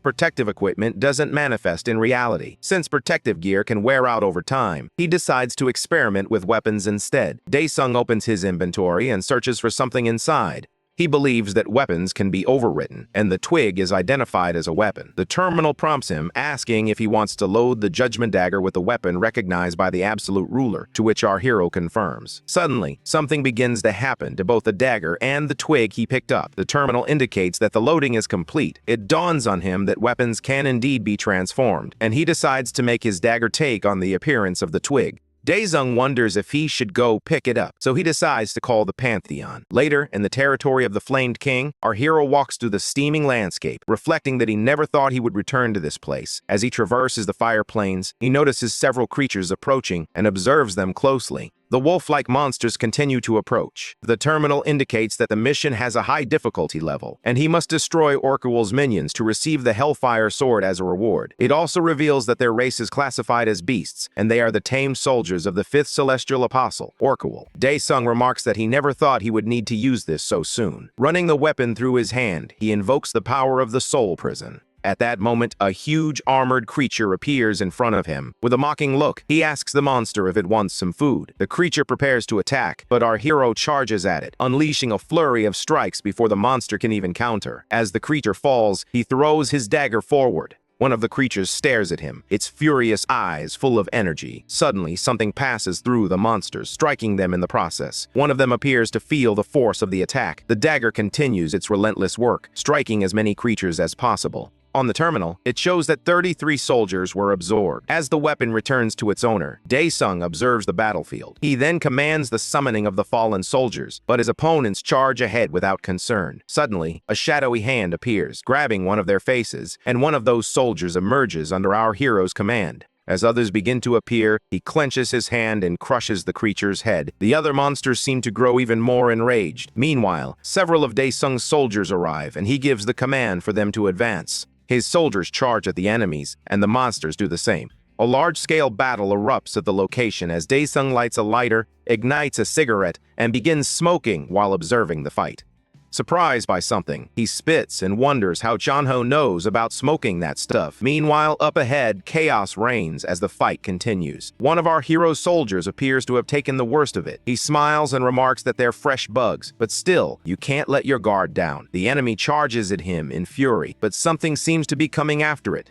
protective equipment doesn't manifest in reality. Since protective gear can wear out over time, he decides to experiment with weapons instead. Daesung opens his inventory and searches for something inside. He believes that weapons can be overwritten, and the twig is identified as a weapon. The terminal prompts him, asking if he wants to load the judgment dagger with a weapon recognized by the absolute ruler, to which our hero confirms. Suddenly, something begins to happen to both the dagger and the twig he picked up. The terminal indicates that the loading is complete. It dawns on him that weapons can indeed be transformed, and he decides to make his dagger take on the appearance of the twig. Daesung wonders if he should go pick it up, so he decides to call the Pantheon. Later, in the territory of the Flamed King, our hero walks through the steaming landscape, reflecting that he never thought he would return to this place. As he traverses the fire plains, he notices several creatures approaching and observes them closely. The wolf-like monsters continue to approach. The terminal indicates that the mission has a high difficulty level, and he must destroy Orkuwal's minions to receive the Hellfire Sword as a reward. It also reveals that their race is classified as beasts, and they are the tame soldiers of the 5th Celestial Apostle, Orkuwal. Daesung remarks that he never thought he would need to use this so soon. Running the weapon through his hand, he invokes the power of the Soul Prison. At that moment, a huge armored creature appears in front of him. With a mocking look, he asks the monster if it wants some food. The creature prepares to attack, but our hero charges at it, unleashing a flurry of strikes before the monster can even counter. As the creature falls, he throws his dagger forward. One of the creatures stares at him, its furious eyes full of energy. Suddenly, something passes through the monsters, striking them in the process. One of them appears to feel the force of the attack. The dagger continues its relentless work, striking as many creatures as possible. On the terminal, it shows that 33 soldiers were absorbed. As the weapon returns to its owner, Daesung observes the battlefield. He then commands the summoning of the fallen soldiers, but his opponents charge ahead without concern. Suddenly, a shadowy hand appears, grabbing one of their faces, and one of those soldiers emerges under our hero's command. As others begin to appear, he clenches his hand and crushes the creature's head. The other monsters seem to grow even more enraged. Meanwhile, several of Daesung's soldiers arrive, and he gives the command for them to advance. His soldiers charge at the enemies, and the monsters do the same. A large-scale battle erupts at the location as Daesung lights a lighter, ignites a cigarette, and begins smoking while observing the fight. Surprised by something, he spits and wonders how Janho knows about smoking that stuff. Meanwhile, up ahead, chaos reigns as the fight continues. One of our hero's soldiers appears to have taken the worst of it. He smiles and remarks that they're fresh bugs, but still, you can't let your guard down. The enemy charges at him in fury, but something seems to be coming after it.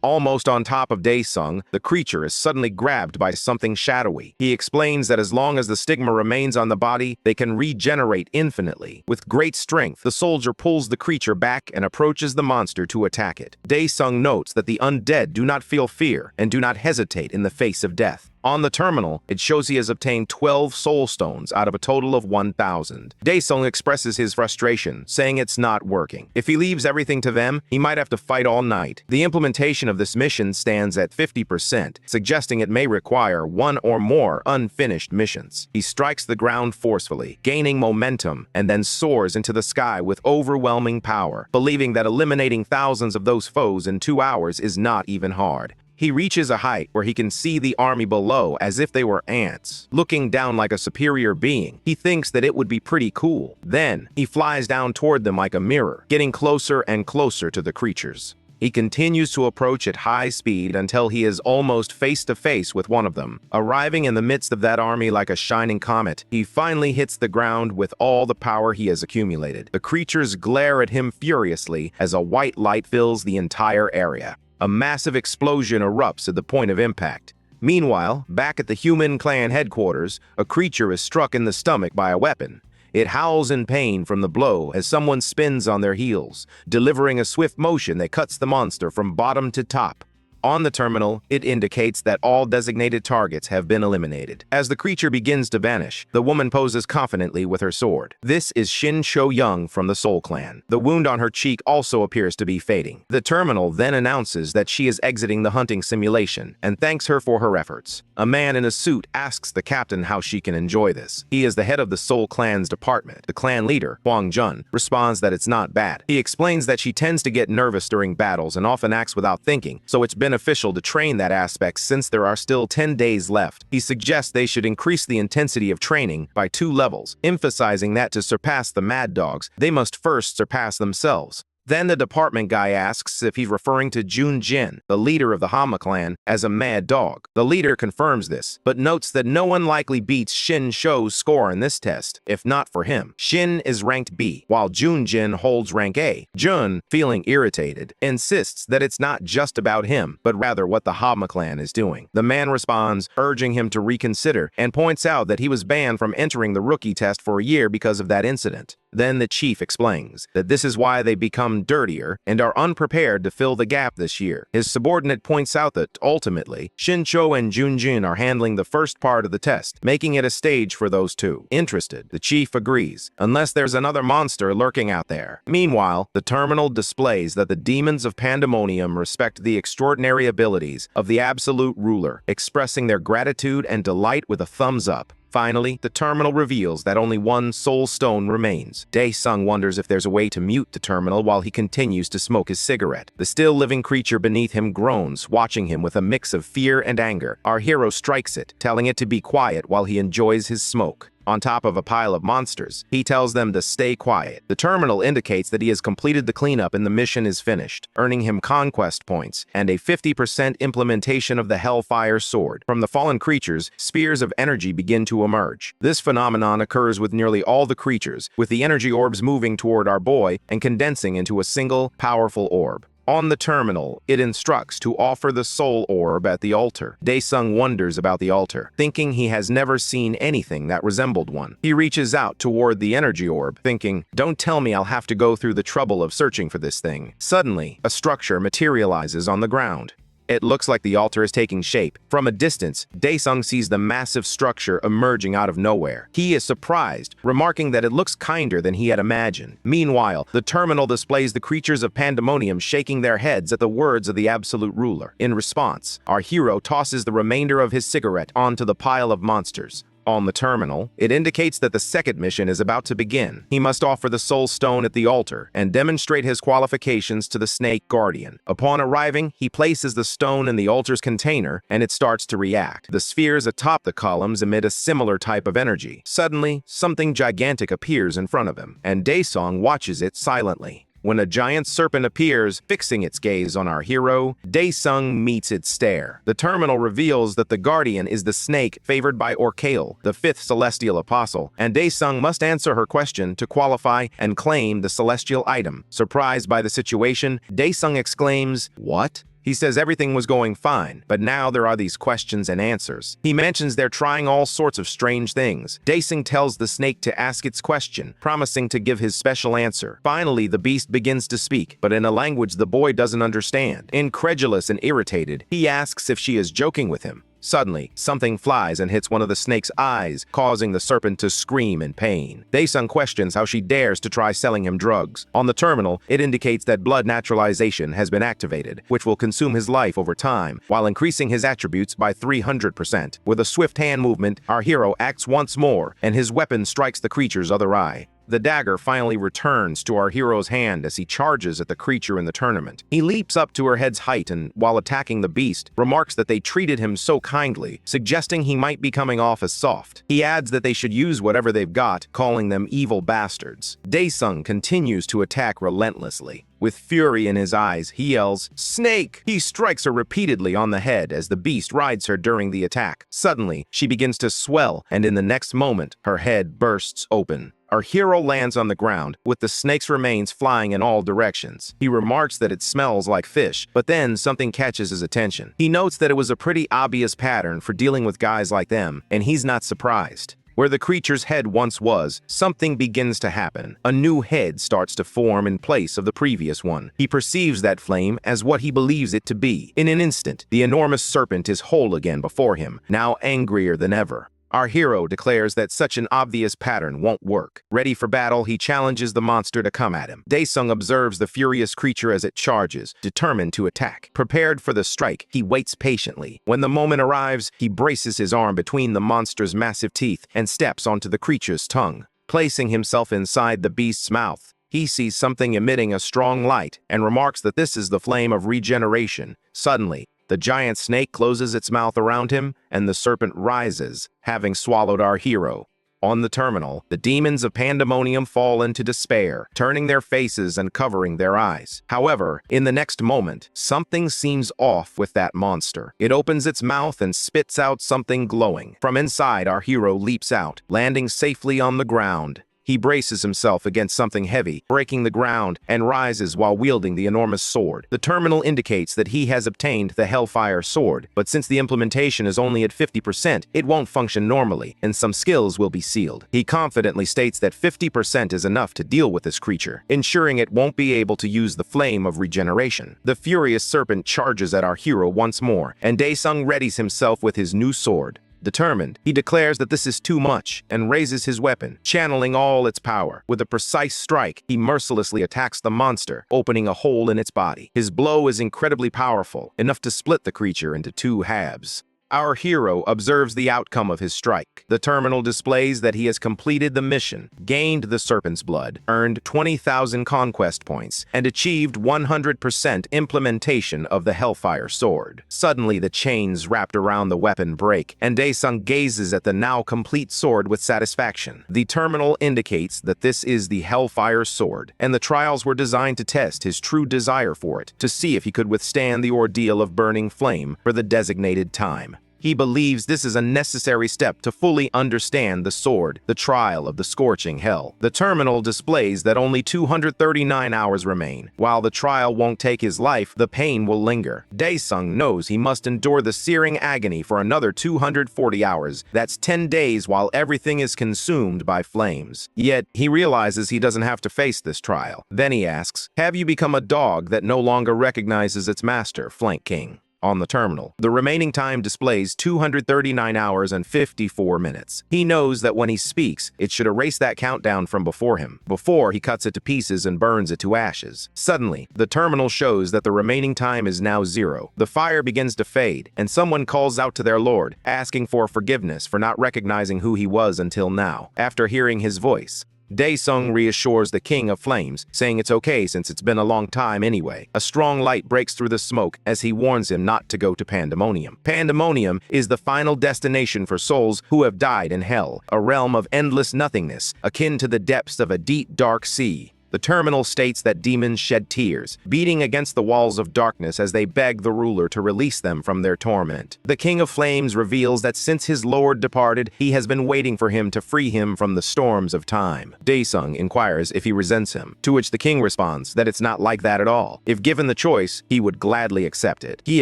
Almost on top of Daesung, the creature is suddenly grabbed by something shadowy. He explains that as long as the stigma remains on the body, they can regenerate infinitely. With great strength, the soldier pulls the creature back and approaches the monster to attack it. Daesung notes that the undead do not feel fear and do not hesitate in the face of death. On the terminal, it shows he has obtained 12 soul stones out of a total of 1,000. Daesung expresses his frustration, saying it's not working. If he leaves everything to them, he might have to fight all night. The implementation of this mission stands at 50%, suggesting it may require one or more unfinished missions. He strikes the ground forcefully, gaining momentum, and then soars into the sky with overwhelming power, believing that eliminating thousands of those foes in 2 hours is not even hard. He reaches a height where he can see the army below as if they were ants. Looking down like a superior being, he thinks that it would be pretty cool. Then, he flies down toward them like a mirror, getting closer and closer to the creatures. He continues to approach at high speed until he is almost face-to-face with one of them. Arriving in the midst of that army like a shining comet, he finally hits the ground with all the power he has accumulated. The creatures glare at him furiously as a white light fills the entire area. A massive explosion erupts at the point of impact. Meanwhile, back at the human clan headquarters, a creature is struck in the stomach by a weapon. It howls in pain from the blow as someone spins on their heels, delivering a swift motion that cuts the monster from bottom to top. On the terminal, it indicates that all designated targets have been eliminated. As the creature begins to vanish, the woman poses confidently with her sword. This is Shin Sho-young from the Soul Clan. The wound on her cheek also appears to be fading. The terminal then announces that she is exiting the hunting simulation and thanks her for her efforts. A man in a suit asks the captain how she can enjoy this. He is the head of the Soul Clan's department. The clan leader, Huang Jun, responds that it's not bad. He explains that she tends to get nervous during battles and often acts without thinking, so it's beneficial to train that aspect since there are still 10 days left. He suggests they should increase the intensity of training by 2 levels, emphasizing that to surpass the Mad Dogs, they must first surpass themselves. Then the department guy asks if he's referring to Jun Jin, the leader of the Hama clan, as a mad dog. The leader confirms this, but notes that no one likely beats Shin Sho's score in this test, if not for him. Shin is ranked B, while Jun Jin holds rank A. Jun, feeling irritated, insists that it's not just about him, but rather what the Hama clan is doing. The man responds, urging him to reconsider, and points out that he was banned from entering the rookie test for a year because of that incident. Then the chief explains that this is why they become become dirtier and are unprepared to fill the gap this year. His subordinate points out that, ultimately, Shincho and Junjin are handling the first part of the test, making it a stage for those two. Interested, the chief agrees, unless there's another monster lurking out there. Meanwhile, the terminal displays that the demons of Pandemonium respect the extraordinary abilities of the absolute ruler, expressing their gratitude and delight with a thumbs up. Finally, the terminal reveals that only one soul stone remains. Dae-sung wonders if there's a way to mute the terminal while he continues to smoke his cigarette. The still-living creature beneath him groans, watching him with a mix of fear and anger. Our hero strikes it, telling it to be quiet while he enjoys his smoke. On top of a pile of monsters, he tells them to stay quiet. The terminal indicates that he has completed the cleanup and the mission is finished, earning him conquest points and a 50% implementation of the Hellfire Sword. From the fallen creatures, spheres of energy begin to emerge. This phenomenon occurs with nearly all the creatures, with the energy orbs moving toward our boy and condensing into a single, powerful orb. On the terminal, it instructs to offer the soul orb at the altar. Dae-sung wonders about the altar, thinking he has never seen anything that resembled one. He reaches out toward the energy orb, thinking, "Don't tell me I'll have to go through the trouble of searching for this thing." Suddenly, a structure materializes on the ground. It looks like the altar is taking shape. From a distance, Dae-sung sees the massive structure emerging out of nowhere. He is surprised, remarking that it looks kinder than he had imagined. Meanwhile, the terminal displays the creatures of Pandemonium shaking their heads at the words of the absolute ruler. In response, our hero tosses the remainder of his cigarette onto the pile of monsters. On the terminal, it indicates that the second mission is about to begin. He must offer the soul stone at the altar and demonstrate his qualifications to the snake guardian. Upon arriving, he places the stone in the altar's container and it starts to react. The spheres atop the columns emit a similar type of energy. Suddenly, something gigantic appears in front of him, and Dae-sung watches it silently. When a giant serpent appears, fixing its gaze on our hero, Dae-sung meets its stare. The terminal reveals that the guardian is the snake favored by Orkael, the fifth celestial apostle, and Dae-sung must answer her question to qualify and claim the celestial item. Surprised by the situation, Dae-sung exclaims, "What?" He says everything was going fine, but now there are these questions and answers. He mentions they're trying all sorts of strange things. Dae-sung tells the snake to ask its question, promising to give his special answer. Finally, the beast begins to speak, but in a language the boy doesn't understand. Incredulous and irritated, he asks if she is joking with him. Suddenly, something flies and hits one of the snake's eyes, causing the serpent to scream in pain. Dae-sung questions how she dares to try selling him drugs. On the terminal, it indicates that blood naturalization has been activated, which will consume his life over time, while increasing his attributes by 300%. With a swift hand movement, our hero acts once more, and his weapon strikes the creature's other eye. The dagger finally returns to our hero's hand as he charges at the creature in the tournament. He leaps up to her head's height and, while attacking the beast, remarks that they treated him so kindly, suggesting he might be coming off as soft. He adds that they should use whatever they've got, calling them evil bastards. Dae-sung continues to attack relentlessly. With fury in his eyes, he yells, "Snake!" He strikes her repeatedly on the head as the beast rides her during the attack. Suddenly, she begins to swell, and in the next moment, her head bursts open. Our hero lands on the ground, with the snake's remains flying in all directions. He remarks that it smells like fish, but then something catches his attention. He notes that it was a pretty obvious pattern for dealing with guys like them, and he's not surprised. Where the creature's head once was, something begins to happen. A new head starts to form in place of the previous one. He perceives that flame as what he believes it to be. In an instant, the enormous serpent is whole again before him, now angrier than ever. Our hero declares that such an obvious pattern won't work. Ready for battle, he challenges the monster to come at him. Dae-sung observes the furious creature as it charges, determined to attack. Prepared for the strike, he waits patiently. When the moment arrives, he braces his arm between the monster's massive teeth and steps onto the creature's tongue. Placing himself inside the beast's mouth, he sees something emitting a strong light and remarks that this is the flame of regeneration. Suddenly, the giant snake closes its mouth around him, and the serpent rises, having swallowed our hero. On the terminal, the demons of Pandemonium fall into despair, turning their faces and covering their eyes. However, in the next moment, something seems off with that monster. It opens its mouth and spits out something glowing. From inside, our hero leaps out, landing safely on the ground. He braces himself against something heavy, breaking the ground, and rises while wielding the enormous sword. The terminal indicates that he has obtained the Hellfire Sword, but since the implementation is only at 50%, it won't function normally, and some skills will be sealed. He confidently states that 50% is enough to deal with this creature, ensuring it won't be able to use the flame of regeneration. The furious serpent charges at our hero once more, and Daesung readies himself with his new sword. Determined, he declares that this is too much and raises his weapon, channeling all its power. With a precise strike, he mercilessly attacks the monster, opening a hole in its body. His blow is incredibly powerful, enough to split the creature into two halves. Our hero observes the outcome of his strike. The terminal displays that he has completed the mission, gained the serpent's blood, earned 20,000 conquest points, and achieved 100% implementation of the Hellfire Sword. Suddenly, the chains wrapped around the weapon break, and Daesung gazes at the now complete sword with satisfaction. The terminal indicates that this is the Hellfire Sword, and the trials were designed to test his true desire for it, to see if he could withstand the ordeal of burning flame for the designated time. He believes this is a necessary step to fully understand the sword, the trial of the scorching hell. The terminal displays that only 239 hours remain. While the trial won't take his life, the pain will linger. Daesung knows he must endure the searing agony for another 240 hours. That's 10 days while everything is consumed by flames. Yet, he realizes he doesn't have to face this trial. Then he asks, "Have you become a dog that no longer recognizes its master, Flank King?" On the terminal, the remaining time displays 239 hours and 54 minutes. He knows that when he speaks, it should erase that countdown from before him, before he cuts it to pieces and burns it to ashes. Suddenly, the terminal shows that the remaining time is now 0. The fire begins to fade, and someone calls out to their lord, asking for forgiveness for not recognizing who he was until now. After hearing his voice, Daesung reassures the King of Flames, saying it's okay since it's been a long time anyway. A strong light breaks through the smoke as he warns him not to go to Pandemonium. Pandemonium is the final destination for souls who have died in hell, a realm of endless nothingness, akin to the depths of a deep, dark sea. The terminal states that demons shed tears, beating against the walls of darkness as they beg the ruler to release them from their torment. The King of Flames reveals that since his lord departed, he has been waiting for him to free him from the storms of time. Daesung inquires if he resents him, to which the king responds that it's not like that at all. If given the choice, he would gladly accept it. He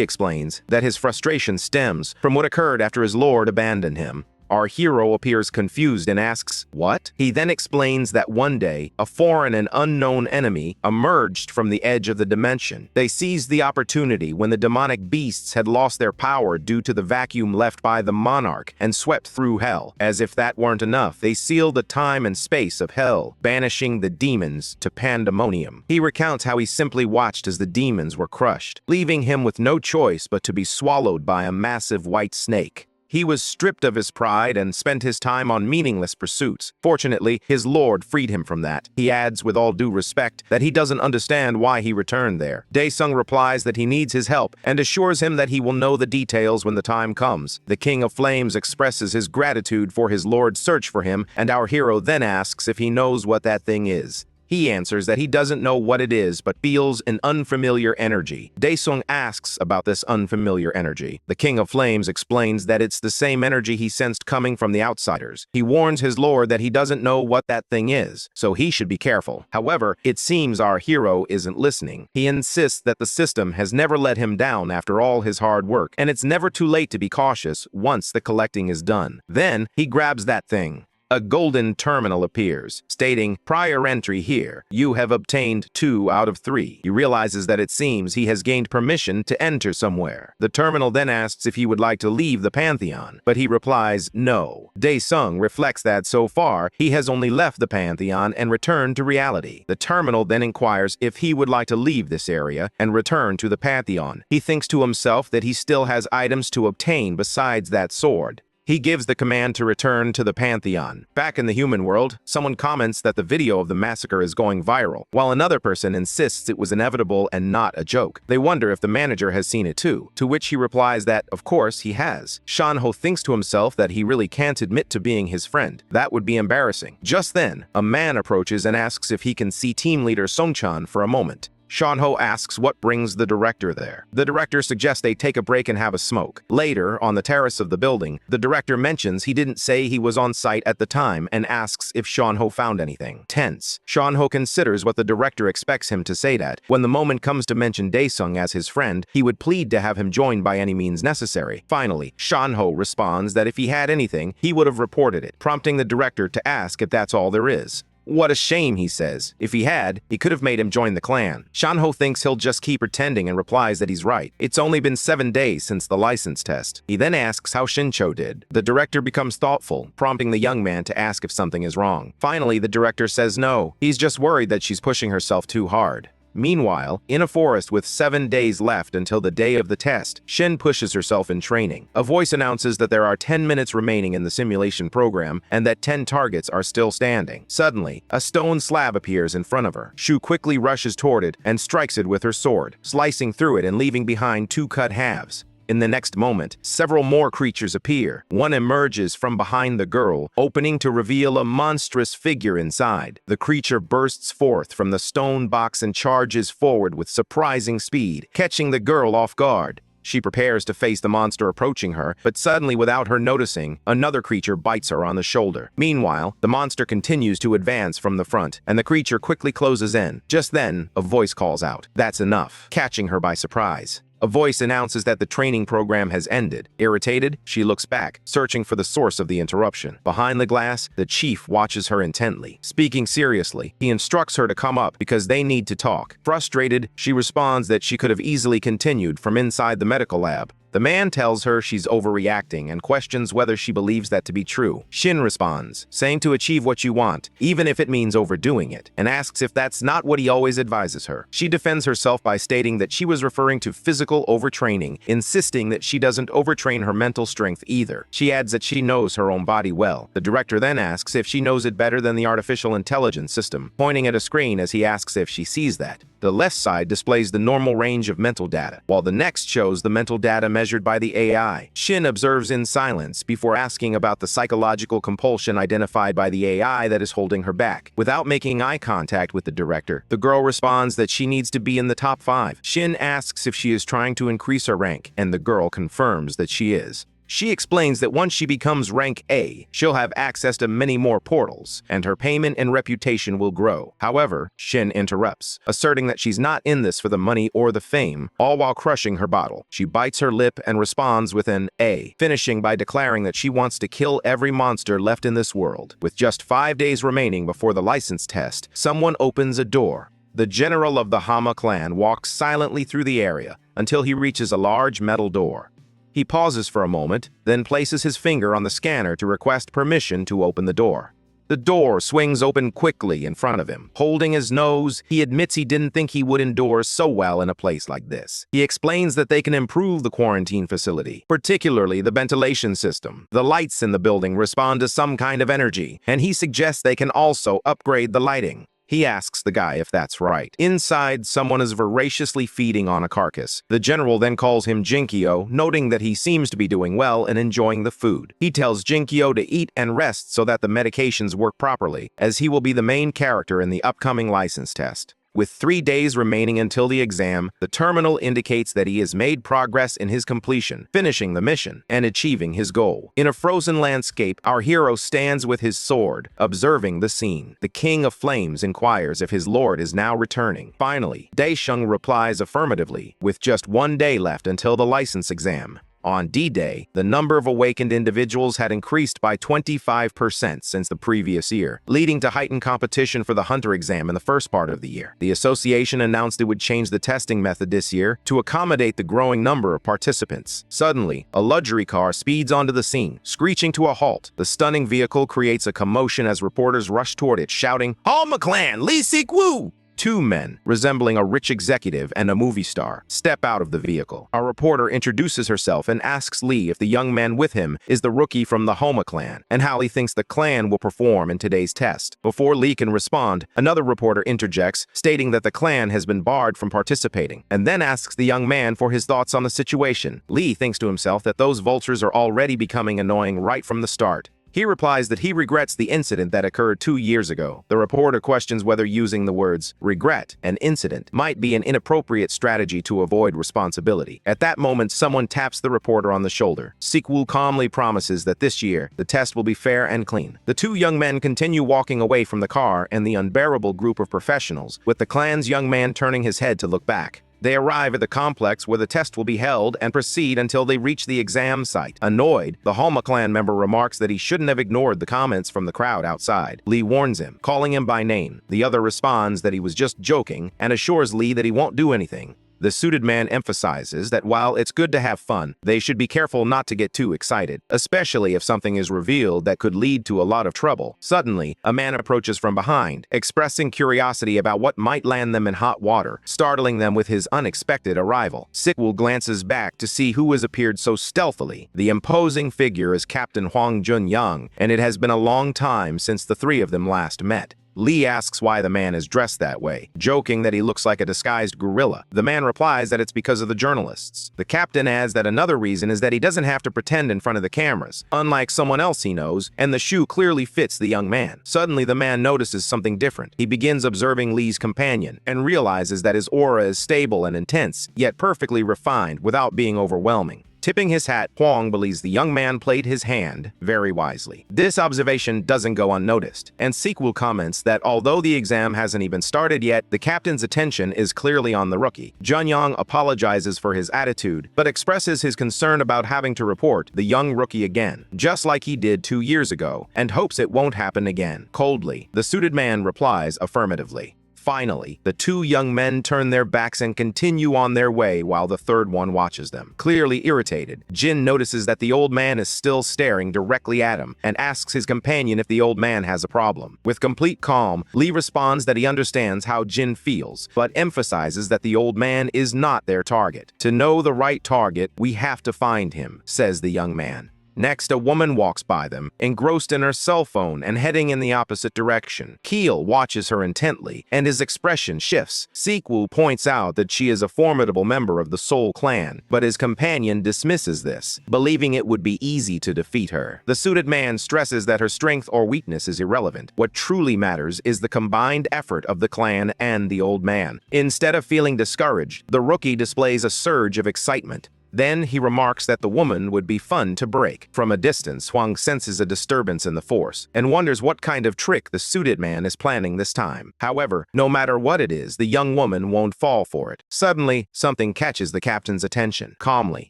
explains that his frustration stems from what occurred after his lord abandoned him. Our hero appears confused and asks, "What?" He then explains that one day, a foreign and unknown enemy emerged from the edge of the dimension. They seized the opportunity when the demonic beasts had lost their power due to the vacuum left by the monarch and swept through hell. As if that weren't enough, they sealed the time and space of hell, banishing the demons to Pandemonium. He recounts how he simply watched as the demons were crushed, leaving him with no choice but to be swallowed by a massive white snake. He was stripped of his pride and spent his time on meaningless pursuits. Fortunately, his lord freed him from that. He adds, with all due respect, that he doesn't understand why he returned there. Daesung replies that he needs his help and assures him that he will know the details when the time comes. The King of Flames expresses his gratitude for his lord's search for him, and our hero then asks if he knows what that thing is. He answers that he doesn't know what it is, but feels an unfamiliar energy. Daesung asks about this unfamiliar energy. The King of Flames explains that it's the same energy he sensed coming from the outsiders. He warns his lord that he doesn't know what that thing is, so he should be careful. However, it seems our hero isn't listening. He insists that the system has never let him down after all his hard work, and it's never too late to be cautious once the collecting is done. Then, he grabs that thing. A golden terminal appears, stating, "Prior entry here. You have obtained 2 out of 3. He realizes that it seems he has gained permission to enter somewhere. The terminal then asks if he would like to leave the Pantheon, but he replies no. Daesung reflects that so far, he has only left the Pantheon and returned to reality. The terminal then inquires if he would like to leave this area and return to the Pantheon. He thinks to himself that he still has items to obtain besides that sword. He gives the command to return to the Pantheon. Back in the human world, someone comments that the video of the massacre is going viral, while another person insists it was inevitable and not a joke. They wonder if the manager has seen it too, to which he replies that, of course, he has. Shanho thinks to himself that he really can't admit to being his friend. That would be embarrassing. Just then, a man approaches and asks if he can see team leader Songchan for a moment. Sean-ho asks what brings the director there. The director suggests they take a break and have a smoke. Later, on the terrace of the building, the director mentions he didn't say he was on site at the time and asks if Sean-ho found anything. Tense, Sean-ho considers what the director expects him to say that, when the moment comes to mention Daesung as his friend, he would plead to have him join by any means necessary. Finally, Sean-ho responds that if he had anything, he would have reported it, prompting the director to ask if that's all there is. What a shame, he says. If he had, he could have made him join the clan. Sean-ho thinks he'll just keep pretending and replies that he's right. It's only been 7 days since the license test. He then asks how Shin-cho did. The director becomes thoughtful, prompting the young man to ask if something is wrong. Finally, the director says no. He's just worried that she's pushing herself too hard. Meanwhile, in a forest with 7 days left until the day of the test, Shin pushes herself in training. A voice announces that there are 10 minutes remaining in the simulation program and that 10 targets are still standing. Suddenly, a stone slab appears in front of her. Shu quickly rushes toward it and strikes it with her sword, slicing through it and leaving behind 2 cut halves. In the next moment, several more creatures appear. One emerges from behind the girl, opening to reveal a monstrous figure inside. The creature bursts forth from the stone box and charges forward with surprising speed, catching the girl off guard. She prepares to face the monster approaching her, but suddenly, without her noticing, another creature bites her on the shoulder. Meanwhile, the monster continues to advance from the front, and the creature quickly closes in. Just then, a voice calls out, "That's enough," catching her by surprise. A voice announces that the training program has ended. Irritated, she looks back, searching for the source of the interruption. Behind the glass, the chief watches her intently. Speaking seriously, he instructs her to come up because they need to talk. Frustrated, she responds that she could have easily continued from inside the medical lab. The man tells her she's overreacting and questions whether she believes that to be true. Shin responds, saying to achieve what you want, even if it means overdoing it, and asks if that's not what he always advises her. She defends herself by stating that she was referring to physical overtraining, insisting that she doesn't overtrain her mental strength either. She adds that she knows her own body well. The director then asks if she knows it better than the artificial intelligence system, pointing at a screen as he asks if she sees that. The left side displays the normal range of mental data, while the next shows the mental data measured by the AI. Shin observes in silence before asking about the psychological compulsion identified by the AI that is holding her back. Without making eye contact with the director, the girl responds that she needs to be in the top 5. Shin asks if she is trying to increase her rank, and the girl confirms that she is. She explains that once she becomes rank A, she'll have access to many more portals, and her payment and reputation will grow. However, Shin interrupts, asserting that she's not in this for the money or the fame, all while crushing her bottle. She bites her lip and responds with an A, finishing by declaring that she wants to kill every monster left in this world. With just 5 days remaining before the license test, someone opens a door. The general of the Hama clan walks silently through the area until he reaches a large metal door. He pauses for a moment, then places his finger on the scanner to request permission to open the door. The door swings open quickly in front of him. Holding his nose, he admits he didn't think he would endure so well in a place like this. He explains that they can improve the quarantine facility, particularly the ventilation system. The lights in the building respond to some kind of energy, and he suggests they can also upgrade the lighting. He asks the guy if that's right. Inside, someone is voraciously feeding on a carcass. The general then calls him Jinkyo, noting that he seems to be doing well and enjoying the food. He tells Jinkyo to eat and rest so that the medications work properly, as he will be the main character in the upcoming license test. With 3 days remaining until the exam, the terminal indicates that he has made progress in his completion, finishing the mission, and achieving his goal. In a frozen landscape, our hero stands with his sword, observing the scene. The King of Flames inquires if his lord is now returning. Finally, Daeshung replies affirmatively, with just 1 day left until the license exam. On D-Day, the number of awakened individuals had increased by 25% since the previous year, leading to heightened competition for the Hunter exam in the first part of the year. The association announced it would change the testing method this year to accommodate the growing number of participants. Suddenly, a luxury car speeds onto the scene, screeching to a halt. The stunning vehicle creates a commotion as reporters rush toward it, shouting, "Halma Clan, Lee Sik-woo!" 2 men, resembling a rich executive and a movie star, step out of the vehicle. Our reporter introduces herself and asks Lee if the young man with him is the rookie from the Homa clan, and how he thinks the clan will perform in today's test. Before Lee can respond, another reporter interjects, stating that the clan has been barred from participating, and then asks the young man for his thoughts on the situation. Lee thinks to himself that those vultures are already becoming annoying right from the start. He replies that he regrets the incident that occurred 2 years ago. The reporter questions whether using the words regret and incident might be an inappropriate strategy to avoid responsibility. At that moment, someone taps the reporter on the shoulder. Sikwoo calmly promises that this year, the test will be fair and clean. The two young men continue walking away from the car and the unbearable group of professionals, with the clan's young man turning his head to look back. They arrive at the complex where the test will be held and proceed until they reach the exam site. Annoyed, the Halma clan member remarks that he shouldn't have ignored the comments from the crowd outside. Lee warns him, calling him by name. The other responds that he was just joking and assures Lee that he won't do anything. The suited man emphasizes that while it's good to have fun, they should be careful not to get too excited, especially if something is revealed that could lead to a lot of trouble. Suddenly, a man approaches from behind, expressing curiosity about what might land them in hot water, startling them with his unexpected arrival. Sikwoo glances back to see who has appeared so stealthily. The imposing figure is Captain Hwang Jun-young, and it has been a long time since the three of them last met. Lee asks why the man is dressed that way, joking that he looks like a disguised gorilla. The man replies that it's because of the journalists. The captain adds that another reason is that he doesn't have to pretend in front of the cameras, unlike someone else he knows, and the shoe clearly fits the young man. Suddenly, the man notices something different. He begins observing Lee's companion and realizes that his aura is stable and intense, yet perfectly refined without being overwhelming. Tipping his hat, Hwang believes the young man played his hand very wisely. This observation doesn't go unnoticed, and Sikwoo comments that although the exam hasn't even started yet, the captain's attention is clearly on the rookie. Jun-young apologizes for his attitude, but expresses his concern about having to report the young rookie again, just like he did 2 years ago, and hopes it won't happen again. Coldly, the suited man replies affirmatively. Finally, the two young men turn their backs and continue on their way while the third one watches them. Clearly irritated, Jin notices that the old man is still staring directly at him and asks his companion if the old man has a problem. With complete calm, Lee responds that he understands how Jin feels, but emphasizes that the old man is not their target. To know the right target, we have to find him, says the young man. Next, a woman walks by them, engrossed in her cell phone and heading in the opposite direction. Keel watches her intently, and his expression shifts. Sikwoo points out that she is a formidable member of the Seoul clan, but his companion dismisses this, believing it would be easy to defeat her. The suited man stresses that her strength or weakness is irrelevant. What truly matters is the combined effort of the clan and the old man. Instead of feeling discouraged, the rookie displays a surge of excitement. Then he remarks that the woman would be fun to break. From a distance, Hwang senses a disturbance in the force and wonders what kind of trick the suited man is planning this time. However, no matter what it is, the young woman won't fall for it. Suddenly, something catches the captain's attention. Calmly,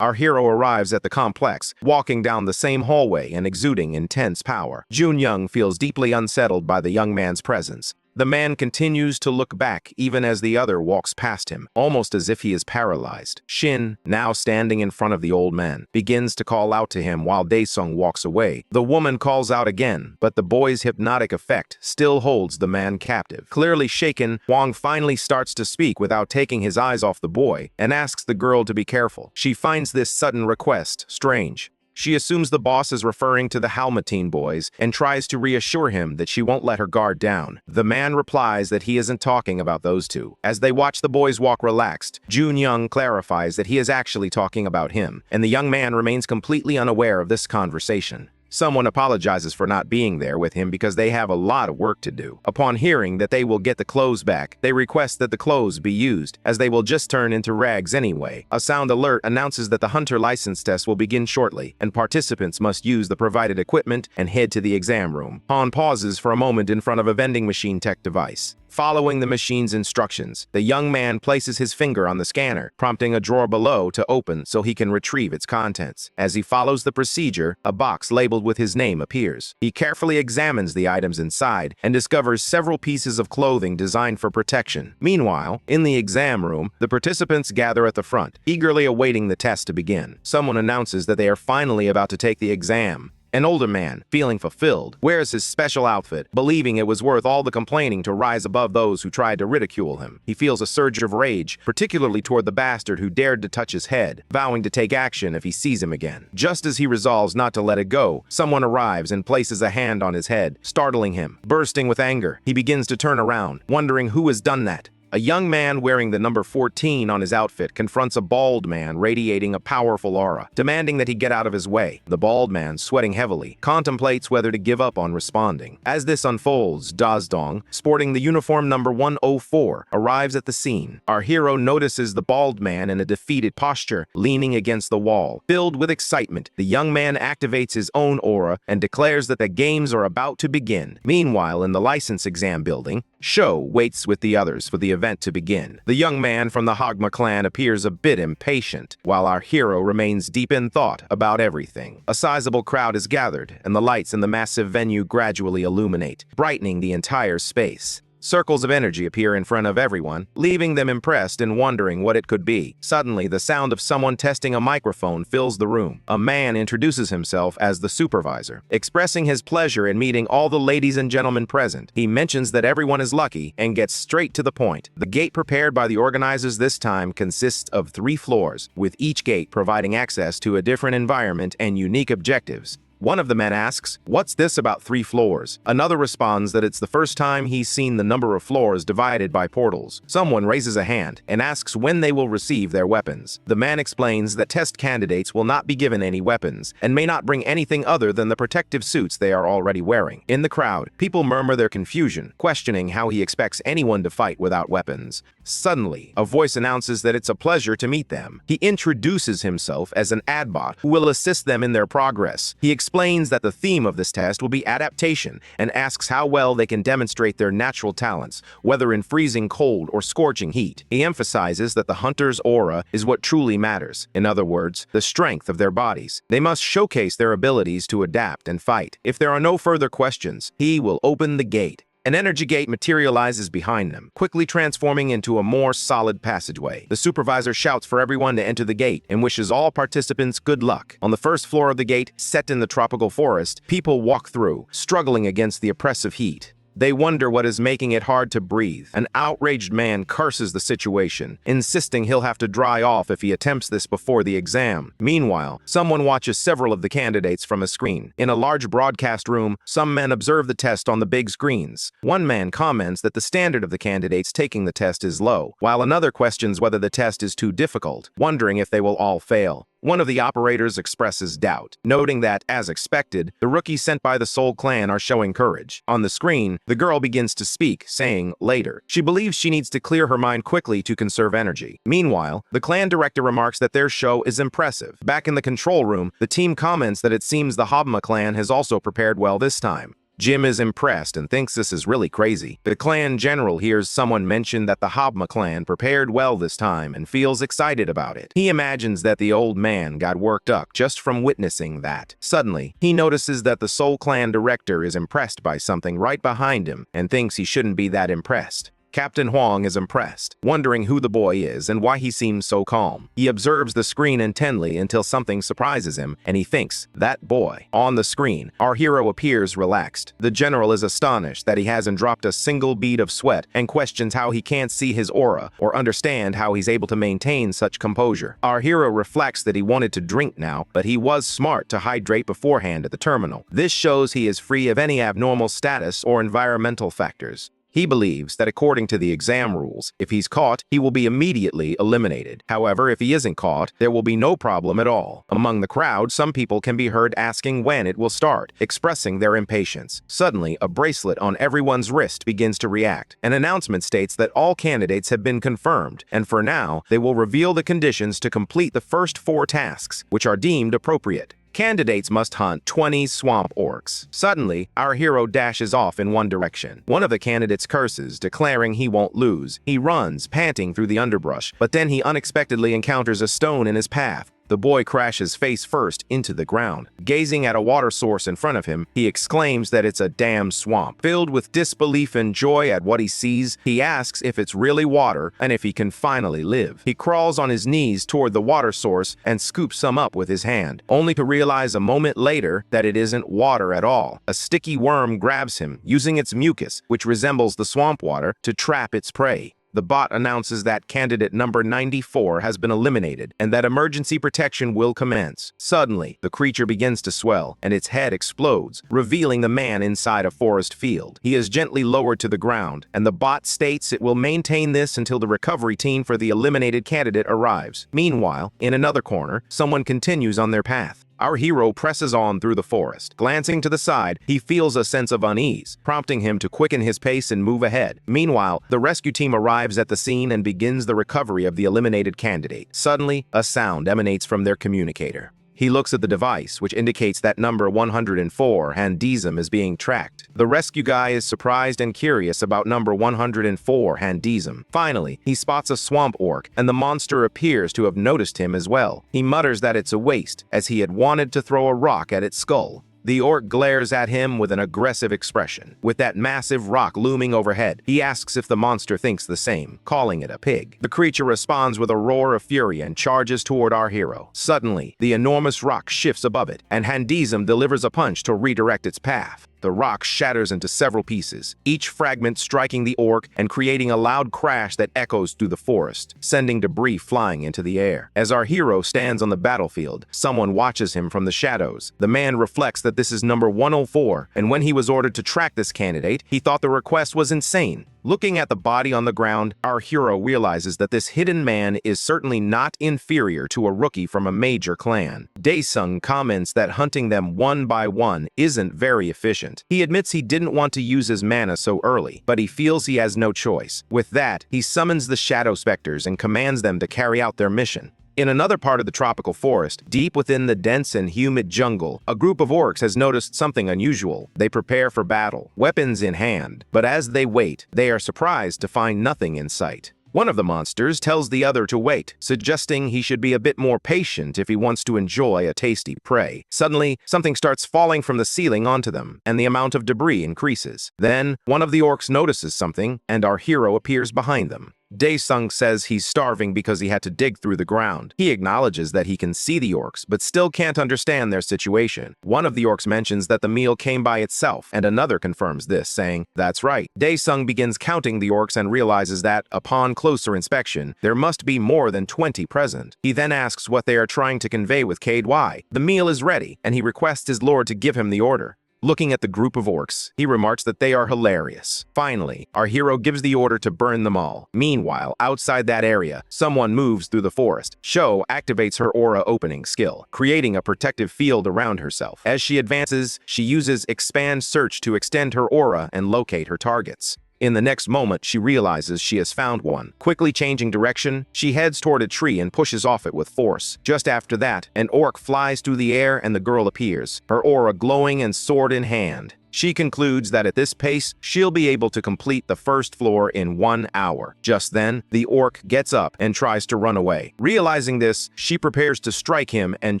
our hero arrives at the complex, walking down the same hallway and exuding intense power. Jun-young feels deeply unsettled by the young man's presence. The man continues to look back even as the other walks past him, almost as if he is paralyzed. Shin, now standing in front of the old man, begins to call out to him while Daesung walks away. The woman calls out again, but the boy's hypnotic effect still holds the man captive. Clearly shaken, Hwang finally starts to speak without taking his eyes off the boy and asks the girl to be careful. She finds this sudden request strange. She assumes the boss is referring to the Halmatine boys and tries to reassure him that she won't let her guard down. The man replies that he isn't talking about those two. As they watch the boys walk relaxed, Jun-young clarifies that he is actually talking about him, and the young man remains completely unaware of this conversation. Someone apologizes for not being there with him because they have a lot of work to do. Upon hearing that they will get the clothes back, they request that the clothes be used, as they will just turn into rags anyway. A sound alert announces that the hunter license test will begin shortly, and participants must use the provided equipment and head to the exam room. Han pauses for a moment in front of a vending machine tech device. Following the machine's instructions, the young man places his finger on the scanner, prompting a drawer below to open so he can retrieve its contents. As he follows the procedure, a box labeled with his name appears. He carefully examines the items inside and discovers several pieces of clothing designed for protection. Meanwhile, in the exam room, the participants gather at the front, eagerly awaiting the test to begin. Someone announces that they are finally about to take the exam. An older man, feeling fulfilled, wears his special outfit, believing it was worth all the complaining to rise above those who tried to ridicule him. He feels a surge of rage, particularly toward the bastard who dared to touch his head, vowing to take action if he sees him again. Just as he resolves not to let it go, someone arrives and places a hand on his head, startling him. Bursting with anger, he begins to turn around, wondering who has done that. A young man wearing the number 14 on his outfit confronts a bald man radiating a powerful aura, demanding that he get out of his way. The bald man, sweating heavily, contemplates whether to give up on responding. As this unfolds, Dazdong, sporting the uniform number 104, arrives at the scene. Our hero notices the bald man in a defeated posture, leaning against the wall. Filled with excitement, the young man activates his own aura and declares that the games are about to begin. Meanwhile, in the license exam building, Sho waits with the others for the event to begin. The young man from the Hogma clan appears a bit impatient, while our hero remains deep in thought about everything. A sizable crowd is gathered, and the lights in the massive venue gradually illuminate, brightening the entire space. Circles of energy appear in front of everyone, leaving them impressed and wondering what it could be. Suddenly, the sound of someone testing a microphone fills the room. A man introduces himself as the supervisor, expressing his pleasure in meeting all the ladies and gentlemen present. He mentions that everyone is lucky and gets straight to the point. The gate prepared by the organizers this time consists of 3 floors, with each gate providing access to a different environment and unique objectives. One of the men asks, "What's this about 3 floors?" Another responds that it's the first time he's seen the number of floors divided by portals. Someone raises a hand and asks when they will receive their weapons. The man explains that test candidates will not be given any weapons and may not bring anything other than the protective suits they are already wearing. In the crowd, people murmur their confusion, questioning how he expects anyone to fight without weapons. Suddenly, a voice announces that it's a pleasure to meet them. He introduces himself as an adbot who will assist them in their progress. He explains that the theme of this test will be adaptation and asks how well they can demonstrate their natural talents, whether in freezing cold or scorching heat. He emphasizes that the hunter's aura is what truly matters. In other words, the strength of their bodies. They must showcase their abilities to adapt and fight. If there are no further questions, he will open the gate. An energy gate materializes behind them, quickly transforming into a more solid passageway. The supervisor shouts for everyone to enter the gate and wishes all participants good luck. On the first floor of the gate, set in the tropical forest, people walk through, struggling against the oppressive heat. They wonder what is making it hard to breathe. An outraged man curses the situation, insisting he'll have to dry off if he attempts this before the exam. Meanwhile, someone watches several of the candidates from a screen. In a large broadcast room, some men observe the test on the big screens. One man comments that the standard of the candidates taking the test is low, while another questions whether the test is too difficult, wondering if they will all fail. One of the operators expresses doubt, noting that, as expected, the rookies sent by the Soul Clan are showing courage. On the screen, the girl begins to speak, saying, later. She believes she needs to clear her mind quickly to conserve energy. Meanwhile, the clan director remarks that their show is impressive. Back in the control room, the team comments that it seems the Hobma clan has also prepared well this time. Jim is impressed and thinks this is really crazy. The clan general hears someone mention that the Hobma clan prepared well this time and feels excited about it. He imagines that the old man got worked up just from witnessing that. Suddenly, he notices that the Soul Clan director is impressed by something right behind him and thinks he shouldn't be that impressed. Captain Huang is impressed, wondering who the boy is and why he seems so calm. He observes the screen intently until something surprises him, and he thinks, that boy. On the screen, our hero appears relaxed. The general is astonished that he hasn't dropped a single bead of sweat and questions how he can't see his aura or understand how he's able to maintain such composure. Our hero reflects that he wanted to drink now, but he was smart to hydrate beforehand at the terminal. This shows he is free of any abnormal status or environmental factors. He believes that according to the exam rules, if he's caught, he will be immediately eliminated. However, if he isn't caught, there will be no problem at all. Among the crowd, some people can be heard asking when it will start, expressing their impatience. Suddenly, a bracelet on everyone's wrist begins to react. An announcement states that all candidates have been confirmed, and for now, they will reveal the conditions to complete the first 4 tasks, which are deemed appropriate. Candidates must hunt 20 swamp orcs. Suddenly, our hero dashes off in one direction. One of the candidates curses, declaring he won't lose. He runs, panting through the underbrush, but then he unexpectedly encounters a stone in his path. The boy crashes face first into the ground. Gazing at a water source in front of him, he exclaims that it's a damn swamp. Filled with disbelief and joy at what he sees, he asks if it's really water and if he can finally live. He crawls on his knees toward the water source and scoops some up with his hand, only to realize a moment later that it isn't water at all. A sticky worm grabs him, using its mucus, which resembles the swamp water, to trap its prey. The bot announces that candidate number 94 has been eliminated and that emergency protection will commence. Suddenly, the creature begins to swell and its head explodes, revealing the man inside a forest field. He is gently lowered to the ground, and the bot states it will maintain this until the recovery team for the eliminated candidate arrives. Meanwhile, in another corner, someone continues on their path. Our hero presses on through the forest. Glancing to the side, he feels a sense of unease, prompting him to quicken his pace and move ahead. Meanwhile, the rescue team arrives at the scene and begins the recovery of the eliminated candidate. Suddenly, a sound emanates from their communicator. He looks at the device, which indicates that number 104, Handism, is being tracked. The rescue guy is surprised and curious about number 104, Handism. Finally, he spots a swamp orc, and the monster appears to have noticed him as well. He mutters that it's a waste, as he had wanted to throw a rock at its skull. The orc glares at him with an aggressive expression. With that massive rock looming overhead, he asks if the monster thinks the same, calling it a pig. The creature responds with a roar of fury and charges toward our hero. Suddenly, the enormous rock shifts above it, and Handism delivers a punch to redirect its path. The rock shatters into several pieces, each fragment striking the orc and creating a loud crash that echoes through the forest, sending debris flying into the air. As our hero stands on the battlefield, someone watches him from the shadows. The man reflects that this is number 104, and when he was ordered to track this candidate, he thought the request was insane. Looking at the body on the ground, our hero realizes that this hidden man is certainly not inferior to a rookie from a major clan. Daesung comments that hunting them one by one isn't very efficient. He admits he didn't want to use his mana so early, but he feels he has no choice. With that, he summons the Shadow Specters and commands them to carry out their mission. In another part of the tropical forest, deep within the dense and humid jungle, a group of orcs has noticed something unusual. They prepare for battle, weapons in hand, but as they wait, they are surprised to find nothing in sight. One of the monsters tells the other to wait, suggesting he should be a bit more patient if he wants to enjoy a tasty prey. Suddenly, something starts falling from the ceiling onto them, and the amount of debris increases. Then, one of the orcs notices something, and our hero appears behind them. Daesung says he's starving because he had to dig through the ground. He acknowledges that he can see the orcs, but still can't understand their situation. One of the orcs mentions that the meal came by itself, and another confirms this, saying, "That's right." Daesung begins counting the orcs and realizes that, upon closer inspection, there must be more than 20 present. He then asks what they are trying to convey with KY. The meal is ready, and he requests his lord to give him the order. Looking at the group of orcs, he remarks that they are hilarious. Finally, our hero gives the order to burn them all. Meanwhile, outside that area, someone moves through the forest. Sho activates her aura opening skill, creating a protective field around herself. As she advances, she uses Expand Search to extend her aura and locate her targets. In the next moment, she realizes she has found one. Quickly changing direction, she heads toward a tree and pushes off it with force. Just after that, an orc flies through the air and the girl appears, her aura glowing and sword in hand. She concludes that at this pace, she'll be able to complete the first floor in 1 hour. Just then, the orc gets up and tries to run away. Realizing this, she prepares to strike him and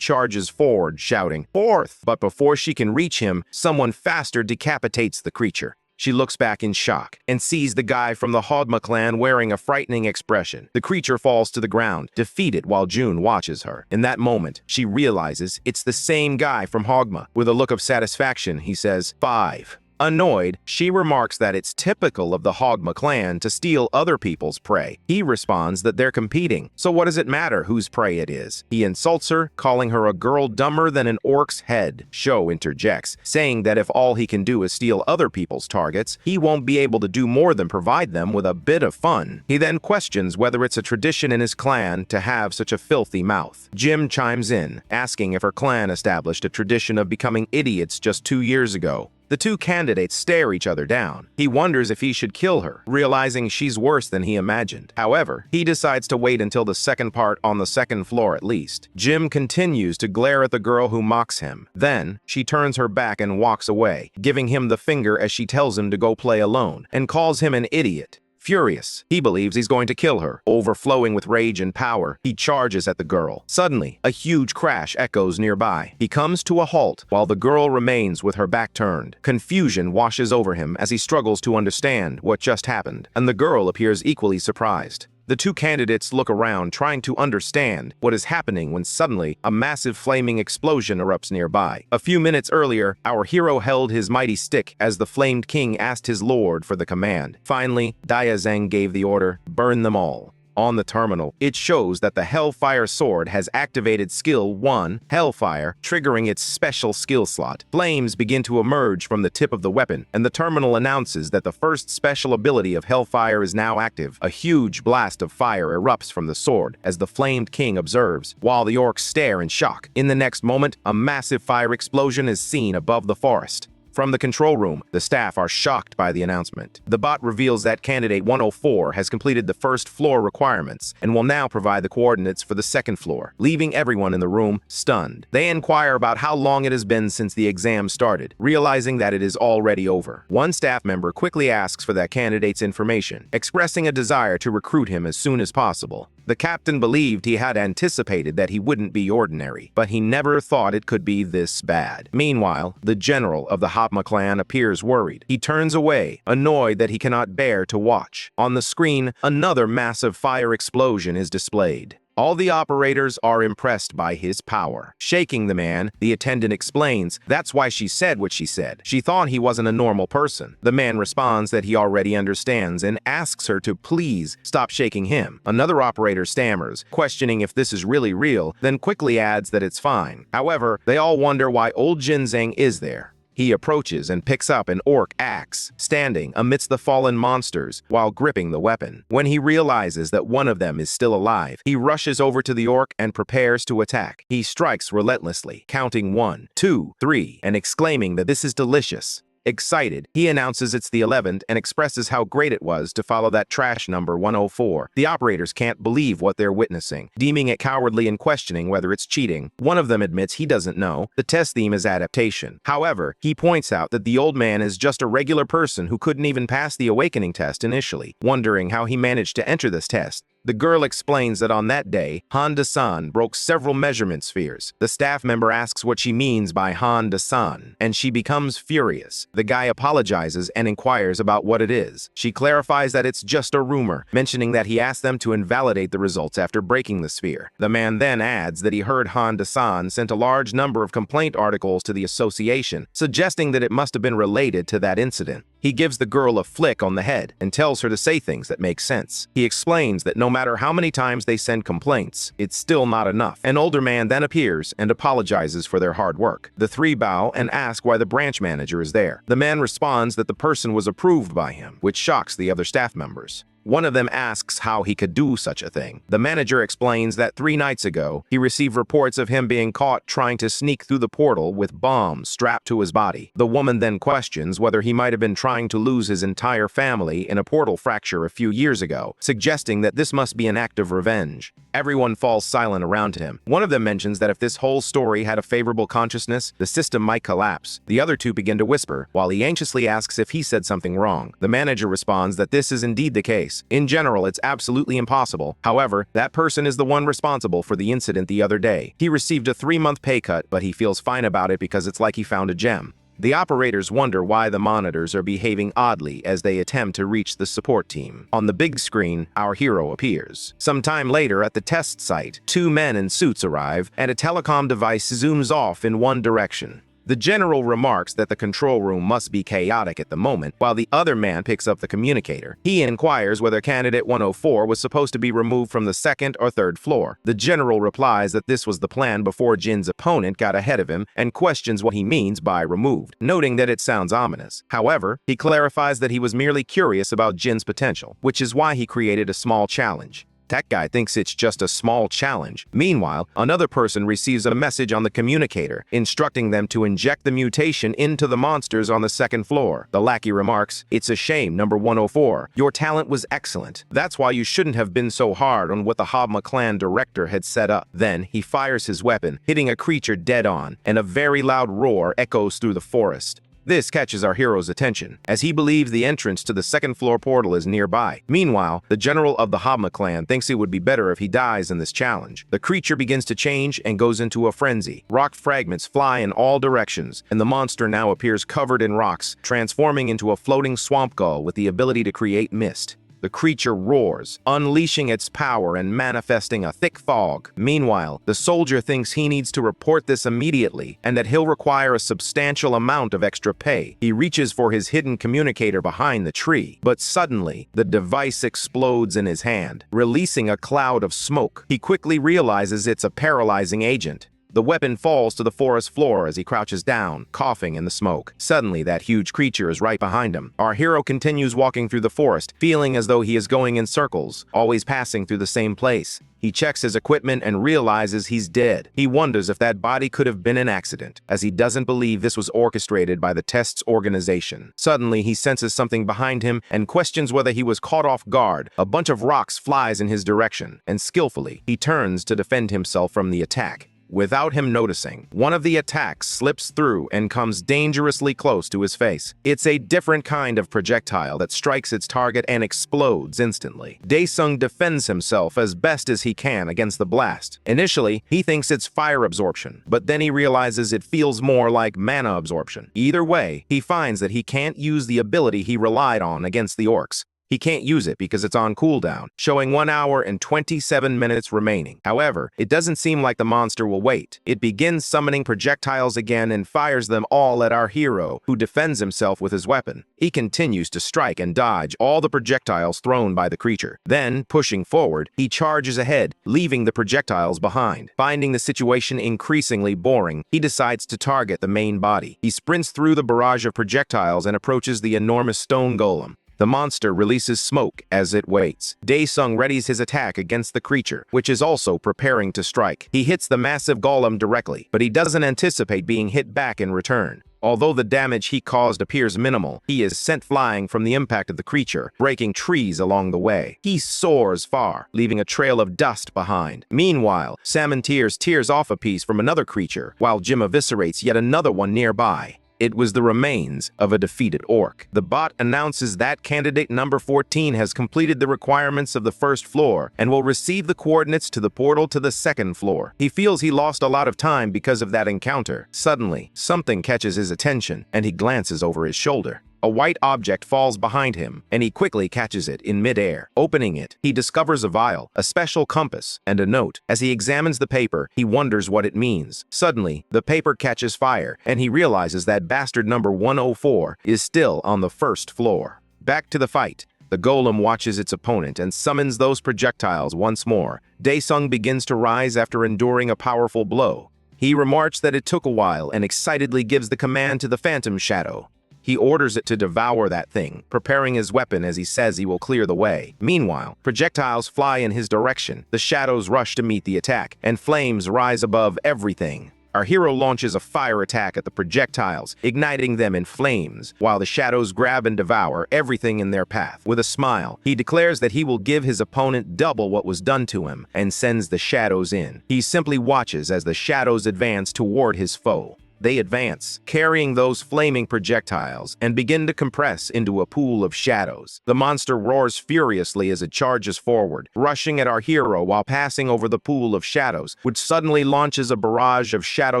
charges forward, shouting, "Fourth!" But before she can reach him, someone faster decapitates the creature. She looks back in shock and sees the guy from the Hogma clan wearing a frightening expression. The creature falls to the ground, defeated while June watches her. In that moment, she realizes it's the same guy from Hogma. With a look of satisfaction, he says, "5." Annoyed, she remarks that it's typical of the Hogma clan to steal other people's prey. He responds that they're competing, so what does it matter whose prey it is? He insults her, calling her a girl dumber than an orc's head. Sho interjects, saying that if all he can do is steal other people's targets, he won't be able to do more than provide them with a bit of fun. He then questions whether it's a tradition in his clan to have such a filthy mouth. Jim chimes in, asking if her clan established a tradition of becoming idiots just 2 years ago. The two candidates stare each other down. He wonders if he should kill her, realizing she's worse than he imagined. However, he decides to wait until the second part on the second floor at least. Jim continues to glare at the girl who mocks him. Then, she turns her back and walks away, giving him the finger as she tells him to go play alone, and calls him an idiot. Furious, he believes he's going to kill her. Overflowing with rage and power, he charges at the girl. Suddenly, a huge crash echoes nearby. He comes to a halt while the girl remains with her back turned. Confusion washes over him as he struggles to understand what just happened, and the girl appears equally surprised. The two candidates look around, trying to understand what is happening when suddenly a massive flaming explosion erupts nearby. A few minutes earlier, our hero held his mighty stick as the flamed king asked his lord for the command. Finally, Diazeng gave the order, "Burn them all." On the terminal, it shows that the Hellfire sword has activated skill 1, Hellfire, triggering its special skill slot. Flames begin to emerge from the tip of the weapon, and the terminal announces that the first special ability of Hellfire is now active. A huge blast of fire erupts from the sword as the flamed king observes, while the orcs stare in shock. In the next moment, a massive fire explosion is seen above the forest. From the control room, the staff are shocked by the announcement. The bot reveals that candidate 104 has completed the first floor requirements and will now provide the coordinates for the second floor, leaving everyone in the room stunned. They inquire about how long it has been since the exam started, realizing that it is already over. One staff member quickly asks for that candidate's information, expressing a desire to recruit him as soon as possible. The captain believed he had anticipated that he wouldn't be ordinary, but he never thought it could be this bad. Meanwhile, the general of the Habma clan appears worried. He turns away, annoyed that he cannot bear to watch. On the screen, another massive fire explosion is displayed. All the operators are impressed by his power. Shaking the man, the attendant explains that's why she said what she said. She thought he wasn't a normal person. The man responds that he already understands and asks her to please stop shaking him. Another operator stammers, questioning if this is really real, then quickly adds that it's fine. However, they all wonder why old Jinzeng is there. He approaches and picks up an orc axe, standing amidst the fallen monsters while gripping the weapon. When he realizes that one of them is still alive, he rushes over to the orc and prepares to attack. He strikes relentlessly, counting 1, 2, 3, and exclaiming that this is delicious. Excited, he announces it's the 11th and expresses how great it was to follow that trash number 104. The operators can't believe what they're witnessing, deeming it cowardly and questioning whether it's cheating. One of them admits he doesn't know. The test theme is adaptation. However, he points out that the old man is just a regular person who couldn't even pass the awakening test initially. Wondering how he managed to enter this test, the girl explains that on that day, Honda-san broke several measurement spheres. The staff member asks what she means by Honda-san, and she becomes furious. The guy apologizes and inquires about what it is. She clarifies that it's just a rumor, mentioning that he asked them to invalidate the results after breaking the sphere. The man then adds that he heard Honda-san sent a large number of complaint articles to the association, suggesting that it must have been related to that incident. He gives the girl a flick on the head and tells her to say things that make sense. He explains that no matter how many times they send complaints, it's still not enough. An older man then appears and apologizes for their hard work. The three bow and ask why the branch manager is there. The man responds that the person was approved by him, which shocks the other staff members. One of them asks how he could do such a thing. The manager explains that 3 nights ago, he received reports of him being caught trying to sneak through the portal with bombs strapped to his body. The woman then questions whether he might have been trying to lose his entire family in a portal fracture a few years ago, suggesting that this must be an act of revenge. Everyone falls silent around him. One of them mentions that if this whole story had a favorable consciousness, the system might collapse. The other two begin to whisper, while he anxiously asks if he said something wrong. The manager responds that this is indeed the case. In general, it's absolutely impossible. However, that person is the one responsible for the incident the other day. He received a 3-month pay cut, but he feels fine about it because it's like he found a gem. The operators wonder why the monitors are behaving oddly as they attempt to reach the support team. On the big screen, our hero appears. Some time later at the test site, 2 men in suits arrive, and a telecom device zooms off in one direction. The general remarks that the control room must be chaotic at the moment, while the other man picks up the communicator. He inquires whether candidate 104 was supposed to be removed from the 2nd or 3rd floor. The general replies that this was the plan before Jin's opponent got ahead of him and questions what he means by removed, noting that it sounds ominous. However, he clarifies that he was merely curious about Jin's potential, which is why he created a small challenge. That guy thinks it's just a small challenge. Meanwhile, another person receives a message on the communicator, instructing them to inject the mutation into the monsters on the 2nd floor. The lackey remarks, "It's a shame, number 104. Your talent was excellent. That's why you shouldn't have been so hard on what the Habma clan director had set up." Then, he fires his weapon, hitting a creature dead on, and a very loud roar echoes through the forest. This catches our hero's attention, as he believes the entrance to the 2nd floor portal is nearby. Meanwhile, the general of the Habma clan thinks it would be better if he dies in this challenge. The creature begins to change and goes into a frenzy. Rock fragments fly in all directions, and the monster now appears covered in rocks, transforming into a floating swamp gull with the ability to create mist. The creature roars, unleashing its power and manifesting a thick fog. Meanwhile, the soldier thinks he needs to report this immediately and that he'll require a substantial amount of extra pay. He reaches for his hidden communicator behind the tree, but suddenly, the device explodes in his hand, releasing a cloud of smoke. He quickly realizes it's a paralyzing agent. The weapon falls to the forest floor as he crouches down, coughing in the smoke. Suddenly, that huge creature is right behind him. Our hero continues walking through the forest, feeling as though he is going in circles, always passing through the same place. He checks his equipment and realizes he's dead. He wonders if that body could have been an accident, as he doesn't believe this was orchestrated by the test's organization. Suddenly, he senses something behind him and questions whether he was caught off guard. A bunch of rocks flies in his direction, and skillfully, he turns to defend himself from the attack. Without him noticing, one of the attacks slips through and comes dangerously close to his face. It's a different kind of projectile that strikes its target and explodes instantly. Daesung defends himself as best as he can against the blast. Initially, he thinks it's fire absorption, but then he realizes it feels more like mana absorption. Either way, he finds that he can't use the ability he relied on against the orcs. He can't use it because it's on cooldown, showing 1 hour and 27 minutes remaining. However, it doesn't seem like the monster will wait. It begins summoning projectiles again and fires them all at our hero, who defends himself with his weapon. He continues to strike and dodge all the projectiles thrown by the creature. Then, pushing forward, he charges ahead, leaving the projectiles behind. Finding the situation increasingly boring, he decides to target the main body. He sprints through the barrage of projectiles and approaches the enormous stone golem. The monster releases smoke as it waits. Daesung readies his attack against the creature, which is also preparing to strike. He hits the massive golem directly, but he doesn't anticipate being hit back in return. Although the damage he caused appears minimal, he is sent flying from the impact of the creature, breaking trees along the way. He soars far, leaving a trail of dust behind. Meanwhile, Salmon tears off a piece from another creature, while Jim eviscerates yet another one nearby. It was the remains of a defeated orc. The bot announces that candidate number 14 has completed the requirements of the first floor and will receive the coordinates to the portal to the second floor. He feels he lost a lot of time because of that encounter. Suddenly, something catches his attention, and he glances over his shoulder. A white object falls behind him, and he quickly catches it in midair. Opening it, he discovers a vial, a special compass, and a note. As he examines the paper, he wonders what it means. Suddenly, the paper catches fire, and he realizes that bastard number 104 is still on the first floor. Back to the fight. The golem watches its opponent and summons those projectiles once more. Daesung begins to rise after enduring a powerful blow. He remarks that it took a while and excitedly gives the command to the phantom shadow. He orders it to devour that thing, preparing his weapon as he says he will clear the way. Meanwhile, projectiles fly in his direction. The shadows rush to meet the attack, and flames rise above everything. Our hero launches a fire attack at the projectiles, igniting them in flames, while the shadows grab and devour everything in their path. With a smile, he declares that he will give his opponent double what was done to him, and sends the shadows in. He simply watches as the shadows advance toward his foe. They advance, carrying those flaming projectiles, and begin to compress into a pool of shadows. The monster roars furiously as it charges forward, rushing at our hero while passing over the pool of shadows, which suddenly launches a barrage of shadow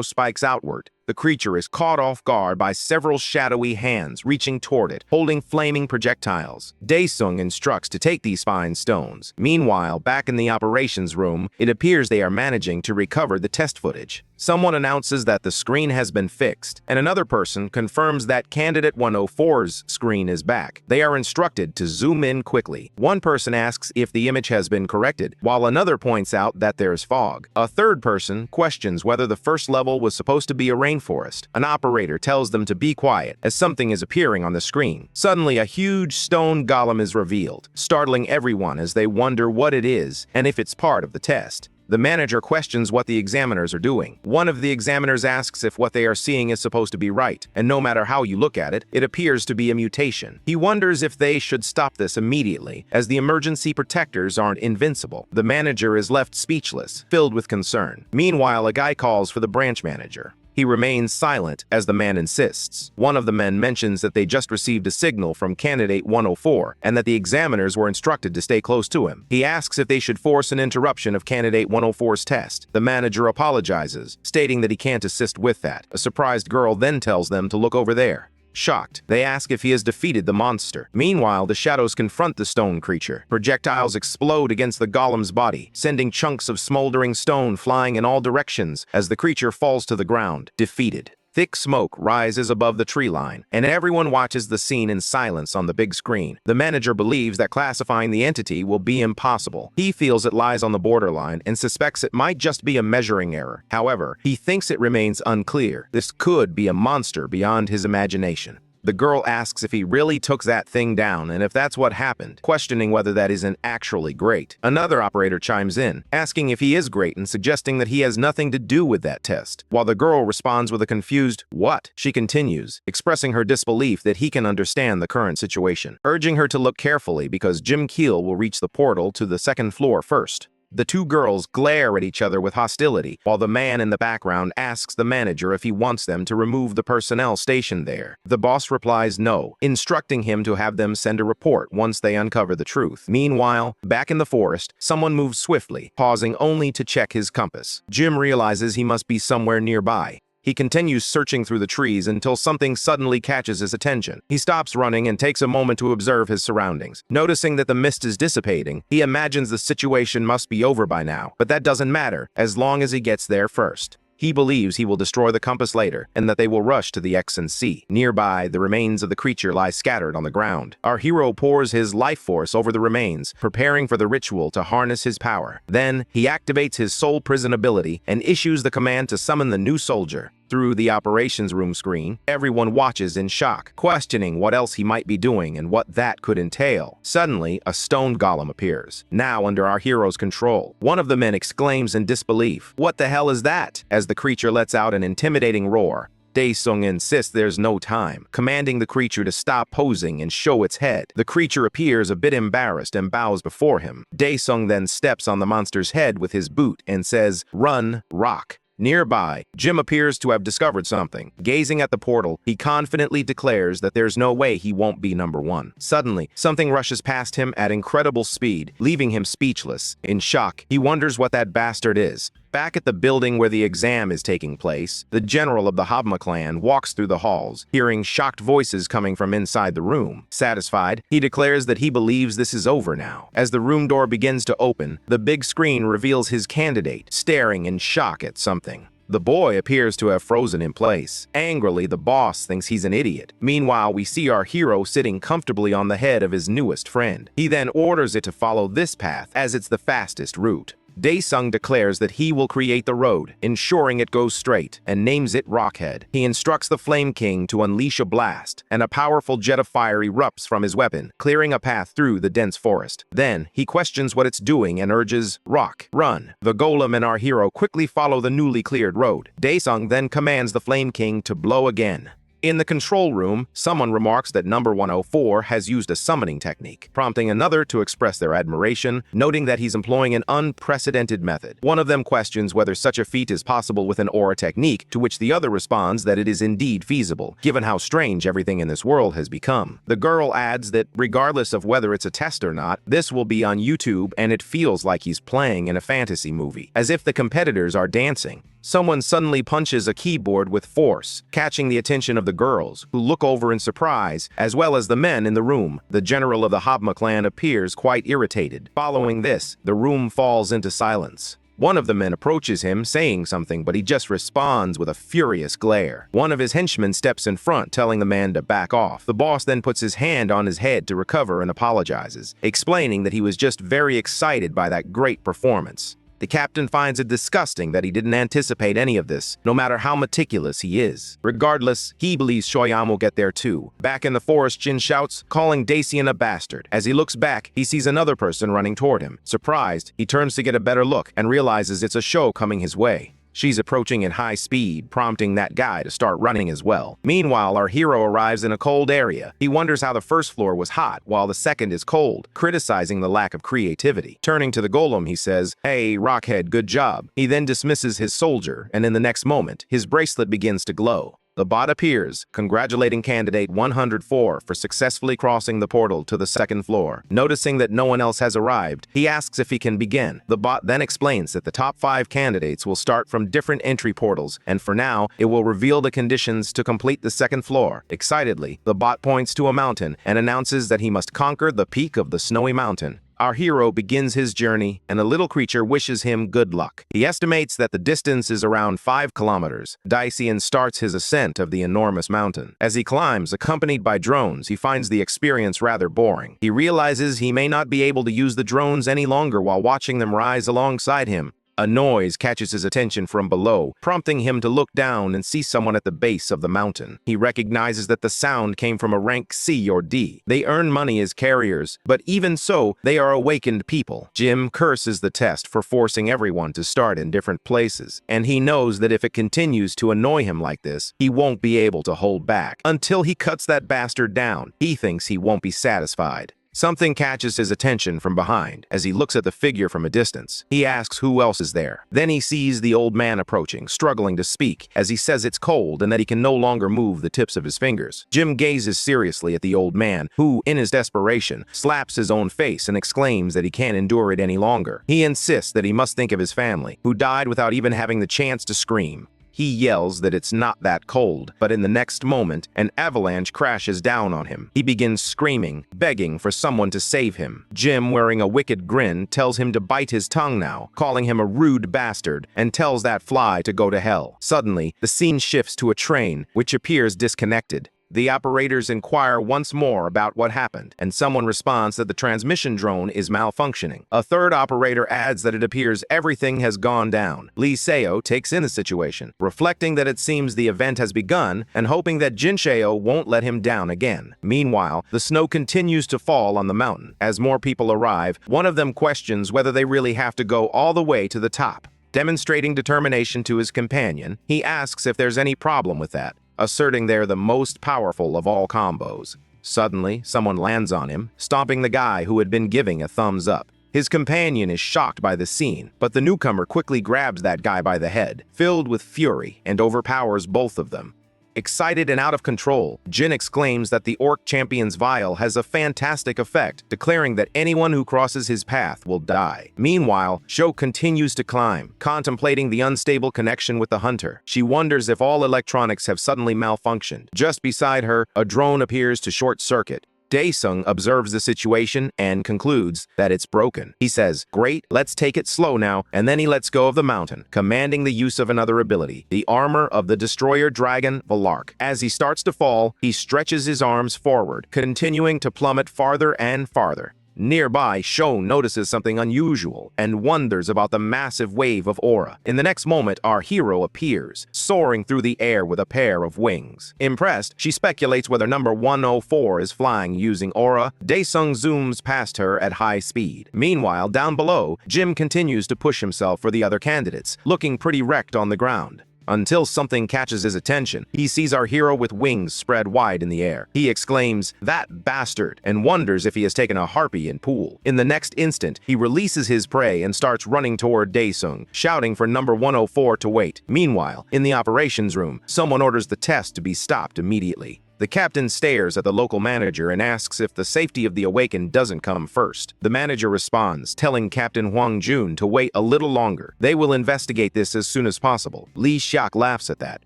spikes outward. The creature is caught off guard by several shadowy hands reaching toward it, holding flaming projectiles. Daesung instructs to take these fine stones. Meanwhile, back in the operations room, it appears they are managing to recover the test footage. Someone announces that the screen has been fixed, and another person confirms that Candidate 104's screen is back. They are instructed to zoom in quickly. One person asks if the image has been corrected, while another points out that there's fog. A third person questions whether the first level was supposed to be a rainforest. An operator tells them to be quiet as something is appearing on the screen. Suddenly, a huge stone golem is revealed, startling everyone as they wonder what it is and if it's part of the test. The manager questions what the examiners are doing. One of the examiners asks if what they are seeing is supposed to be right, and no matter how you look at it, it appears to be a mutation. He wonders if they should stop this immediately, as the emergency protectors aren't invincible. The manager is left speechless, filled with concern. Meanwhile, a guy calls for the branch manager. He remains silent as the man insists. One of the men mentions that they just received a signal from Candidate 104 and that the examiners were instructed to stay close to him. He asks if they should force an interruption of Candidate 104's test. The manager apologizes, stating that he can't assist with that. A surprised girl then tells them to look over there. Shocked, they ask if he has defeated the monster. Meanwhile, the shadows confront the stone creature. Projectiles explode against the golem's body, sending chunks of smoldering stone flying in all directions as the creature falls to the ground, defeated. Thick smoke rises above the tree line, and everyone watches the scene in silence on the big screen. The manager believes that classifying the entity will be impossible. He feels it lies on the borderline and suspects it might just be a measuring error. However, he thinks it remains unclear. This could be a monster beyond his imagination. The girl asks if he really took that thing down and if that's what happened, questioning whether that isn't actually great. Another operator chimes in, asking if he is great and suggesting that he has nothing to do with that test. While the girl responds with a confused, "What?" she continues, expressing her disbelief that he can understand the current situation, urging her to look carefully because Jim Keel will reach the portal to the second floor first. The two girls glare at each other with hostility, while the man in the background asks the manager if he wants them to remove the personnel stationed there. The boss replies no, instructing him to have them send a report once they uncover the truth. Meanwhile, back in the forest, someone moves swiftly, pausing only to check his compass. Jim realizes he must be somewhere nearby. He continues searching through the trees until something suddenly catches his attention. He stops running and takes a moment to observe his surroundings. Noticing that the mist is dissipating, he imagines the situation must be over by now, but that doesn't matter as long as he gets there first. He believes he will destroy the compass later, and that they will rush to the X and C. Nearby, the remains of the creature lie scattered on the ground. Our hero pours his life force over the remains, preparing for the ritual to harness his power. Then, he activates his soul prison ability and issues the command to summon the new soldier. Through the operations room screen, everyone watches in shock, questioning what else he might be doing and what that could entail. Suddenly, a stone golem appears, now under our hero's control. One of the men exclaims in disbelief, "What the hell is that?" as the creature lets out an intimidating roar. Dae-sung insists there's no time, commanding the creature to stop posing and show its head. The creature appears a bit embarrassed and bows before him. Dae-sung then steps on the monster's head with his boot and says, "Run, rock." Nearby, Jim appears to have discovered something. Gazing at the portal, he confidently declares that there's no way he won't be number one. Suddenly, something rushes past him at incredible speed, leaving him speechless. In shock, he wonders what that bastard is. Back at the building where the exam is taking place, the general of the Habma clan walks through the halls, hearing shocked voices coming from inside the room. Satisfied, he declares that he believes this is over now. As the room door begins to open, the big screen reveals his candidate, staring in shock at something. The boy appears to have frozen in place. Angrily, the boss thinks he's an idiot. Meanwhile, we see our hero sitting comfortably on the head of his newest friend. He then orders it to follow this path, as it's the fastest route. Dae-sung declares that he will create the road, ensuring it goes straight, and names it Rockhead. He instructs the Flame King to unleash a blast, and a powerful jet of fire erupts from his weapon, clearing a path through the dense forest. Then, he questions what it's doing and urges, "Rock, run." The golem and our hero quickly follow the newly cleared road. Dae-sung then commands the Flame King to blow again. In the control room, someone remarks that number 104 has used a summoning technique, prompting another to express their admiration, noting that he's employing an unprecedented method. One of them questions whether such a feat is possible with an aura technique, to which the other responds that it is indeed feasible, given how strange everything in this world has become. The girl adds that regardless of whether it's a test or not, this will be on YouTube and it feels like he's playing in a fantasy movie, as if the competitors are dancing. Someone suddenly punches a keyboard with force, catching the attention of the girls, who look over in surprise, as well as the men in the room. The general of the Habma clan appears quite irritated. Following this, the room falls into silence. One of the men approaches him, saying something, but he just responds with a furious glare. One of his henchmen steps in front, telling the man to back off. The boss then puts his hand on his head to recover and apologizes, explaining that he was just very excited by that great performance. The captain finds it disgusting that he didn't anticipate any of this, no matter how meticulous he is. Regardless, he believes Shoyam will get there too. Back in the forest, Jin shouts, calling Dacian a bastard. As he looks back, he sees another person running toward him. Surprised, he turns to get a better look and realizes it's a show coming his way. She's approaching at high speed, prompting that guy to start running as well. Meanwhile, our hero arrives in a cold area. He wonders how the first floor was hot, while the second is cold, criticizing the lack of creativity. Turning to the golem, he says, "Hey, Rockhead, good job." He then dismisses his soldier, and in the next moment, his bracelet begins to glow. The bot appears, congratulating candidate 104 for successfully crossing the portal to the second floor. Noticing that no one else has arrived, he asks if he can begin. The bot then explains that the top 5 candidates will start from different entry portals, and for now, it will reveal the conditions to complete the second floor. Excitedly, the bot points to a mountain and announces that he must conquer the peak of the snowy mountain. Our hero begins his journey, and a little creature wishes him good luck. He estimates that the distance is around 5 kilometers. Dacian starts his ascent of the enormous mountain. As he climbs, accompanied by drones, he finds the experience rather boring. He realizes he may not be able to use the drones any longer while watching them rise alongside him. A noise catches his attention from below, prompting him to look down and see someone at the base of the mountain. He recognizes that the sound came from a rank C or D. They earn money as carriers, but even so, they are awakened people. Jim curses the test for forcing everyone to start in different places, and he knows that if it continues to annoy him like this, he won't be able to hold back. Until he cuts that bastard down, he thinks he won't be satisfied. Something catches his attention from behind as he looks at the figure from a distance. He asks who else is there. Then he sees the old man approaching, struggling to speak, as he says it's cold and that he can no longer move the tips of his fingers. Jim gazes seriously at the old man, who, in his desperation, slaps his own face and exclaims that he can't endure it any longer. He insists that he must think of his family, who died without even having the chance to scream. He yells that it's not that cold, but in the next moment, an avalanche crashes down on him. He begins screaming, begging for someone to save him. Jim, wearing a wicked grin, tells him to bite his tongue now, calling him a rude bastard, and tells that fly to go to hell. Suddenly, the scene shifts to a train, which appears disconnected. The operators inquire once more about what happened, and someone responds that the transmission drone is malfunctioning. A third operator adds that it appears everything has gone down. Lee Seo takes in the situation, reflecting that it seems the event has begun and hoping that Jin Sheo won't let him down again. Meanwhile, the snow continues to fall on the mountain. As more people arrive, one of them questions whether they really have to go all the way to the top. Demonstrating determination to his companion, he asks if there's any problem with that, asserting they're the most powerful of all combos. Suddenly, someone lands on him, stomping the guy who had been giving a thumbs up. His companion is shocked by the scene, but the newcomer quickly grabs that guy by the head, filled with fury, and overpowers both of them. Excited and out of control, Jin exclaims that the Orc Champion's vial has a fantastic effect, declaring that anyone who crosses his path will die. Meanwhile, Sho continues to climb, contemplating the unstable connection with the hunter. She wonders if all electronics have suddenly malfunctioned. Just beside her, a drone appears to short-circuit. Daesung observes the situation and concludes that it's broken. He says, "Great, let's take it slow now," and then he lets go of the mountain, commanding the use of another ability, the armor of the destroyer dragon Valark. As he starts to fall, he stretches his arms forward, continuing to plummet farther and farther. Nearby, Sho notices something unusual and wonders about the massive wave of aura. In the next moment, our hero appears, soaring through the air with a pair of wings. Impressed, she speculates whether number 104 is flying using aura. Daesung zooms past her at high speed. Meanwhile, down below, Jim continues to push himself for the other candidates, looking pretty wrecked on the ground. Until something catches his attention, he sees our hero with wings spread wide in the air. He exclaims, "That bastard," and wonders if he has taken a harpy in pool. In the next instant, he releases his prey and starts running toward Daesung, shouting for number 104 to wait. Meanwhile, in the operations room, someone orders the test to be stopped immediately. The captain stares at the local manager and asks if the safety of the awakened doesn't come first. The manager responds, telling Captain Huang Jun to wait a little longer. They will investigate this as soon as possible. Li Xiak laughs at that,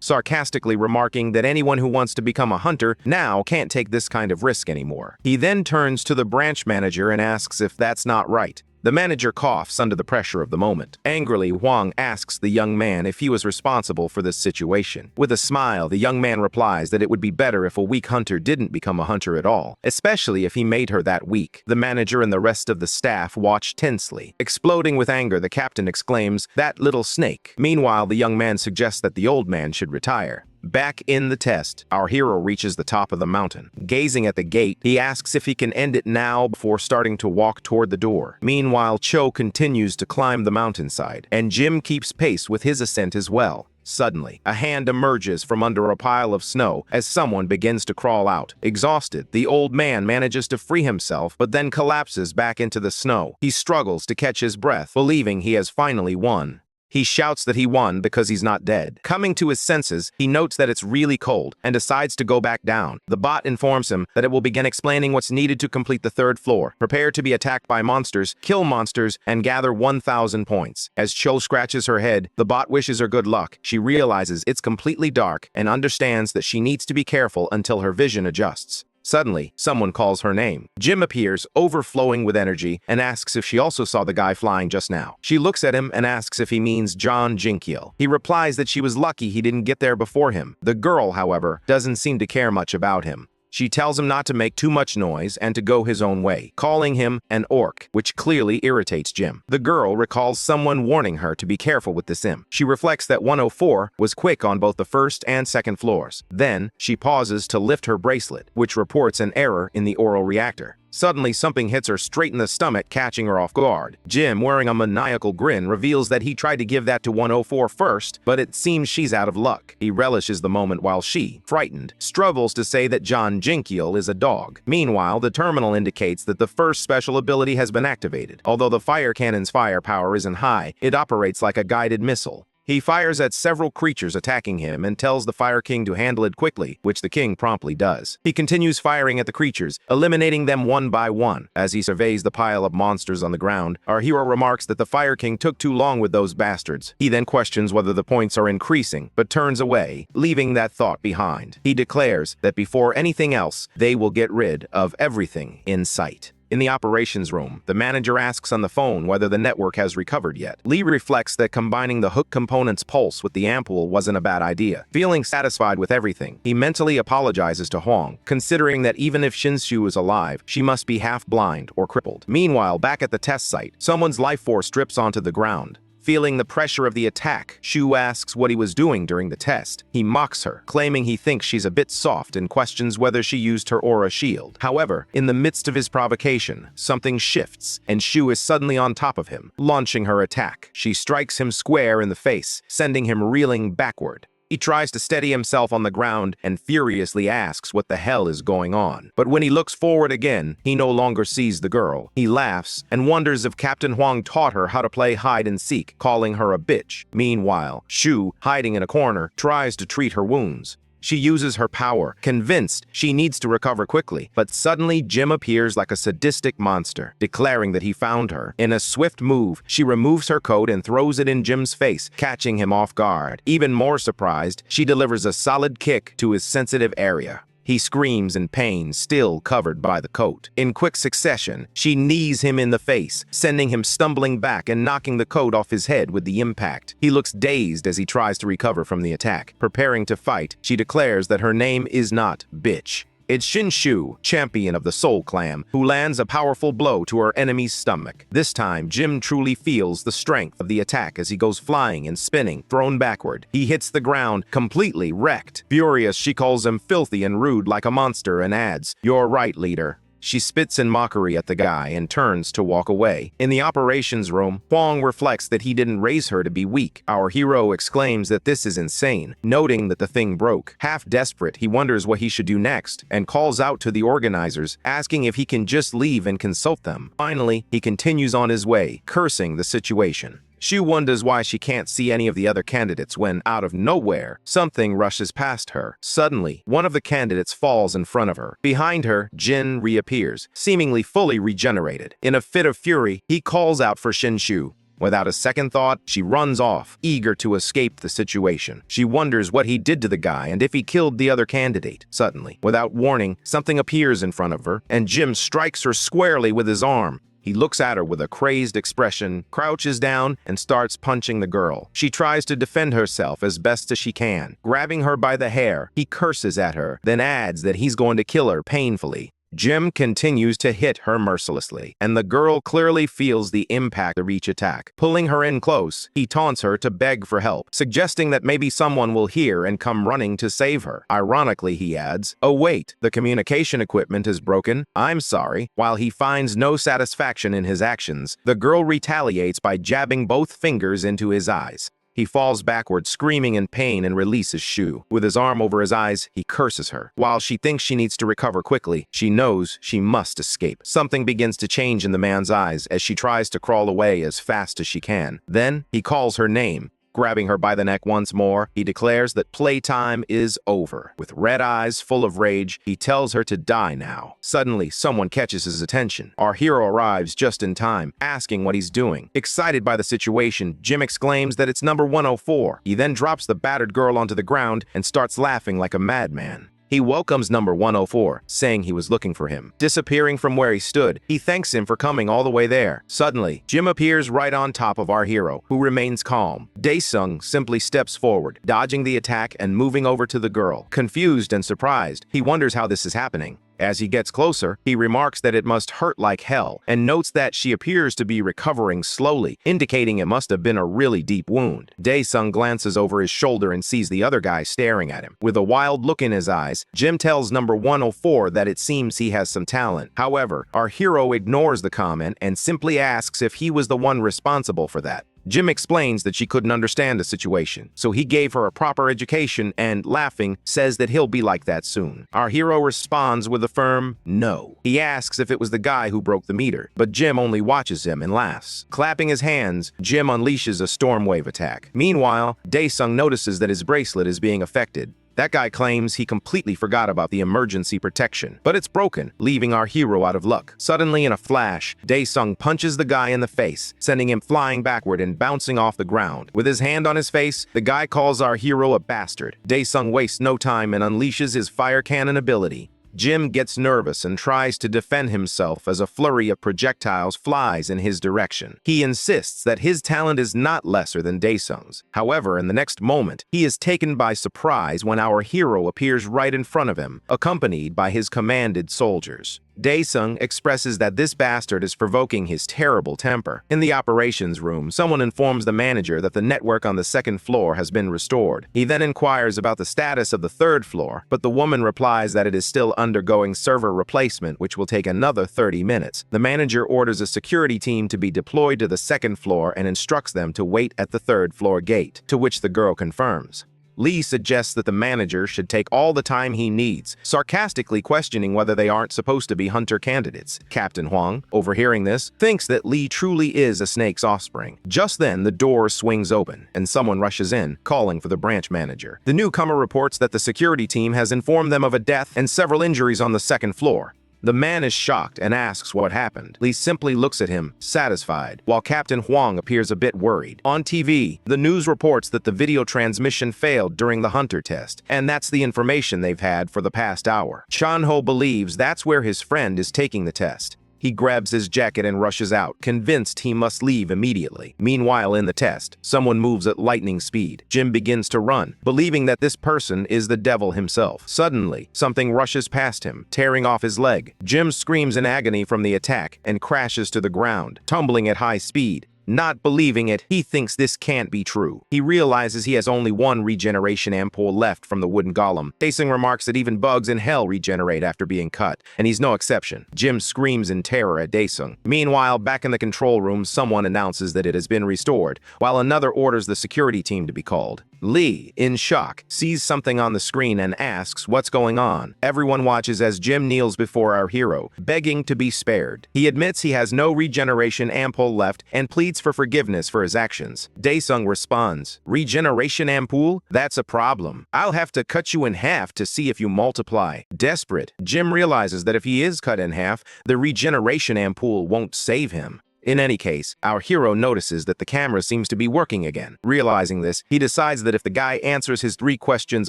sarcastically remarking that anyone who wants to become a hunter now can't take this kind of risk anymore. He then turns to the branch manager and asks if that's not right. The manager coughs under the pressure of the moment. Angrily, Huang asks the young man if he was responsible for this situation. With a smile, the young man replies that it would be better if a weak hunter didn't become a hunter at all, especially if he made her that weak. The manager and the rest of the staff watch tensely. Exploding with anger, the captain exclaims, "That little snake." Meanwhile, the young man suggests that the old man should retire. Back in the test, our hero reaches the top of the mountain. Gazing at the gate, he asks if he can end it now before starting to walk toward the door. Meanwhile, Cho continues to climb the mountainside, and Jim keeps pace with his ascent as well. Suddenly, a hand emerges from under a pile of snow as someone begins to crawl out. Exhausted, the old man manages to free himself, but then collapses back into the snow. He struggles to catch his breath, believing he has finally won. He shouts that he won because he's not dead. Coming to his senses, he notes that it's really cold and decides to go back down. The bot informs him that it will begin explaining what's needed to complete the 3rd floor. Prepare to be attacked by monsters, kill monsters, and gather 1,000 points. As Cho scratches her head, the bot wishes her good luck. She realizes it's completely dark and understands that she needs to be careful until her vision adjusts. Suddenly, someone calls her name. Jim appears, overflowing with energy, and asks if she also saw the guy flying just now. She looks at him and asks if he means John Jinkyil. He replies that she was lucky he didn't get there before him. The girl, however, doesn't seem to care much about him. She tells him not to make too much noise and to go his own way, calling him an orc, which clearly irritates Jim. The girl recalls someone warning her to be careful with this imp. She reflects that 104 was quick on both the 1st and 2nd floors. Then, she pauses to lift her bracelet, which reports an error in the oral reactor. Suddenly, something hits her straight in the stomach, catching her off guard. Jim, wearing a maniacal grin, reveals that he tried to give that to 104 first, but it seems she's out of luck. He relishes the moment while she, frightened, struggles to say that John Jinkyil is a dog. Meanwhile, the terminal indicates that the 1st special ability has been activated. Although the fire cannon's firepower isn't high, it operates like a guided missile. He fires at several creatures attacking him and tells the Fire King to handle it quickly, which the king promptly does. He continues firing at the creatures, eliminating them one by one. As he surveys the pile of monsters on the ground, our hero remarks that the Fire King took too long with those bastards. He then questions whether the points are increasing, but turns away, leaving that thought behind. He declares that before anything else, they will get rid of everything in sight. In the operations room, the manager asks on the phone whether the network has recovered yet. Lee reflects that combining the hook component's pulse with the ampoule wasn't a bad idea. Feeling satisfied with everything, he mentally apologizes to Huang, considering that even if Shinshu is alive, she must be half blind or crippled. Meanwhile, back at the test site, someone's life force drips onto the ground. Feeling the pressure of the attack, Shu asks what he was doing during the test. He mocks her, claiming he thinks she's a bit soft and questions whether she used her aura shield. However, in the midst of his provocation, something shifts, and Shu is suddenly on top of him, launching her attack. She strikes him square in the face, sending him reeling backward. He tries to steady himself on the ground and furiously asks what the hell is going on. But when he looks forward again, he no longer sees the girl. He laughs and wonders if Captain Huang taught her how to play hide and seek, calling her a bitch. Meanwhile, Shu, hiding in a corner, tries to treat her wounds. She uses her power, convinced she needs to recover quickly, but suddenly Jim appears like a sadistic monster, declaring that he found her. In a swift move, she removes her coat and throws it in Jim's face, catching him off guard. Even more surprised, she delivers a solid kick to his sensitive area. He screams in pain, still covered by the coat. In quick succession, she knees him in the face, sending him stumbling back and knocking the coat off his head with the impact. He looks dazed as he tries to recover from the attack. Preparing to fight, she declares that her name is not bitch. It's Shinshu, champion of the Soul Clan, who lands a powerful blow to her enemy's stomach. This time, Jim truly feels the strength of the attack as he goes flying and spinning, thrown backward. He hits the ground, completely wrecked. Furious, she calls him filthy and rude like a monster and adds, "You're right, leader." She spits in mockery at the guy and turns to walk away. In the operations room, Huang reflects that he didn't raise her to be weak. Our hero exclaims that this is insane, noting that the thing broke. Half desperate, he wonders what he should do next and calls out to the organizers, asking if he can just leave and consult them. Finally, he continues on his way, cursing the situation. Shu wonders why she can't see any of the other candidates when, out of nowhere, something rushes past her. Suddenly, one of the candidates falls in front of her. Behind her, Jin reappears, seemingly fully regenerated. In a fit of fury, he calls out for Shinshu. Without a second thought, she runs off, eager to escape the situation. She wonders what he did to the guy and if he killed the other candidate. Suddenly, without warning, something appears in front of her, and Jim strikes her squarely with his arm. He looks at her with a crazed expression, crouches down, and starts punching the girl. She tries to defend herself as best as she can. Grabbing her by the hair, he curses at her, then adds that he's going to kill her painfully. Jim continues to hit her mercilessly, and the girl clearly feels the impact of each attack. Pulling her in close, he taunts her to beg for help, suggesting that maybe someone will hear and come running to save her. Ironically, he adds, "Oh wait, the communication equipment is broken. I'm sorry." While he finds no satisfaction in his actions, the girl retaliates by jabbing both fingers into his eyes. He falls backward, screaming in pain, and releases Shu. With his arm over his eyes, he curses her. While she thinks she needs to recover quickly, she knows she must escape. Something begins to change in the man's eyes as she tries to crawl away as fast as she can. Then, he calls her name. Grabbing her by the neck once more, he declares that playtime is over. With red eyes full of rage, he tells her to die now. Suddenly, someone catches his attention. Our hero arrives just in time, asking what he's doing. Excited by the situation, Jim exclaims that it's number 104. He then drops the battered girl onto the ground and starts laughing like a madman. He welcomes number 104, saying he was looking for him. Disappearing from where he stood, he thanks him for coming all the way there. Suddenly, Jim appears right on top of our hero, who remains calm. Dae-sung simply steps forward, dodging the attack and moving over to the girl. Confused and surprised, he wonders how this is happening. As he gets closer, he remarks that it must hurt like hell and notes that she appears to be recovering slowly, indicating it must have been a really deep wound. Dae-sung glances over his shoulder and sees the other guy staring at him. With a wild look in his eyes, Jim tells number 104 that it seems he has some talent. However, our hero ignores the comment and simply asks if he was the one responsible for that. Jim explains that she couldn't understand the situation, so he gave her a proper education and, laughing, says that he'll be like that soon. Our hero responds with a firm no. He asks if it was the guy who broke the meter, but Jim only watches him and laughs. Clapping his hands, Jim unleashes a stormwave attack. Meanwhile, Dae-sung notices that his bracelet is being affected. That guy claims he completely forgot about the emergency protection, but it's broken, leaving our hero out of luck. Suddenly, in a flash, Dae-sung punches the guy in the face, sending him flying backward and bouncing off the ground. With his hand on his face, the guy calls our hero a bastard. Dae-sung wastes no time and unleashes his fire cannon ability. Jim gets nervous and tries to defend himself as a flurry of projectiles flies in his direction. He insists that his talent is not lesser than Dae-sung's. However, in the next moment, he is taken by surprise when our hero appears right in front of him, accompanied by his commanded soldiers. Dae-sung expresses that this bastard is provoking his terrible temper. In the operations room, someone informs the manager that the network on the second floor has been restored. He then inquires about the status of the third floor, but the woman replies that it is still undergoing server replacement, which will take another 30 minutes. The manager orders a security team to be deployed to the second floor and instructs them to wait at the third floor gate, to which the girl confirms. Lee suggests that the manager should take all the time he needs, sarcastically questioning whether they aren't supposed to be hunter candidates. Captain Huang, overhearing this, thinks that Lee truly is a snake's offspring. Just then, the door swings open, and someone rushes in, calling for the branch manager. The newcomer reports that the security team has informed them of a death and several injuries on the second floor. The man is shocked and asks what happened. Lee simply looks at him, satisfied, while Captain Huang appears a bit worried. On TV, the news reports that the video transmission failed during the hunter test, and that's the information they've had for the past hour. Chan-ho believes that's where his friend is taking the test. He grabs his jacket and rushes out, convinced he must leave immediately. Meanwhile, in the test, someone moves at lightning speed. Jim begins to run, believing that this person is the devil himself. Suddenly, something rushes past him, tearing off his leg. Jim screams in agony from the attack and crashes to the ground, tumbling at high speed. Not believing it, he thinks this can't be true. He realizes he has only one regeneration ampoule left from the wooden golem. Dae-sung remarks that even bugs in hell regenerate after being cut, and he's no exception. Jim screams in terror at Dae-sung. Meanwhile, back in the control room, someone announces that it has been restored, while another orders the security team to be called. Lee, in shock, sees something on the screen and asks what's going on. Everyone watches as Jim kneels before our hero, begging to be spared. He admits he has no regeneration ampoule left and pleads for forgiveness for his actions. Dae-sung responds, "Regeneration ampoule? That's a problem. I'll have to cut you in half to see if you multiply." Desperate, Jim realizes that if he is cut in half, the regeneration ampoule won't save him. In any case, our hero notices that the camera seems to be working again. Realizing this, he decides that if the guy answers his 3 questions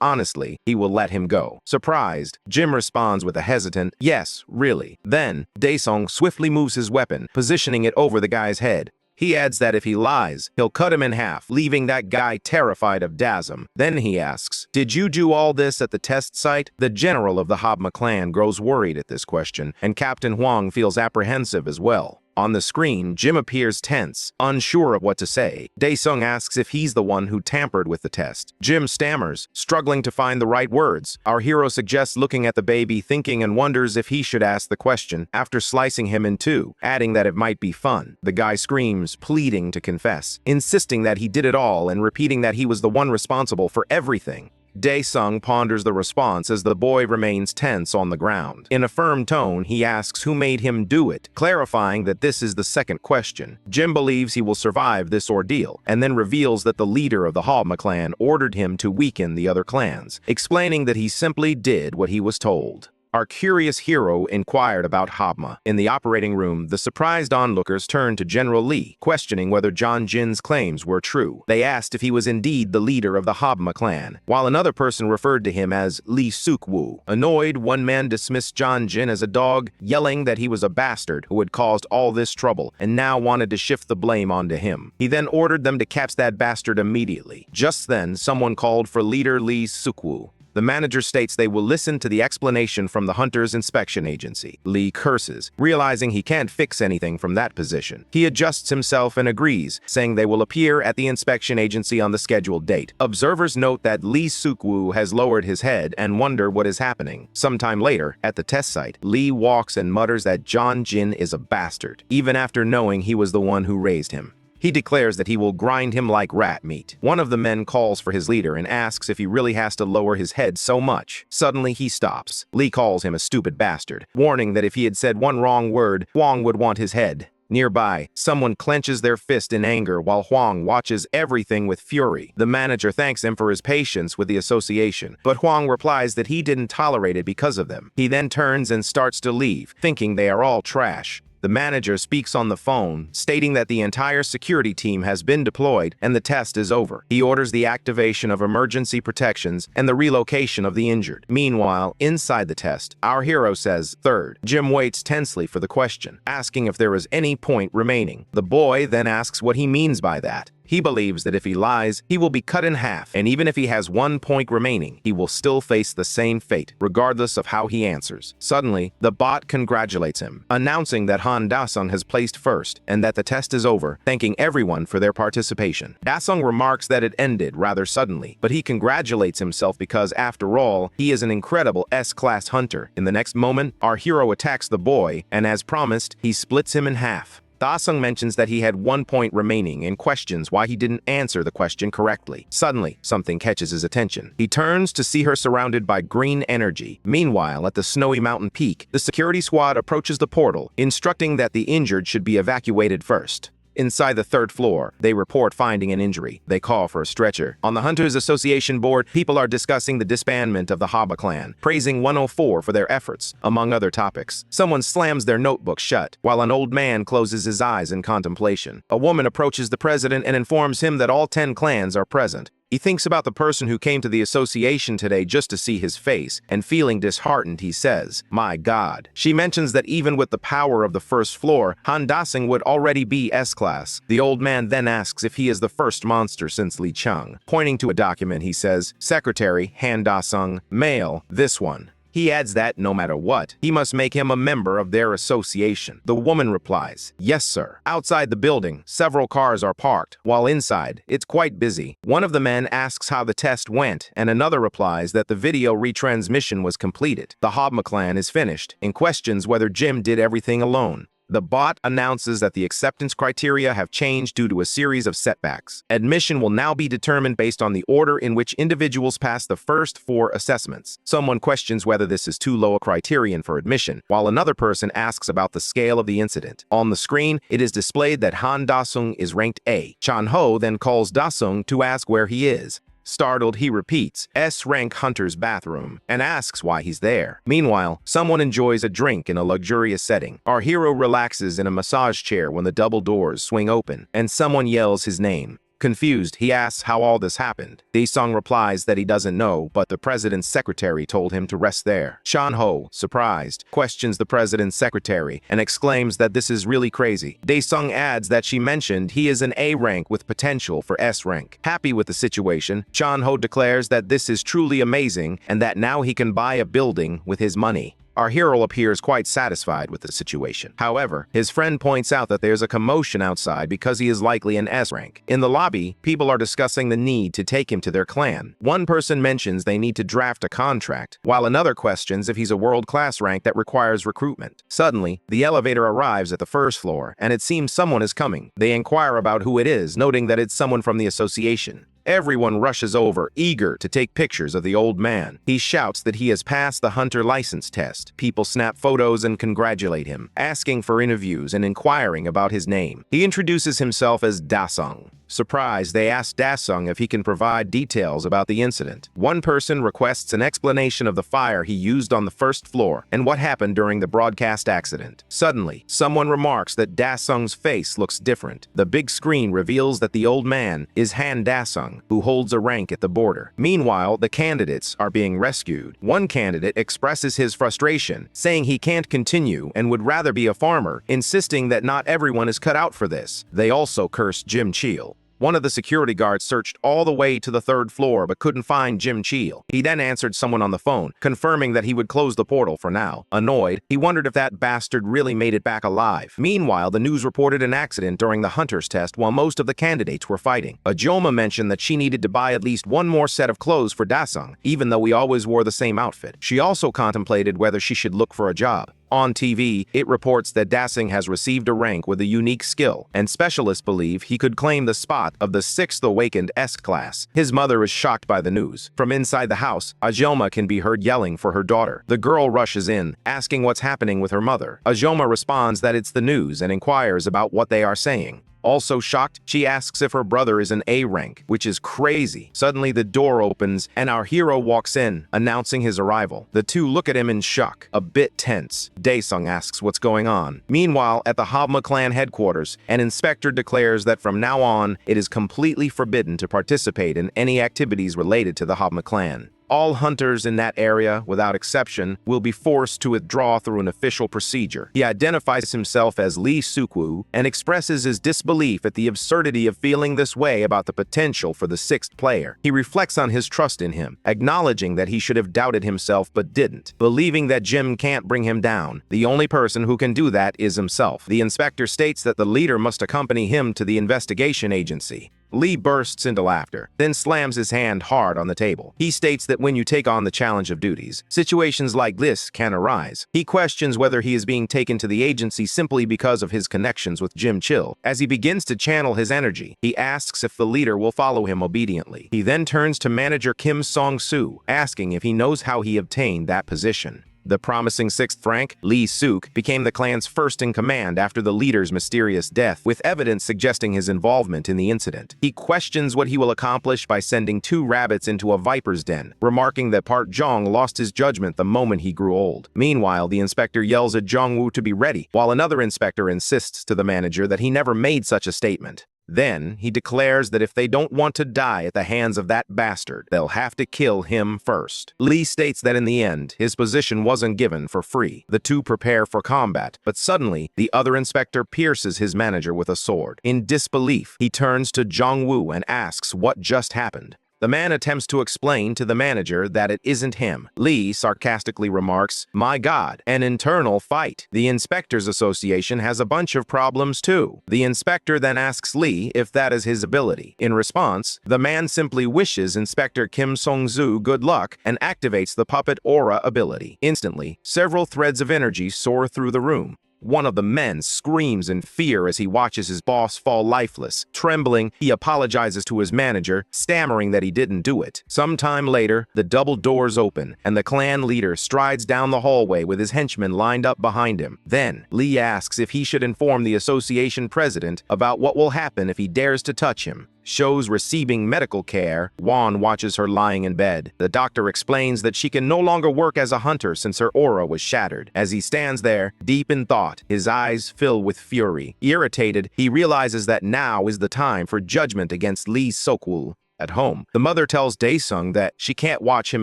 honestly, he will let him go. Surprised, Jim responds with a hesitant, "Yes, really." Then, Dae-sung swiftly moves his weapon, positioning it over the guy's head. He adds that if he lies, he'll cut him in half, leaving that guy terrified of Dasm. Then he asks, "Did you do all this at the test site?" The general of the Habma clan grows worried at this question, and Captain Huang feels apprehensive as well. On the screen, Jim appears tense, unsure of what to say. Dae-sung asks if he's the one who tampered with the test. Jim stammers, struggling to find the right words. Our hero suggests looking at the baby, thinking, and wonders if he should ask the question after slicing him in two, adding that it might be fun. The guy screams, pleading to confess, insisting that he did it all and repeating that he was the one responsible for everything. Dae-sung ponders the response as the boy remains tense on the ground. In a firm tone, he asks who made him do it, clarifying that this is the second question. Jim believes he will survive this ordeal, and then reveals that the leader of the Habma clan ordered him to weaken the other clans, explaining that he simply did what he was told. Our curious hero inquired about Habma. In the operating room, the surprised onlookers turned to General Lee, questioning whether John Jin's claims were true. They asked if he was indeed the leader of the Habma clan, while another person referred to him as Lee Suk-woo. Annoyed, one man dismissed John Jin as a dog, yelling that he was a bastard who had caused all this trouble and now wanted to shift the blame onto him. He then ordered them to catch that bastard immediately. Just then, someone called for leader Lee Suk-woo. The manager states they will listen to the explanation from the Hunter's inspection agency. Lee curses, realizing he can't fix anything from that position. He adjusts himself and agrees, saying they will appear at the inspection agency on the scheduled date. Observers note that Lee Suk-woo has lowered his head and wonder what is happening. Sometime later, at the test site, Lee walks and mutters that John Jin is a bastard, even after knowing he was the one who raised him. He declares that he will grind him like rat meat. One of the men calls for his leader and asks if he really has to lower his head so much. Suddenly, he stops. Lee calls him a stupid bastard, warning that if he had said one wrong word, Huang would want his head. Nearby, someone clenches their fist in anger while Huang watches everything with fury. The manager thanks him for his patience with the association, but Huang replies that he didn't tolerate it because of them. He then turns and starts to leave, thinking they are all trash. The manager speaks on the phone, stating that the entire security team has been deployed and the test is over. He orders the activation of emergency protections and the relocation of the injured. Meanwhile, inside the test, our hero says, "Third." Jim waits tensely for the question, asking if there is any point remaining. The boy then asks what he means by that. He believes that if he lies, he will be cut in half, and even if he has 1 point remaining, he will still face the same fate, regardless of how he answers. Suddenly, the bot congratulates him, announcing that Han Da-sung has placed first and that the test is over, thanking everyone for their participation. Da-sung remarks that it ended rather suddenly, but he congratulates himself because, after all, he is an incredible S-class hunter. In the next moment, our hero attacks the boy, and as promised, he splits him in half. Da-sung mentions that he had 1 point remaining and questions why he didn't answer the question correctly. Suddenly, something catches his attention. He turns to see her surrounded by green energy. Meanwhile, at the snowy mountain peak, the security squad approaches the portal, instructing that the injured should be evacuated first. Inside the third floor, they report finding an injury. They call for a stretcher. On the Hunters Association board, people are discussing the disbandment of the Habma clan, praising 104 for their efforts, among other topics. Someone slams their notebook shut, while an old man closes his eyes in contemplation. A woman approaches the president and informs him that all 10 clans are present. He thinks about the person who came to the association today just to see his face, and feeling disheartened, he says, "My God." She mentions that even with the power of the first floor, Han Da-sung would already be S-class. The old man then asks if he is the first monster since Li Chung. Pointing to a document, he says, "Secretary, Han Da-sung, male, this one." He adds that, no matter what, he must make him a member of their association. The woman replies, "Yes, sir." Outside the building, several cars are parked, while inside, it's quite busy. One of the men asks how the test went, and another replies that the video retransmission was completed. The Habma clan is finished, and questions whether Jim did everything alone. The bot announces that the acceptance criteria have changed due to a series of setbacks. Admission will now be determined based on the order in which individuals pass the first 4 assessments. Someone questions whether this is too low a criterion for admission, while another person asks about the scale of the incident. On the screen, it is displayed that Han Da-sung is ranked A. Chan-ho then calls Da-sung to ask where he is. Startled, he repeats, S-rank Hunter's bathroom, and asks why he's there. Meanwhile, someone enjoys a drink in a luxurious setting. Our hero relaxes in a massage chair when the double doors swing open, and someone yells his name. Confused, he asks how all this happened. Dae-sung replies that he doesn't know, but the president's secretary told him to rest there. Chan-ho, surprised, questions the president's secretary and exclaims that this is really crazy. Dae-sung adds that she mentioned he is an A rank with potential for S rank. Happy with the situation, Chan-ho declares that this is truly amazing and that now he can buy a building with his money. Our hero appears quite satisfied with the situation. However, his friend points out that there's a commotion outside because he is likely an S rank. In the lobby, people are discussing the need to take him to their clan. One person mentions they need to draft a contract, while another questions if he's a world-class rank that requires recruitment. Suddenly, the elevator arrives at the first floor, and it seems someone is coming. They inquire about who it is, noting that it's someone from the association. Everyone rushes over, eager to take pictures of the old man. He shouts that he has passed the hunter license test. People snap photos and congratulate him, asking for interviews and inquiring about his name. He introduces himself as Dasung. Surprised, they ask Dasung if he can provide details about the incident. One person requests an explanation of the fire he used on the first floor and what happened during the broadcast accident. Suddenly, someone remarks that Dasung's face looks different. The big screen reveals that the old man is Han Dasung, who holds a rank at the border. Meanwhile, the candidates are being rescued. One candidate expresses his frustration, saying he can't continue and would rather be a farmer, insisting that not everyone is cut out for this. They also curse Jim Cheel. One of the security guards searched all the way to the third floor but couldn't find Jim Cheel. He then answered someone on the phone, confirming that he would close the portal for now. Annoyed, he wondered if that bastard really made it back alive. Meanwhile, the news reported an accident during the hunter's test while most of the candidates were fighting. Ajoma mentioned that she needed to buy at least one more set of clothes for Dasung, even though he always wore the same outfit. She also contemplated whether she should look for a job. On TV, it reports that Dasung has received a rank with a unique skill, and specialists believe he could claim the spot of the 6th Awakened S class. His mother is shocked by the news. From inside the house, Ajoma can be heard yelling for her daughter. The girl rushes in, asking what's happening with her mother. Ajoma responds that it's the news and inquires about what they are saying. Also shocked, she asks if her brother is an A rank, which is crazy. Suddenly, the door opens, and our hero walks in, announcing his arrival. The two look at him in shock, a bit tense. Daesung asks what's going on. Meanwhile, at the Habma clan headquarters, an inspector declares that from now on, it is completely forbidden to participate in any activities related to the Habma clan. All hunters in that area, without exception, will be forced to withdraw through an official procedure. He identifies himself as Lee Sukwu and expresses his disbelief at the absurdity of feeling this way about the potential for the 6th player. He reflects on his trust in him, acknowledging that he should have doubted himself but didn't. Believing that Jim can't bring him down, the only person who can do that is himself. The inspector states that the leader must accompany him to the investigation agency. Lee bursts into laughter, then slams his hand hard on the table. He states that when you take on the challenge of duties, situations like this can arise. He questions whether he is being taken to the agency simply because of his connections with Jim Cheel. As he begins to channel his energy, he asks if the leader will follow him obediently. He then turns to manager Kim Song-soo, asking if he knows how he obtained that position. The promising 6th rank, Lee Suk, became the clan's first in command after the leader's mysterious death, with evidence suggesting his involvement in the incident. He questions what he will accomplish by sending 2 rabbits into a viper's den, remarking that Park Jong lost his judgment the moment he grew old. Meanwhile, the inspector yells at Jong-woo to be ready, while another inspector insists to the manager that he never made such a statement. Then, he declares that if they don't want to die at the hands of that bastard, they'll have to kill him first. Lee states that in the end, his position wasn't given for free. The two prepare for combat, but suddenly, the other inspector pierces his manager with a sword. In disbelief, he turns to Jong-woo and asks what just happened. The man attempts to explain to the manager that it isn't him. Lee sarcastically remarks, "My God, an internal fight. The Inspectors Association has a bunch of problems too." The inspector then asks Lee if that is his ability. In response, the man simply wishes Inspector Kim Song-soo good luck and activates the puppet aura ability. Instantly, several threads of energy soar through the room. One of the men screams in fear as he watches his boss fall lifeless. Trembling, he apologizes to his manager, stammering that he didn't do it. Sometime later, the double doors open, and the clan leader strides down the hallway with his henchmen lined up behind him. Then, Lee asks if he should inform the association president about what will happen if he dares to touch him. Shows receiving medical care, Won watches her lying in bed. The doctor explains that she can no longer work as a hunter since her aura was shattered. As he stands there, deep in thought, his eyes fill with fury. Irritated, he realizes that now is the time for judgment against Lee Suk-woo. At home, the mother tells Dae-sung that she can't watch him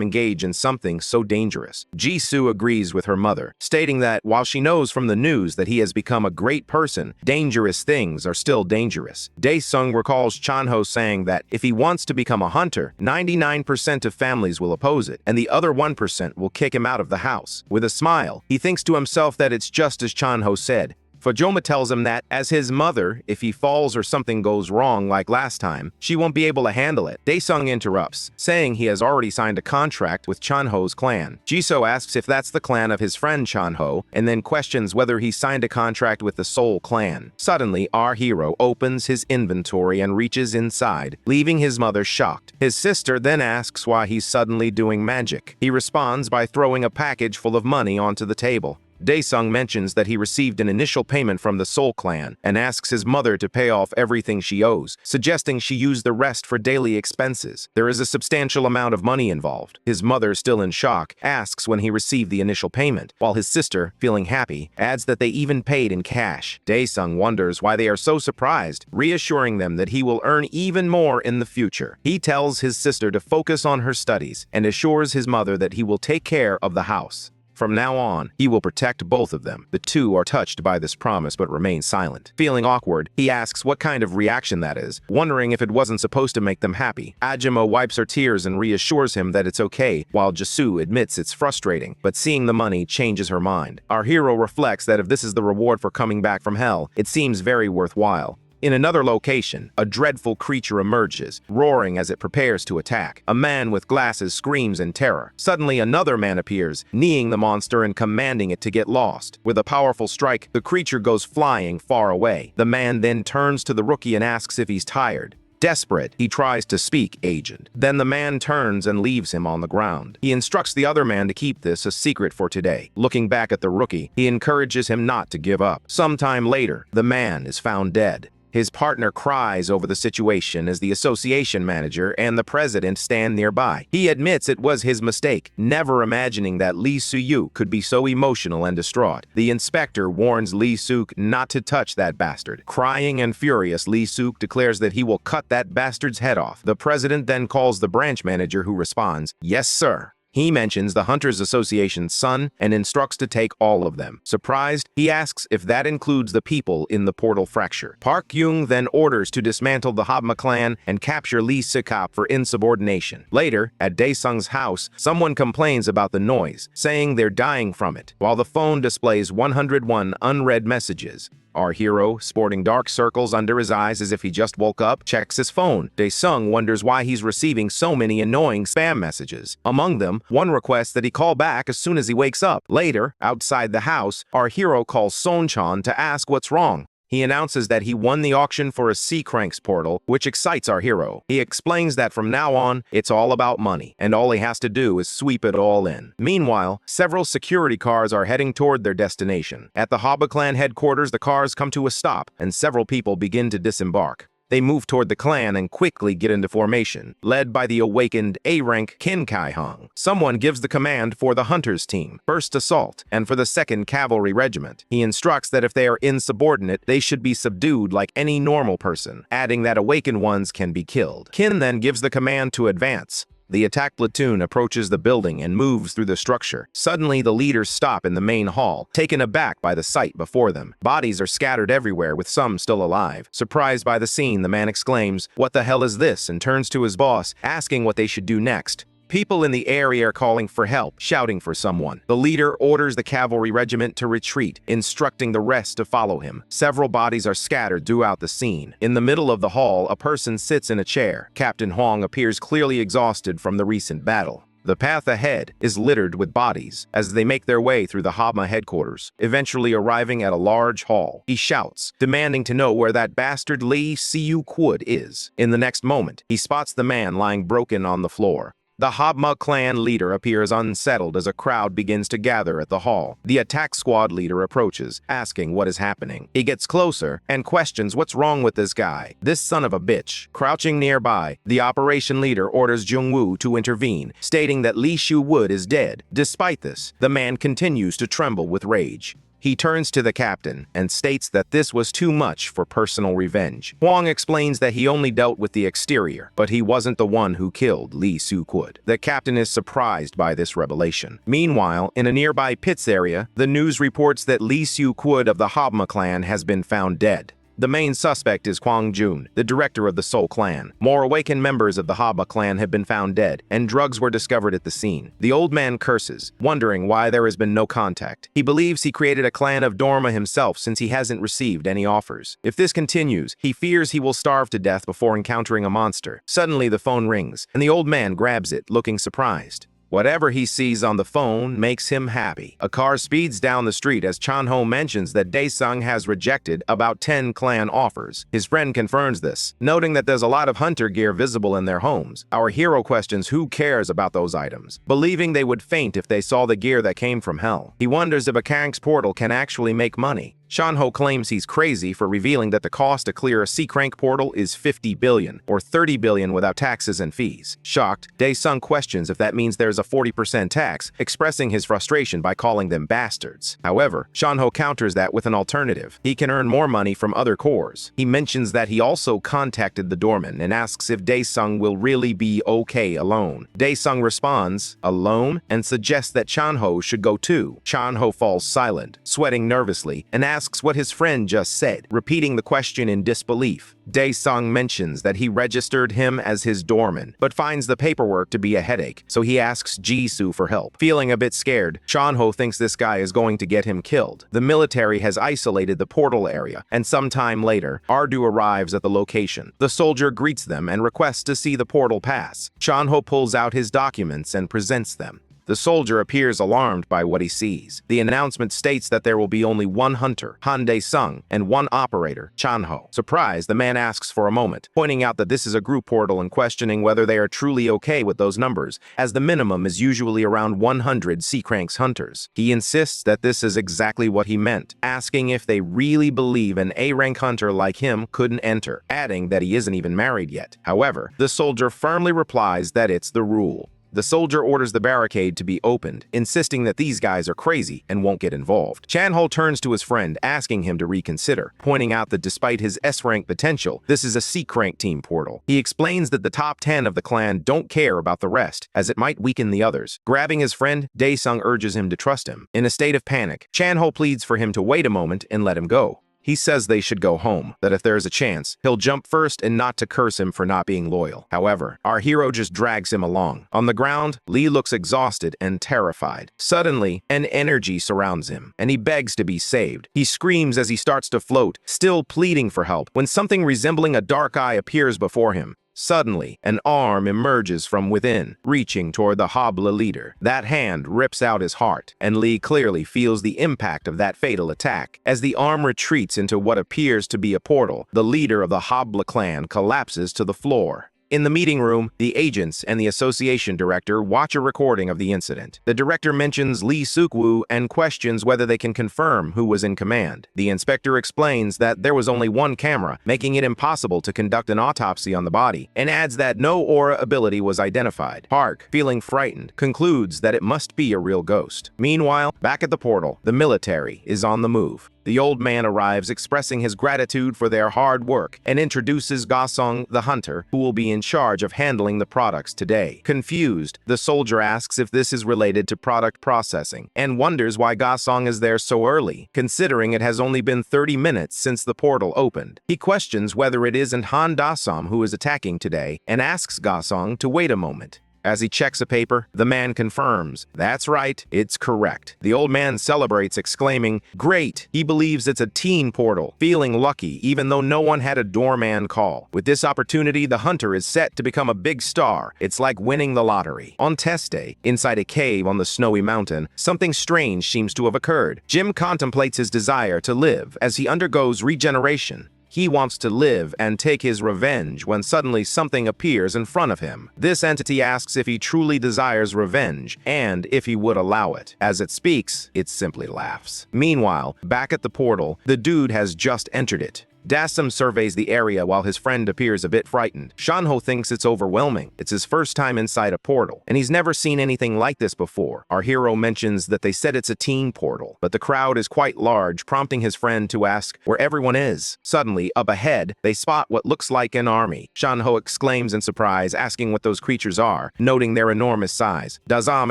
engage in something so dangerous. Ji-soo agrees with her mother, stating that while she knows from the news that he has become a great person, dangerous things are still dangerous. Dae-sung recalls Chan-ho saying that if he wants to become a hunter, 99% of families will oppose it, and the other 1% will kick him out of the house. With a smile, he thinks to himself that it's just as Chan-ho said. Fujoma tells him that, as his mother, if he falls or something goes wrong like last time, she won't be able to handle it. Dae-sung interrupts, saying he has already signed a contract with Chan-ho's clan. Jisoo asks if that's the clan of his friend Chan-ho, and then questions whether he signed a contract with the Seoul clan. Suddenly, our hero opens his inventory and reaches inside, leaving his mother shocked. His sister then asks why he's suddenly doing magic. He responds by throwing a package full of money onto the table. Dae-sung mentions that he received an initial payment from the Seoul clan and asks his mother to pay off everything she owes, suggesting she use the rest for daily expenses. There is a substantial amount of money involved. His mother, still in shock, asks when he received the initial payment, while his sister, feeling happy, adds that they even paid in cash. Dae-sung wonders why they are so surprised, reassuring them that he will earn even more in the future. He tells his sister to focus on her studies and assures his mother that he will take care of the house. From now on, he will protect both of them. The two are touched by this promise but remain silent. Feeling awkward, he asks what kind of reaction that is, wondering if it wasn't supposed to make them happy. Ajima wipes her tears and reassures him that it's okay, while Jisoo admits it's frustrating, but seeing the money changes her mind. Our hero reflects that if this is the reward for coming back from hell, it seems very worthwhile. In another location, a dreadful creature emerges, roaring as it prepares to attack. A man with glasses screams in terror. Suddenly, another man appears, kneeing the monster and commanding it to get lost. With a powerful strike, the creature goes flying far away. The man then turns to the rookie and asks if he's tired. Desperate, he tries to speak agent. Then the man turns and leaves him on the ground. He instructs the other man to keep this a secret for today. Looking back at the rookie, he encourages him not to give up. Sometime later, the man is found dead. His partner cries over the situation as the association manager and the president stand nearby. He admits it was his mistake, never imagining that Lee Soo-yuk could be so emotional and distraught. The inspector warns Lee Soo-yuk not to touch that bastard. Crying and furious, Lee Soo-yuk declares that he will cut that bastard's head off. The president then calls the branch manager, who responds, "Yes, sir." He mentions the Hunters Association's son and instructs to take all of them. Surprised, he asks if that includes the people in the portal fracture. Park Young then orders to dismantle the Habma clan and capture Lee Sikap for insubordination. Later, at Dae-sung's house, someone complains about the noise, saying they're dying from it, while the phone displays 101 unread messages. Our hero, sporting dark circles under his eyes as if he just woke up, checks his phone. Dae-sung wonders why he's receiving so many annoying spam messages. Among them, one requests that he call back as soon as he wakes up. Later, outside the house, our hero calls Son-chan to ask what's wrong. He announces that he won the auction for a Sea Cranks portal, which excites our hero. He explains that from now on, it's all about money, and all he has to do is sweep it all in. Meanwhile, several security cars are heading toward their destination. At the Haba clan headquarters, the cars come to a stop, and several people begin to disembark. They move toward the clan and quickly get into formation, led by the awakened A-rank Kim Kai-hong. Someone gives the command for the Hunters team, First Assault, and for the 2nd Cavalry Regiment. He instructs that if they are insubordinate, they should be subdued like any normal person, adding that awakened ones can be killed. Kim then gives the command to advance. The attack platoon approaches the building and moves through the structure. Suddenly, the leaders stop in the main hall, taken aback by the sight before them. Bodies are scattered everywhere, with some still alive. Surprised by the scene, the man exclaims, "What the hell is this?" and turns to his boss, asking what they should do next. People in the area are calling for help, shouting for someone. The leader orders the cavalry regiment to retreat, instructing the rest to follow him. Several bodies are scattered throughout the scene. In the middle of the hall, a person sits in a chair. Captain Hong appears clearly exhausted from the recent battle. The path ahead is littered with bodies as they make their way through the Habma headquarters, eventually arriving at a large hall. He shouts, demanding to know where that bastard Lee Soo-yuk is. In the next moment, he spots the man lying broken on the floor. The Habma clan leader appears unsettled as a crowd begins to gather at the hall. The attack squad leader approaches, asking what is happening. He gets closer and questions what's wrong with this guy, this son of a bitch. Crouching nearby, the operation leader orders Jung-woo to intervene, stating that Lee Soo-wood is dead. Despite this, the man continues to tremble with rage. He turns to the captain and states that this was too much for personal revenge. Huang explains that he only dealt with the exterior, but he wasn't the one who killed Lee Suk-wood. The captain is surprised by this revelation. Meanwhile, in a nearby pits area, the news reports that Lee Suk-wood of the Habma clan has been found dead. The main suspect is Kwang Jun, the director of the Seoul clan. More awakened members of the Habma clan have been found dead, and drugs were discovered at the scene. The old man curses, wondering why there has been no contact. He believes he created a clan of Dorma himself since he hasn't received any offers. If this continues, he fears he will starve to death before encountering a monster. Suddenly, the phone rings, and the old man grabs it, looking surprised. Whatever he sees on the phone makes him happy. A car speeds down the street as Chan-ho mentions that Dae-sung has rejected about 10 clan offers. His friend confirms this, noting that there's a lot of hunter gear visible in their homes. Our hero questions who cares about those items, believing they would faint if they saw the gear that came from hell. He wonders if a Kang's portal can actually make money. Chan-ho claims he's crazy for revealing that the cost to clear a C-crank portal is 50 billion, or 30 billion without taxes and fees. Shocked, Dae-sung questions if that means there's a 40% tax, expressing his frustration by calling them bastards. However, Chan-ho counters that with an alternative. He can earn more money from other cores. He mentions that he also contacted the doorman and asks if Dae-sung will really be okay alone. Dae-sung responds, alone, and suggests that Chan-ho should go too. Chan-ho falls silent, sweating nervously, and asks what his friend just said, repeating the question in disbelief. Dae-sung mentions that he registered him as his doorman, but finds the paperwork to be a headache, so he asks Jisoo for help. Feeling a bit scared, Chan-ho thinks this guy is going to get him killed. The military has isolated the portal area, and sometime later, Ardu arrives at the location. The soldier greets them and requests to see the portal pass. Chan-ho pulls out his documents and presents them. The soldier appears alarmed by what he sees. The announcement states that there will be only one hunter, Han Dae-sung, and one operator, Chan-ho. Surprised, the man asks for a moment, pointing out that this is a group portal and questioning whether they are truly okay with those numbers, as the minimum is usually around 100 C-cranks hunters. He insists that this is exactly what he meant, asking if they really believe an A-rank hunter like him couldn't enter, adding that he isn't even married yet. However, the soldier firmly replies that it's the rule. The soldier orders the barricade to be opened, insisting that these guys are crazy and won't get involved. Chan-ho turns to his friend, asking him to reconsider, pointing out that despite his S-rank potential, this is a C-crank team portal. He explains that the top 10 of the clan don't care about the rest, as it might weaken the others. Grabbing his friend, Dae-sung urges him to trust him. In a state of panic, Chan-ho pleads for him to wait a moment and let him go. He says they should go home, that if there is a chance, he'll jump first and not to curse him for not being loyal. However, our hero just drags him along. On the ground, Lee looks exhausted and terrified. Suddenly, an energy surrounds him, and he begs to be saved. He screams as he starts to float, still pleading for help, when something resembling a dark eye appears before him. Suddenly, an arm emerges from within, reaching toward the Habla leader. That hand rips out his heart, and Lee clearly feels the impact of that fatal attack. As the arm retreats into what appears to be a portal, the leader of the Habla clan collapses to the floor. In the meeting room, the agents and the association director watch a recording of the incident. The director mentions Lee Suk-woo and questions whether they can confirm who was in command. The inspector explains that there was only one camera, making it impossible to conduct an autopsy on the body, and adds that no aura ability was identified. Park, feeling frightened, concludes that it must be a real ghost. Meanwhile, back at the portal, the military is on the move. The old man arrives expressing his gratitude for their hard work and introduces Ga-sung, the hunter, who will be in charge of handling the products today. Confused, the soldier asks if this is related to product processing and wonders why Ga-sung is there so early, considering it has only been 30 minutes since the portal opened. He questions whether it isn't Han Da-sam who is attacking today and asks Ga-sung to wait a moment. As he checks a paper, the man confirms, "That's right, it's correct." The old man celebrates, exclaiming, "Great!" He believes it's a teen portal, feeling lucky even though no one had a doorman call. With this opportunity, the hunter is set to become a big star. It's like winning the lottery. On test day, inside a cave on the snowy mountain, something strange seems to have occurred. Jim contemplates his desire to live as he undergoes regeneration. He wants to live and take his revenge when suddenly something appears in front of him. This entity asks if he truly desires revenge and if he would allow it. As it speaks, it simply laughs. Meanwhile, back at the portal, the dude has just entered it. Dasam surveys the area while his friend appears a bit frightened. Shanho thinks it's overwhelming. It's his first time inside a portal, and he's never seen anything like this before. Our hero mentions that they said it's a teen portal, but the crowd is quite large, prompting his friend to ask where everyone is. Suddenly, up ahead, they spot what looks like an army. Shanho exclaims in surprise, asking what those creatures are, noting their enormous size. Dazam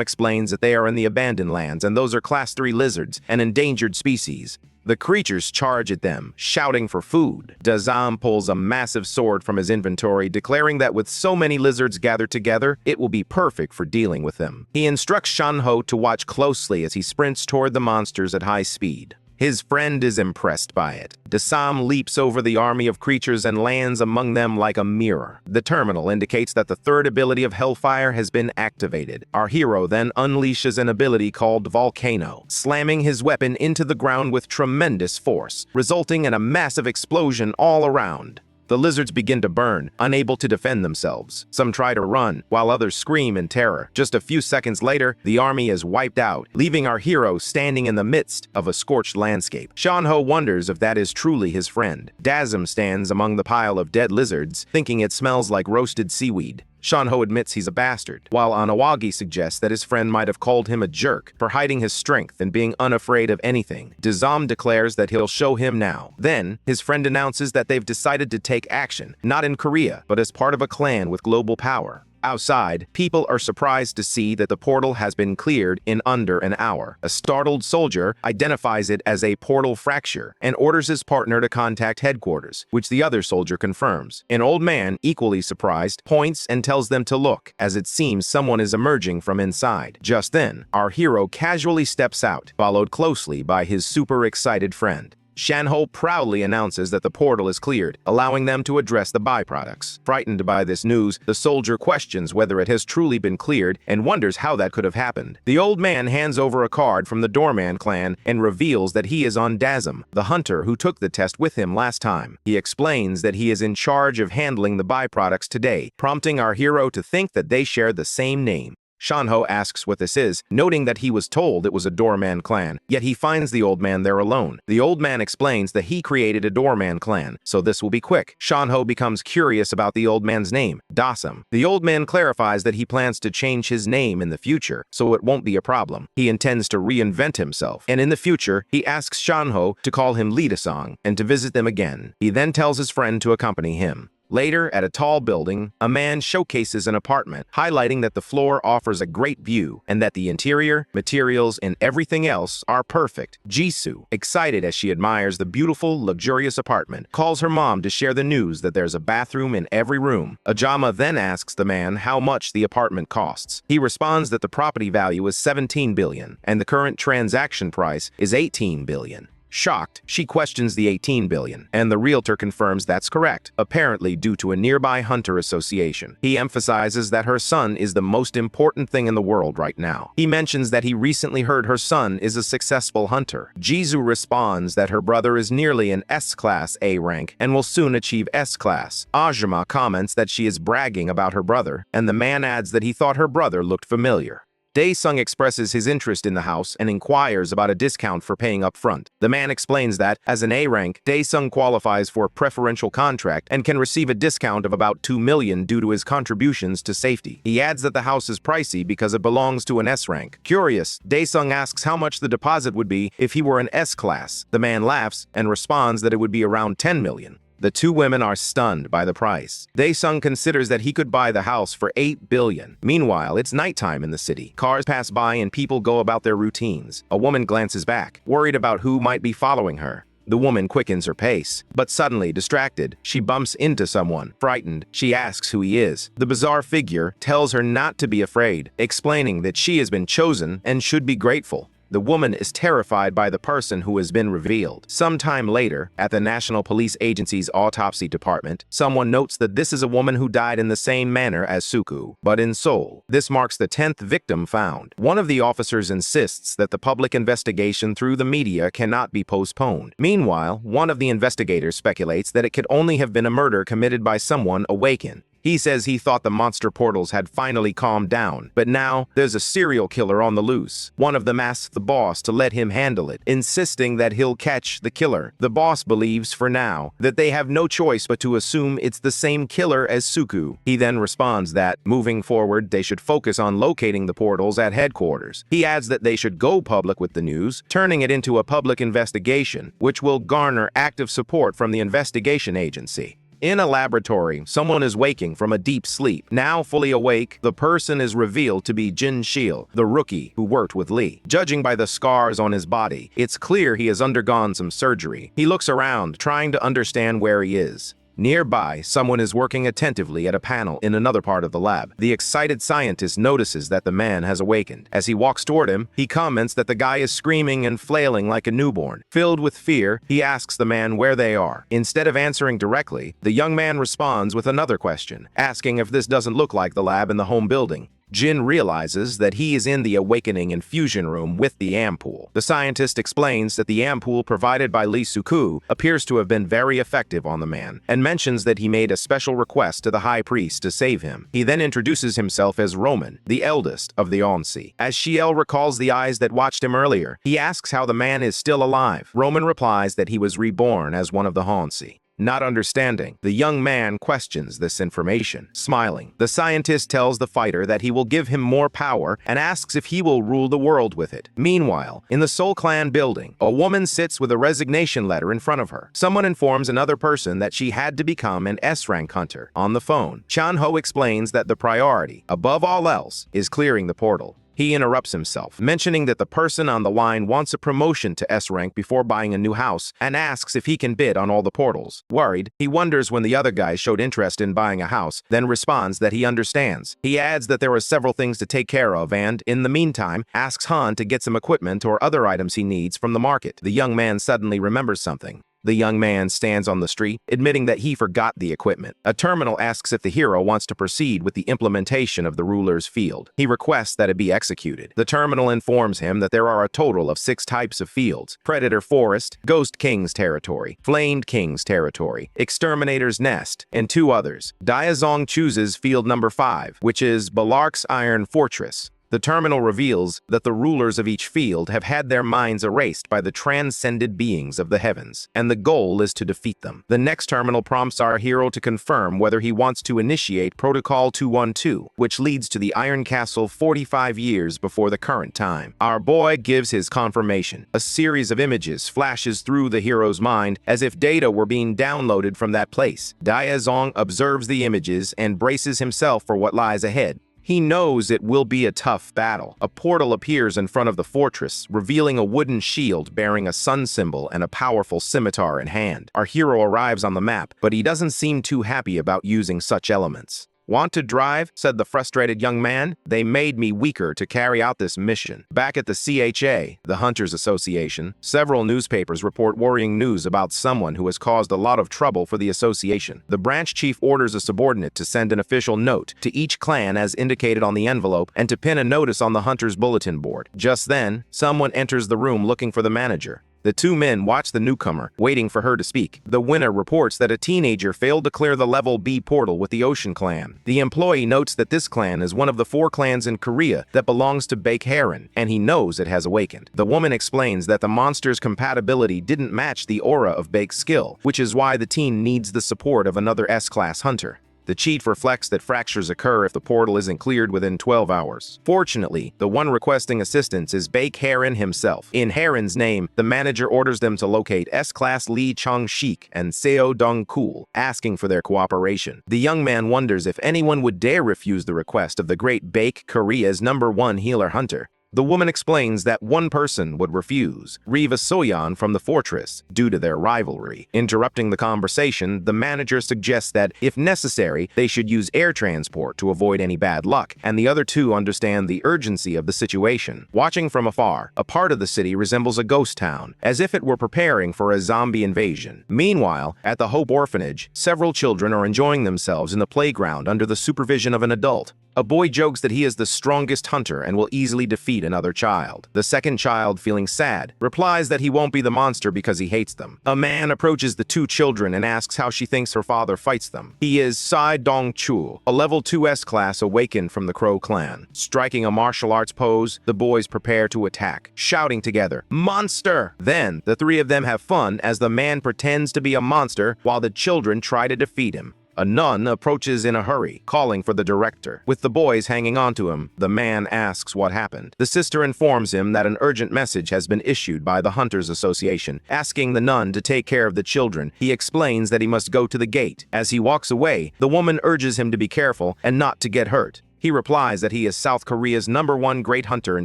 explains that they are in the abandoned lands, and those are Class 3 lizards, an endangered species. The creatures charge at them, shouting for food. Dazam pulls a massive sword from his inventory, declaring that with so many lizards gathered together, it will be perfect for dealing with them. He instructs Shanho to watch closely as he sprints toward the monsters at high speed. His friend is impressed by it. Dasam leaps over the army of creatures and lands among them like a mirror. The terminal indicates that the third ability of Hellfire has been activated. Our hero then unleashes an ability called Volcano, slamming his weapon into the ground with tremendous force, resulting in a massive explosion all around. The lizards begin to burn, unable to defend themselves. Some try to run, while others scream in terror. Just a few seconds later, the army is wiped out, leaving our hero standing in the midst of a scorched landscape. Shanho wonders if that is truly his friend. Dasam stands among the pile of dead lizards, thinking it smells like roasted seaweed. Shanho admits he's a bastard, while Anawagi suggests that his friend might have called him a jerk for hiding his strength and being unafraid of anything. Dazam declares that he'll show him now. Then, his friend announces that they've decided to take action, not in Korea, but as part of a clan with global power. Outside, people are surprised to see that the portal has been cleared in under an hour. A startled soldier identifies it as a portal fracture and orders his partner to contact headquarters, which the other soldier confirms. An old man, equally surprised, points and tells them to look, as it seems someone is emerging from inside. Just then, our hero casually steps out, followed closely by his super excited friend. Shanho proudly announces that the portal is cleared, allowing them to address the byproducts. Frightened by this news, the soldier questions whether it has truly been cleared and wonders how that could have happened. The old man hands over a card from the Doorman clan and reveals that he is on Dasam, the hunter who took the test with him last time. He explains that he is in charge of handling the byproducts today, prompting our hero to think that they share the same name. Shanho asks what this is, noting that he was told it was a Doorman clan, yet he finds the old man there alone. The old man explains that he created a Doorman clan, so this will be quick. Shanho becomes curious about the old man's name, Dasam. The old man clarifies that he plans to change his name in the future, so it won't be a problem. He intends to reinvent himself, and in the future, he asks Shanho to call him Lidasong and to visit them again. He then tells his friend to accompany him. Later, at a tall building, a man showcases an apartment, highlighting that the floor offers a great view and that the interior, materials, and everything else are perfect. Jisoo, excited as she admires the beautiful, luxurious apartment, calls her mom to share the news that there's a bathroom in every room. Ajama then asks the man how much the apartment costs. He responds that the property value is 17 billion and the current transaction price is 18 billion. Shocked, she questions the 18 billion, and the realtor confirms that's correct, apparently due to a nearby hunter association. He emphasizes that her son is the most important thing in the world right now. He mentions that he recently heard her son is a successful hunter. Jisoo responds that her brother is nearly an S-Class A rank and will soon achieve S-Class. Ajima comments that she is bragging about her brother, and the man adds that he thought her brother looked familiar. Dae-sung expresses his interest in the house and inquires about a discount for paying up front. The man explains that, as an A rank, Dae-sung qualifies for a preferential contract and can receive a discount of about 2 million due to his contributions to safety. He adds that the house is pricey because it belongs to an S rank. Curious, Dae-sung asks how much the deposit would be if he were an S class. The man laughs and responds that it would be around 10 million. The two women are stunned by the price. Dae-sung considers that he could buy the house for 8 billion. Meanwhile, it's nighttime in the city. Cars pass by and people go about their routines. A woman glances back, worried about who might be following her. The woman quickens her pace, but suddenly, distracted, she bumps into someone. Frightened, she asks who he is. The bizarre figure tells her not to be afraid, explaining that she has been chosen and should be grateful. The woman is terrified by the person who has been revealed. Sometime later, at the National Police Agency's autopsy department, someone notes that this is a woman who died in the same manner as Suku, but in Seoul. This marks the 10th victim found. One of the officers insists that the public investigation through the media cannot be postponed. Meanwhile, one of the investigators speculates that it could only have been a murder committed by someone awakened. He says he thought the monster portals had finally calmed down, but now there's a serial killer on the loose. One of them asks the boss to let him handle it, insisting that he'll catch the killer. The boss believes, for now, that they have no choice but to assume it's the same killer as Suku. He then responds that, moving forward, they should focus on locating the portals at headquarters. He adds that they should go public with the news, turning it into a public investigation, which will garner active support from the investigation agency. In a laboratory, someone is waking from a deep sleep. Now fully awake, the person is revealed to be Jin Shil, the rookie who worked with Lee. Judging by the scars on his body, it's clear he has undergone some surgery. He looks around, trying to understand where he is. Nearby, someone is working attentively at a panel in another part of the lab. The excited scientist notices that the man has awakened. As he walks toward him, he comments that the guy is screaming and flailing like a newborn. Filled with fear, he asks the man where they are. Instead of answering directly, the young man responds with another question, asking if this doesn't look like the lab in the home building. Jin realizes that he is in the awakening infusion room with the ampoule. The scientist explains that the ampoule provided by Lee Suku appears to have been very effective on the man, and mentions that he made a special request to the high priest to save him. He then introduces himself as Roman, the eldest of the Onsi. As Shiel recalls the eyes that watched him earlier, he asks how the man is still alive. Roman replies that he was reborn as one of the Onsi. Not understanding, the young man questions this information. Smiling, the scientist tells the fighter that he will give him more power and asks if he will rule the world with it. Meanwhile, in the Soul Clan building, a woman sits with a resignation letter in front of her. Someone informs another person that she had to become an S-rank hunter. On the phone, Chan-ho explains that the priority, above all else, is clearing the portal. He interrupts himself, mentioning that the person on the line wants a promotion to S-rank before buying a new house and asks if he can bid on all the portals. Worried, he wonders when the other guy showed interest in buying a house, then responds that he understands. He adds that there are several things to take care of and, in the meantime, asks Han to get some equipment or other items he needs from the market. The young man suddenly remembers something. The young man stands on the street, admitting that he forgot the equipment. A terminal asks if the hero wants to proceed with the implementation of the ruler's field. He requests that it be executed. The terminal informs him that there are a total of 6 types of fields: Predator Forest, Ghost King's Territory, Flamed King's Territory, Exterminator's Nest, and 2 others. Diazong chooses field number 5, which is Balark's Iron Fortress. The terminal reveals that the rulers of each field have had their minds erased by the transcended beings of the heavens, and the goal is to defeat them. The next terminal prompts our hero to confirm whether he wants to initiate Protocol 212, which leads to the Iron Castle 45 years before the current time. Our boy gives his confirmation. A series of images flashes through the hero's mind as if data were being downloaded from that place. Diazong observes the images and braces himself for what lies ahead. He knows it will be a tough battle. A portal appears in front of the fortress, revealing a wooden shield bearing a sun symbol and a powerful scimitar in hand. Our hero arrives on the map, but he doesn't seem too happy about using such elements. "Want to drive?" said the frustrated young man. "They made me weaker to carry out this mission." Back at the CHA, the Hunters Association, several newspapers report worrying news about someone who has caused a lot of trouble for the association. The branch chief orders a subordinate to send an official note to each clan as indicated on the envelope and to pin a notice on the Hunters bulletin board. Just then, someone enters the room looking for the manager. The 2 men watch the newcomer, waiting for her to speak. The winner reports that a teenager failed to clear the Level B portal with the Ocean Clan. The employee notes that this clan is one of the 4 clans in Korea that belongs to Baek Heron, and he knows it has awakened. The woman explains that the monster's compatibility didn't match the aura of Baek's skill, which is why the teen needs the support of another S-class hunter. The chief reflects that fractures occur if the portal isn't cleared within 12 hours. Fortunately, the one requesting assistance is Baek Heron himself. In Heron's name, the manager orders them to locate S-Class Lee Chong-shik and Seo Dong-kul, asking for their cooperation. The young man wonders if anyone would dare refuse the request of the great Baek, Korea's #1 healer hunter. The woman explains that one person would refuse, Riva Soyeon from the fortress, due to their rivalry. Interrupting the conversation, the manager suggests that, if necessary, they should use air transport to avoid any bad luck, and the other 2 understand the urgency of the situation. Watching from afar, a part of the city resembles a ghost town, as if it were preparing for a zombie invasion. Meanwhile, at the Hope Orphanage, several children are enjoying themselves in the playground under the supervision of an adult. A boy jokes that he is the strongest hunter and will easily defeat another child. The second child, feeling sad, replies that he won't be the monster because he hates them. A man approaches the two children and asks how she thinks her father fights them. He is Sai Dong-chul, a level 2 S-class awakened from the Crow clan. Striking a martial arts pose, the boys prepare to attack, shouting together, "Monster!" Then, the three of them have fun as the man pretends to be a monster while the children try to defeat him. A nun approaches in a hurry, calling for the director. With the boys hanging onto him, the man asks what happened. The sister informs him that an urgent message has been issued by the Hunters Association, asking the nun to take care of the children. He explains that he must go to the gate. As he walks away, the woman urges him to be careful and not to get hurt. He replies that he is South Korea's #1 great hunter and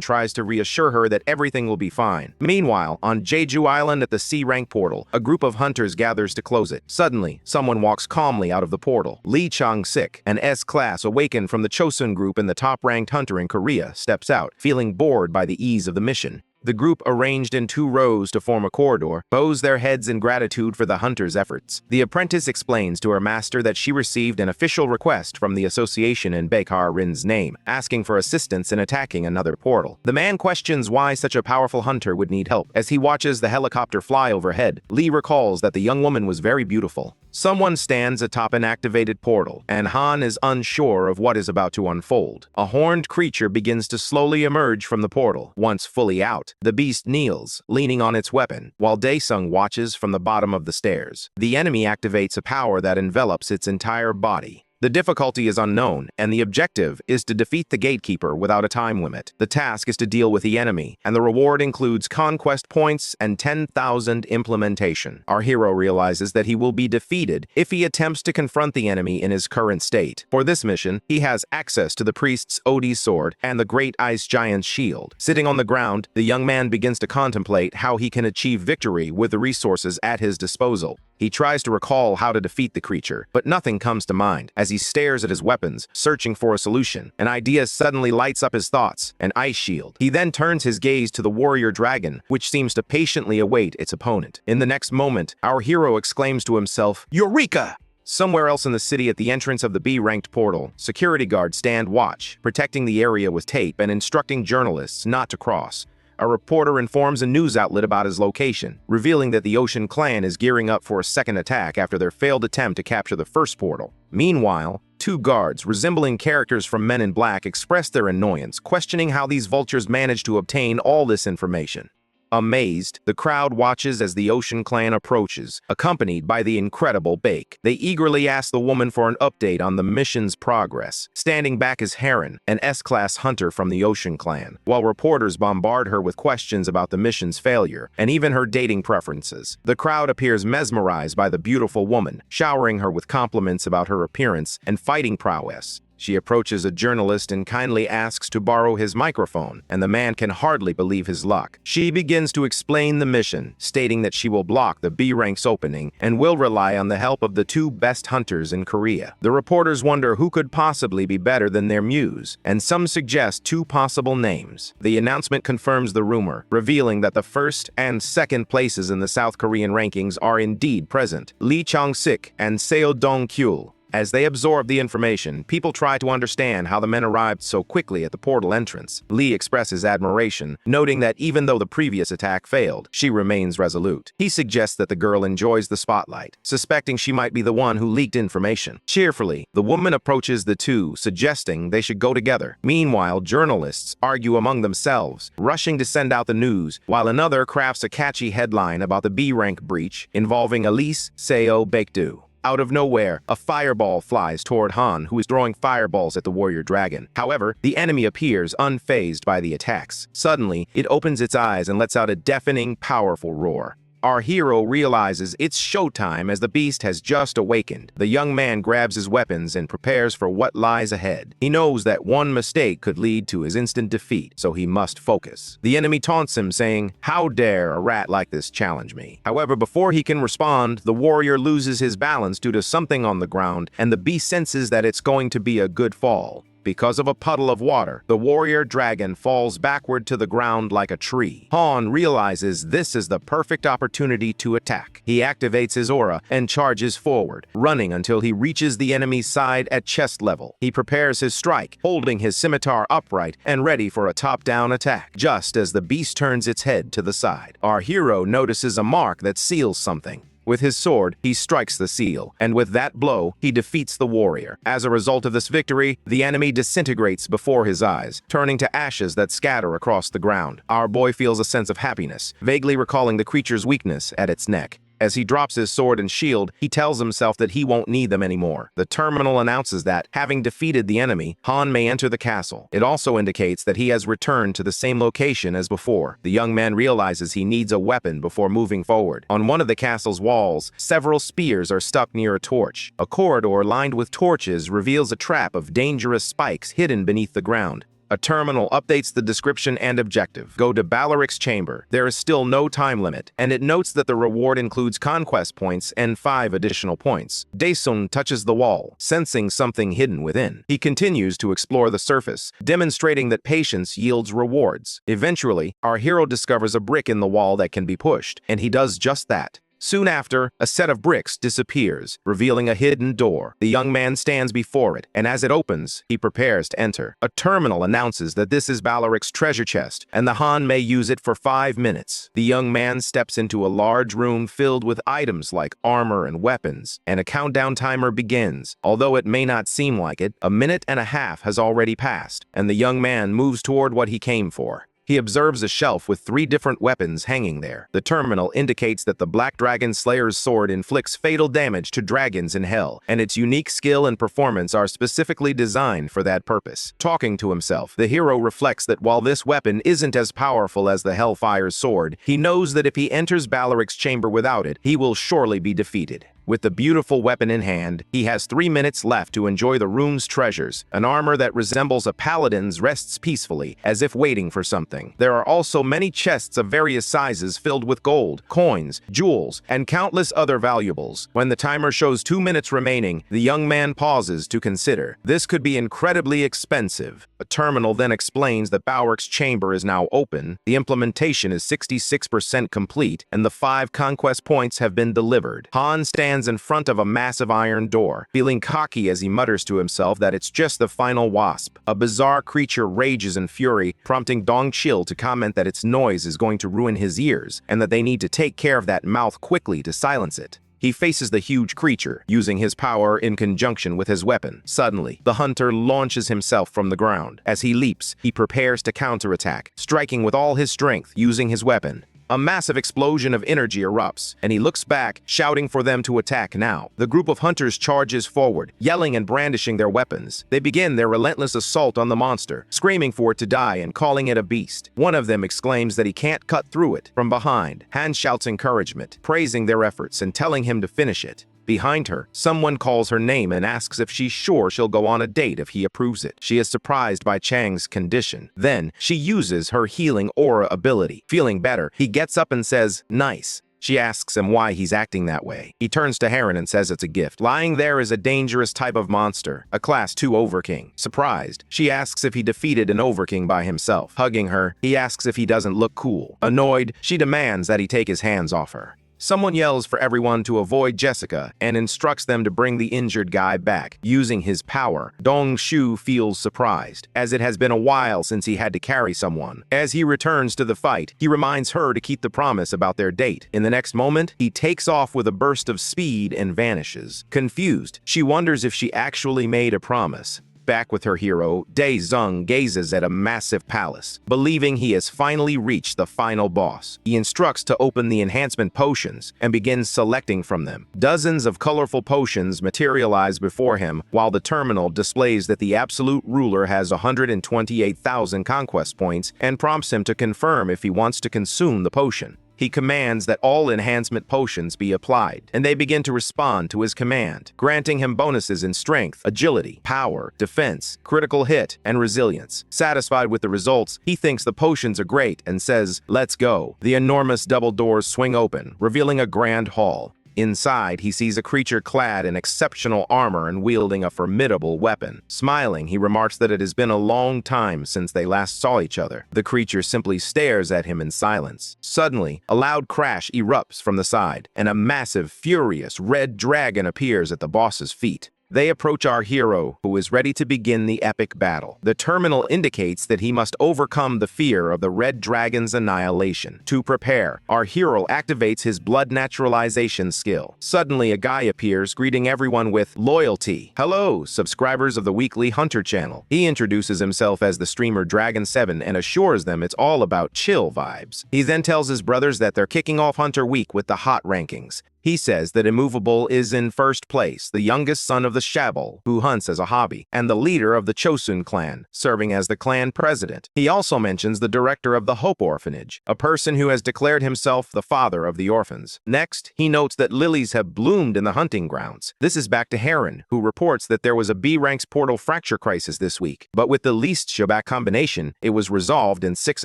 tries to reassure her that everything will be fine. Meanwhile, on Jeju Island at the C-rank portal, a group of hunters gathers to close it. Suddenly, someone walks calmly out of the portal. Lee Chang-sik, an S-class awakened from the Chosun group and the top-ranked hunter in Korea, steps out, feeling bored by the ease of the mission. The group, arranged in 2 rows to form a corridor, bows their heads in gratitude for the hunter's efforts. The apprentice explains to her master that she received an official request from the association in Baekar Rin's name, asking for assistance in attacking another portal. The man questions why such a powerful hunter would need help. As he watches the helicopter fly overhead, Lee recalls that the young woman was very beautiful. Someone stands atop an activated portal, and Han is unsure of what is about to unfold. A horned creature begins to slowly emerge from the portal. Once fully out, the beast kneels, leaning on its weapon, while Daesung watches from the bottom of the stairs. The enemy activates a power that envelops its entire body. The difficulty is unknown, and the objective is to defeat the gatekeeper without a time limit. The task is to deal with the enemy, and the reward includes conquest points and 10,000 implementation. Our hero realizes that he will be defeated if he attempts to confront the enemy in his current state. For this mission, he has access to the priest's Odie's sword and the great ice giant's shield. Sitting on the ground, the young man begins to contemplate how he can achieve victory with the resources at his disposal. He tries to recall how to defeat the creature, but nothing comes to mind. As he stares at his weapons, searching for a solution, an idea suddenly lights up his thoughts: an ice shield. He then turns his gaze to the warrior dragon, which seems to patiently await its opponent. In the next moment, our hero exclaims to himself, "Eureka!" Somewhere else in the city, at the entrance of the B-ranked portal, security guards stand watch, protecting the area with tape and instructing journalists not to cross. A reporter informs a news outlet about his location, revealing that the Ocean Clan is gearing up for a second attack after their failed attempt to capture the first portal. Meanwhile, 2 guards, resembling characters from Men in Black, express their annoyance, questioning how these vultures managed to obtain all this information. Amazed, the crowd watches as the Ocean Clan approaches, accompanied by the incredible Bake. They eagerly ask the woman for an update on the mission's progress. Standing back is Heron, an S-class hunter from the Ocean Clan, while reporters bombard her with questions about the mission's failure and even her dating preferences. The crowd appears mesmerized by the beautiful woman, showering her with compliments about her appearance and fighting prowess. She approaches a journalist and kindly asks to borrow his microphone, and the man can hardly believe his luck. She begins to explain the mission, stating that she will block the B-rank's opening and will rely on the help of the 2 best hunters in Korea. The reporters wonder who could possibly be better than their muse, and some suggest 2 possible names. The announcement confirms the rumor, revealing that the 1st and 2nd places in the South Korean rankings are indeed present: Lee Chang-sik and Seo Dong-kyul. As they absorb the information, people try to understand how the men arrived so quickly at the portal entrance. Lee expresses admiration, noting that even though the previous attack failed, she remains resolute. He suggests that the girl enjoys the spotlight, suspecting she might be the one who leaked information. Cheerfully, the woman approaches the 2, suggesting they should go together. Meanwhile, journalists argue among themselves, rushing to send out the news, while another crafts a catchy headline about the B-rank breach involving Elise Seo Baekdu. Out of nowhere, a fireball flies toward Han, who is throwing fireballs at the warrior dragon. However, the enemy appears unfazed by the attacks. Suddenly, it opens its eyes and lets out a deafening, powerful roar. Our hero realizes it's showtime as the beast has just awakened. The young man grabs his weapons and prepares for what lies ahead. He knows that one mistake could lead to his instant defeat, so he must focus. The enemy taunts him, saying, "How dare a rat like this challenge me?" However, before he can respond, the warrior loses his balance due to something on the ground, and the beast senses that it's going to be a good fall. because of a puddle of water, the warrior dragon falls backward to the ground like a tree. Han realizes this is the perfect opportunity to attack. He activates his aura and charges forward, running until he reaches the enemy's side at chest level. He prepares his strike, holding his scimitar upright and ready for a top-down attack. Just as the beast turns its head to the side, our hero notices a mark that seals something. With his sword, he strikes the seal, and with that blow, he defeats the warrior. As a result of this victory, the enemy disintegrates before his eyes, turning to ashes that scatter across the ground. Our boy feels a sense of happiness, vaguely recalling the creature's weakness at its neck. As he drops his sword and shield, he tells himself that he won't need them anymore. The terminal announces that, having defeated the enemy, Han may enter the castle. It also indicates that he has returned to the same location as before. The young man realizes he needs a weapon before moving forward. On one of the castle's walls, several spears are stuck near a torch. A corridor lined with torches reveals a trap of dangerous spikes hidden beneath the ground. A terminal updates the description and objective. Go to Balaric's chamber. There is still no time limit, and it notes that the reward includes conquest points and 5 additional points. Daesun touches the wall, sensing something hidden within. He continues to explore the surface, demonstrating that patience yields rewards. Eventually, our hero discovers a brick in the wall that can be pushed, and he does just that. Soon after, a set of bricks disappears, revealing a hidden door. The young man stands before it, and as it opens, he prepares to enter. A terminal announces that this is Balaric's treasure chest, and the Han may use it for 5 minutes. The young man steps into a large room filled with items like armor and weapons, and a countdown timer begins. Although it may not seem like it, a minute and a half has already passed, and the young man moves toward what he came for. He observes a shelf with 3 different weapons hanging there. The terminal indicates that the Black Dragon Slayer's sword inflicts fatal damage to dragons in hell, and its unique skill and performance are specifically designed for that purpose. Talking to himself, the hero reflects that while this weapon isn't as powerful as the Hellfire's sword, he knows that if he enters Balaric's chamber without it, he will surely be defeated. With the beautiful weapon in hand, he has 3 minutes left to enjoy the room's treasures. An armor that resembles a paladin's rests peacefully, as if waiting for something. There are also many chests of various sizes filled with gold, coins, jewels, and countless other valuables. When the timer shows 2 minutes remaining, the young man pauses to consider. This could be incredibly expensive. A terminal then explains that Balaric's chamber is now open, the implementation is 66% complete, and the 5 conquest points have been delivered. Han stands in front of a massive iron door, feeling cocky as he mutters to himself that it's just the final wasp. A bizarre creature rages in fury, prompting Dong Chil to comment that its noise is going to ruin his ears, and that they need to take care of that mouth quickly to silence it. He faces the huge creature, using his power in conjunction with his weapon. Suddenly, the hunter launches himself from the ground. As he leaps, he prepares to counterattack, striking with all his strength using his weapon. A massive explosion of energy erupts, and he looks back, shouting for them to attack now. The group of hunters charges forward, yelling and brandishing their weapons. They begin their relentless assault on the monster, screaming for it to die and calling it a beast. One of them exclaims that he can't cut through it. From behind, Han shouts encouragement, praising their efforts and telling him to finish it. Behind her, someone calls her name and asks if she's sure she'll go on a date if he approves it. She is surprised by Chang's condition. Then, she uses her healing aura ability. Feeling better, he gets up and says, "Nice." She asks him why he's acting that way. He turns to Heron and says it's a gift. Lying there is a dangerous type of monster, a Class 2 Overking. Surprised, she asks if he defeated an Overking by himself. Hugging her, he asks if he doesn't look cool. Annoyed, she demands that he take his hands off her. Someone yells for everyone to avoid Jessica and instructs them to bring the injured guy back. Using his power, Dong Shu feels surprised, as it has been a while since he had to carry someone. As he returns to the fight, he reminds her to keep the promise about their date. In the next moment, he takes off with a burst of speed and vanishes. Confused, she wonders if she actually made a promise. Back with her hero, Dae Zung gazes at a massive palace, believing he has finally reached the final boss. He instructs to open the enhancement potions and begins selecting from them. Dozens of colorful potions materialize before him, while the terminal displays that the absolute ruler has 128,000 conquest points and prompts him to confirm if he wants to consume the potion. He commands that all enhancement potions be applied, and they begin to respond to his command, granting him bonuses in strength, agility, power, defense, critical hit, and resilience. Satisfied with the results, he thinks the potions are great and says, "Let's go." The enormous double doors swing open, revealing a grand hall. Inside, he sees a creature clad in exceptional armor and wielding a formidable weapon. Smiling, he remarks that it has been a long time since they last saw each other. The creature simply stares at him in silence. Suddenly, a loud crash erupts from the side, and a massive, furious red dragon appears at the boss's feet. They approach our hero, who is ready to begin the epic battle. The terminal indicates that he must overcome the fear of the red dragon's annihilation. To prepare, our hero activates his blood naturalization skill. Suddenly, a guy appears, greeting everyone with loyalty. Hello, subscribers of the weekly Hunter channel. He introduces himself as the streamer Dragon7 and assures them it's all about chill vibes. He then tells his brothers that they're kicking off Hunter Week with the hot rankings. He says that Immovable is in first place, the youngest son of the Shabal, who hunts as a hobby, and the leader of the Chosun clan, serving as the clan president. He also mentions the director of the Hope Orphanage, a person who has declared himself the father of the orphans. Next, he notes that lilies have bloomed in the hunting grounds. This is back to Heron, who reports that there was a B-Ranks portal fracture crisis this week, but with the least Shabak combination, it was resolved in 6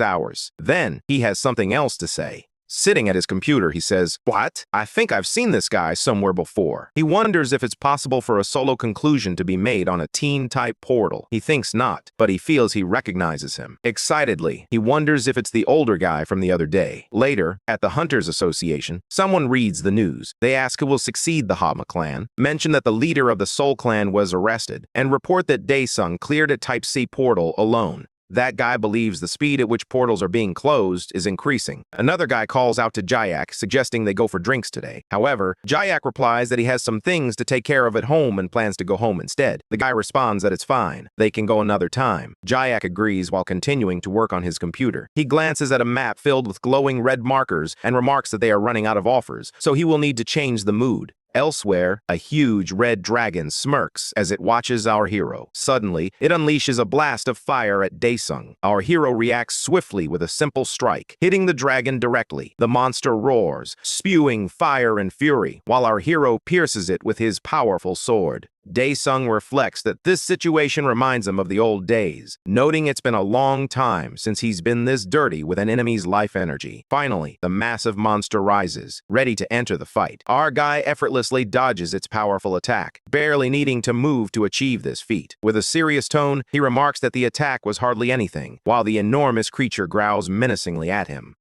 hours. Then, he has something else to say. Sitting at his computer, he says, "What? I think I've seen this guy somewhere before." He wonders if it's possible for a solo conclusion to be made on a teen-type portal. He thinks not, but he feels he recognizes him. Excitedly, he wonders if it's the older guy from the other day. Later, at the Hunters Association, someone reads the news. They ask who will succeed the Hama clan, mention that the leader of the Soul clan was arrested, and report that Daesung cleared a Type C portal alone. That guy believes the speed at which portals are being closed is increasing. Another guy calls out to Jayak, suggesting they go for drinks today. However, Jayak replies that he has some things to take care of at home and plans to go home instead. The guy responds that it's fine. They can go another time. Jayak agrees while continuing to work on his computer. He glances at a map filled with glowing red markers and remarks that they are running out of offers, so he will need to change the mood. Elsewhere, a huge red dragon smirks as it watches our hero. Suddenly, it unleashes a blast of fire at Daesung. Our hero reacts swiftly with a simple strike, hitting the dragon directly. The monster roars, spewing fire and fury, while our hero pierces it with his powerful sword. Daesung reflects that this situation reminds him of the old days, noting it's been a long time since he's been this dirty with an enemy's life energy. Finally, the massive monster rises, ready to enter the fight. Our guy effortlessly dodges its powerful attack, barely needing to move to achieve this feat. With a serious tone, he remarks that the attack was hardly anything, while the enormous creature growls menacingly at him.